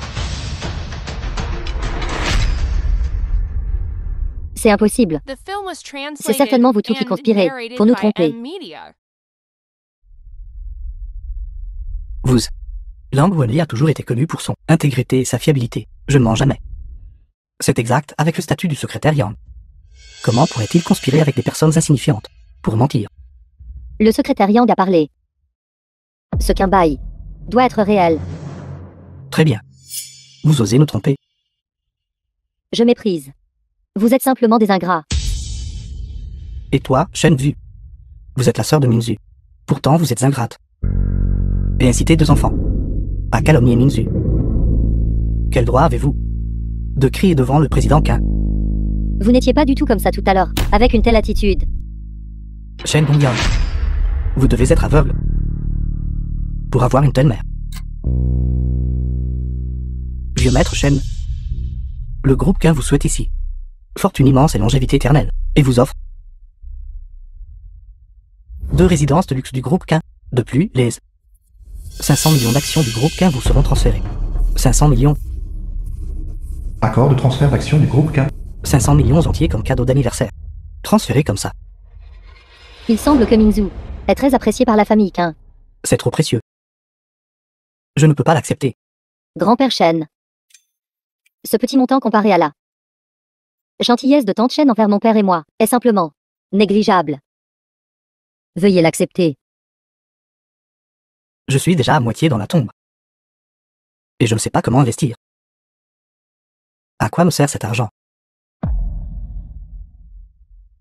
C'est impossible. The film was C'est translated certainement vous tous qui and conspirez narrated pour nous by tromper. M-Media. Vous. Lang Wenli a toujours été connu pour son intégrité et sa fiabilité. Je ne mens jamais. C'est exact avec le statut du secrétaire Yang. Comment pourrait-il conspirer avec des personnes insignifiantes pour mentir? Le secrétaire Yang a parlé. Ce Qinbai doit être réel. Très bien. Vous osez nous tromper. Je méprise. Vous êtes simplement des ingrats. Et toi, Shen Vu, vous êtes la sœur de Mingzhu. Pourtant, vous êtes ingrate. Et incitez 2 enfants à calomnier Mingzhu. Quel droit avez-vous de crier devant le président Qin? Vous n'étiez pas du tout comme ça tout à l'heure, avec une telle attitude. Shen Dongyang, vous devez être aveugle pour avoir une telle mère. Vieux maître Shen, le groupe Qin vous souhaite ici fortune immense et longévité éternelle, et vous offre 2 résidences de luxe du groupe Qin. De plus, les 500 millions d'actions du groupe Qin vous seront transférées. 500 millions. Accord de transfert d'actions du groupe Qin. 500 millions entiers comme cadeau d'anniversaire. Transférés comme ça. Il semble que Mingzhu est très apprécié par la famille Qin. C'est trop précieux. Je ne peux pas l'accepter. Grand-père Shen. Ce petit montant comparé à la gentillesse de Tante Shen envers mon père et moi est simplement négligeable. Veuillez l'accepter. Je suis déjà à moitié dans la tombe. Et je ne sais pas comment investir. À quoi me sert cet argent?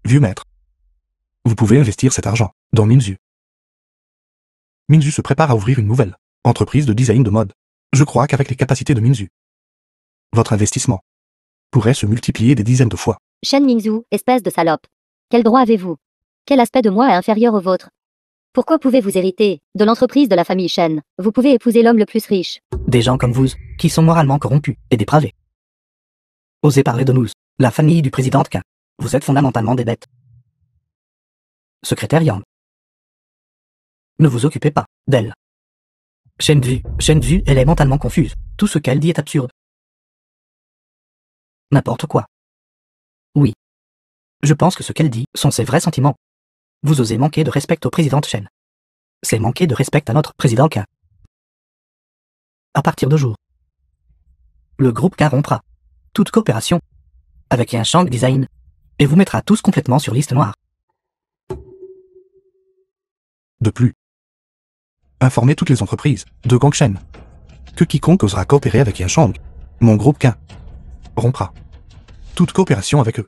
Vieux maître. Vous pouvez investir cet argent dans Mingzhu. Mingzhu se prépare à ouvrir une nouvelle entreprise de design de mode. Je crois qu'avec les capacités de Mingzhu, votre investissement pourrait se multiplier des dizaines de fois. Shen Mingzhu, espèce de salope. Quel droit avez-vous? Quel aspect de moi est inférieur au vôtre? Pourquoi pouvez-vous hériter de l'entreprise de la famille Shen? Vous pouvez épouser l'homme le plus riche. Des gens comme vous, qui sont moralement corrompus et dépravés. Osez parler de nous, la famille du président Qin. Vous êtes fondamentalement des bêtes. Secrétaire Yang. Ne vous occupez pas d'elle. Shen Vu, elle est mentalement confuse. Tout ce qu'elle dit est absurde. N'importe quoi. Oui. Je pense que ce qu'elle dit sont ses vrais sentiments. Vous osez manquer de respect au président Shen. C'est manquer de respect à notre président Qin. À partir de jour, le groupe Qin rompra toute coopération avec Yunshan Design et vous mettra tous complètement sur liste noire. De plus, informez toutes les entreprises de Gongshen que quiconque osera coopérer avec Yunshan, mon groupe Qin, rompra toute coopération avec eux.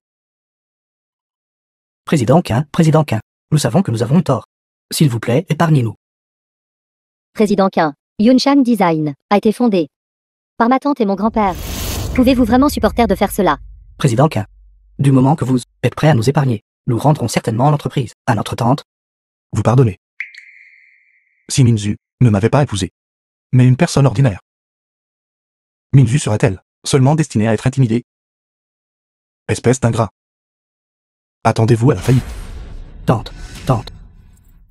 Président Qin, nous savons que nous avons tort. S'il vous plaît, épargnez-nous. Président Qin, Yunshan Design a été fondé par ma tante et mon grand-père. Pouvez-vous vraiment supporter de faire cela? Président Quin, du moment que vous êtes prêt à nous épargner, nous rendrons certainement l'entreprise à notre tante. Vous pardonnez. Si Minzu ne m'avait pas épousé, mais une personne ordinaire, Minzu serait-elle seulement destinée à être intimidée? Espèce d'ingrat. Attendez-vous à la faillite. Tante,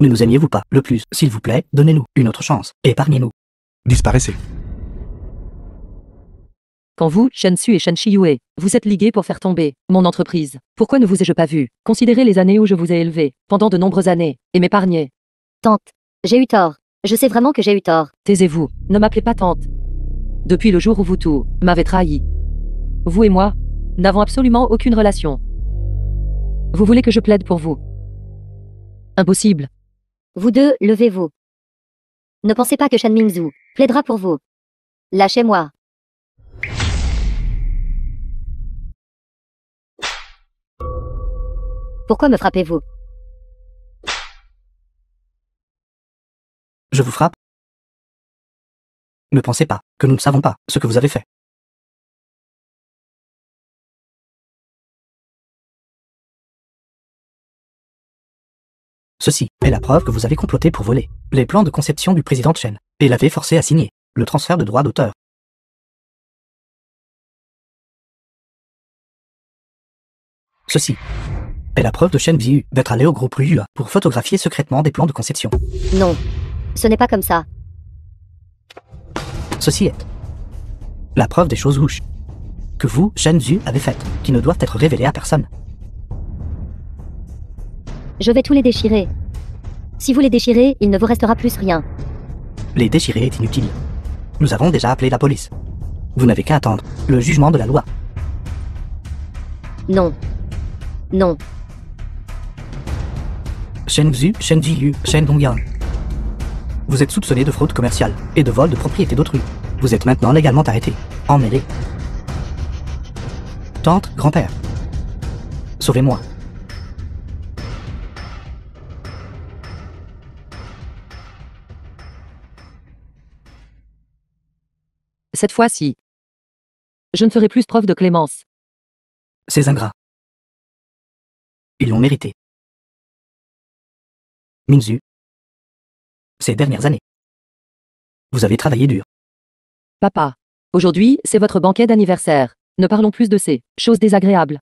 ne nous aimiez-vous pas le plus? S'il vous plaît, donnez-nous une autre chance. Épargnez-nous. Disparaissez. Quand vous, Shen Su et Shen Shiyue, vous êtes ligués pour faire tomber mon entreprise, pourquoi ne vous ai-je pas vu? Considérez les années où je vous ai élevé, pendant de nombreuses années, et m'épargner. Tante, j'ai eu tort. Je sais vraiment que j'ai eu tort. Taisez-vous, ne m'appelez pas tante. Depuis le jour où vous tout m'avez trahi, vous et moi n'avons absolument aucune relation. Vous voulez que je plaide pour vous? Impossible. Vous deux, levez-vous. Ne pensez pas que Shen Mingzhu plaidera pour vous. Lâchez-moi. Pourquoi me frappez-vous? Je vous frappe? Ne pensez pas que nous ne savons pas ce que vous avez fait. Ceci est la preuve que vous avez comploté pour voler les plans de conception du président Chen et l'avez forcé à signer le transfert de droits d'auteur. Ceci est la preuve de Shen Ziyu d'être allé au groupe Ruyua pour photographier secrètement des plans de conception. Non. Ce n'est pas comme ça. Ceci est la preuve des choses louches que vous, Shen Ziyu, avez faites, qui ne doivent être révélées à personne. Je vais tous les déchirer. Si vous les déchirez, il ne vous restera plus rien. Les déchirer est inutile. Nous avons déjà appelé la police. Vous n'avez qu'à attendre le jugement de la loi. Non. Non. Shen Ziyu, Shen Dongyang. Vous êtes soupçonné de fraude commerciale et de vol de propriété d'autrui. Vous êtes maintenant légalement arrêté, emmêlé. Tante, grand-père. Sauvez-moi. Cette fois-ci, je ne ferai plus preuve de clémence. Ces ingrats. Ils l'ont mérité. Mingzhu. Ces dernières années. Vous avez travaillé dur. Papa, aujourd'hui, c'est votre banquet d'anniversaire. Ne parlons plus de ces choses désagréables.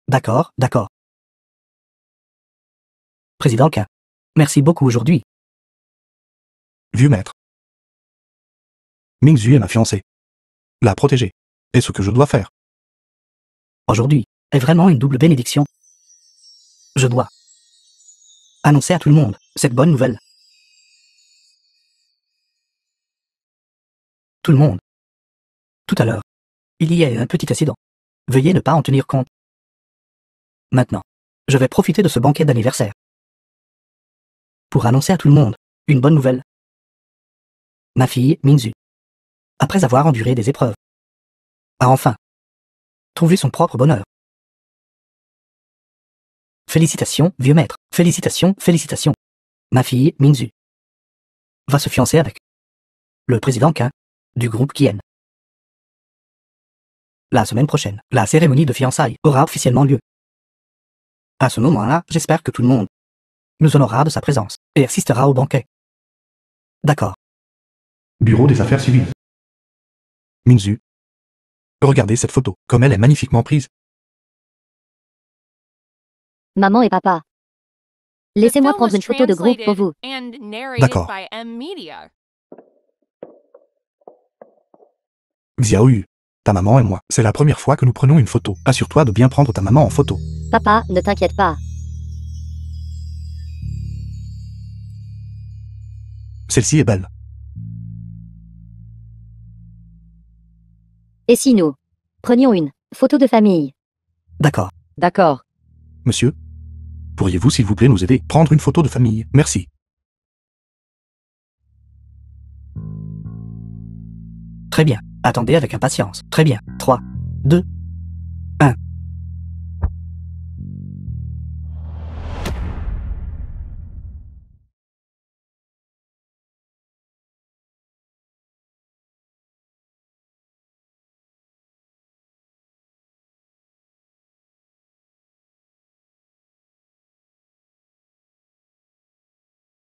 D'accord. Président Quin. Merci beaucoup aujourd'hui. Vieux maître. Mingzhu est ma fiancée. La protéger est ce que je dois faire. Aujourd'hui est vraiment une double bénédiction. Je dois annoncer à tout le monde cette bonne nouvelle. Tout le monde. Tout à l'heure, il y a eu un petit incident. Veuillez ne pas en tenir compte. Maintenant, je vais profiter de ce banquet d'anniversaire pour annoncer à tout le monde une bonne nouvelle. Ma fille, Mingzhu, après avoir enduré des épreuves, a enfin trouvé son propre bonheur. Félicitations, vieux maître. Félicitations. Ma fille, Mingzhu, va se fiancer avec le président Quin du groupe Kien. La semaine prochaine, la cérémonie de fiançailles aura officiellement lieu. À ce moment-là, j'espère que tout le monde nous honorera de sa présence et assistera au banquet. D'accord. Bureau des affaires civiles. Mingzhu. Regardez cette photo, comme elle est magnifiquement prise. Maman et papa. The Laissez-moi film prendre was une photo de groupe pour translated vous. and narrated D'accord. by M Media. Xiaoyu. Ta maman et moi, c'est la première fois que nous prenons une photo. Assure-toi de bien prendre ta maman en photo. Papa, ne t'inquiète pas. Celle-ci est belle. Et si nous prenions une photo de famille? D'accord. D'accord. Monsieur, pourriez-vous s'il vous plaît nous aider? Prendre une photo de famille, merci. Très bien. Attendez avec impatience. Très bien. 3, 2,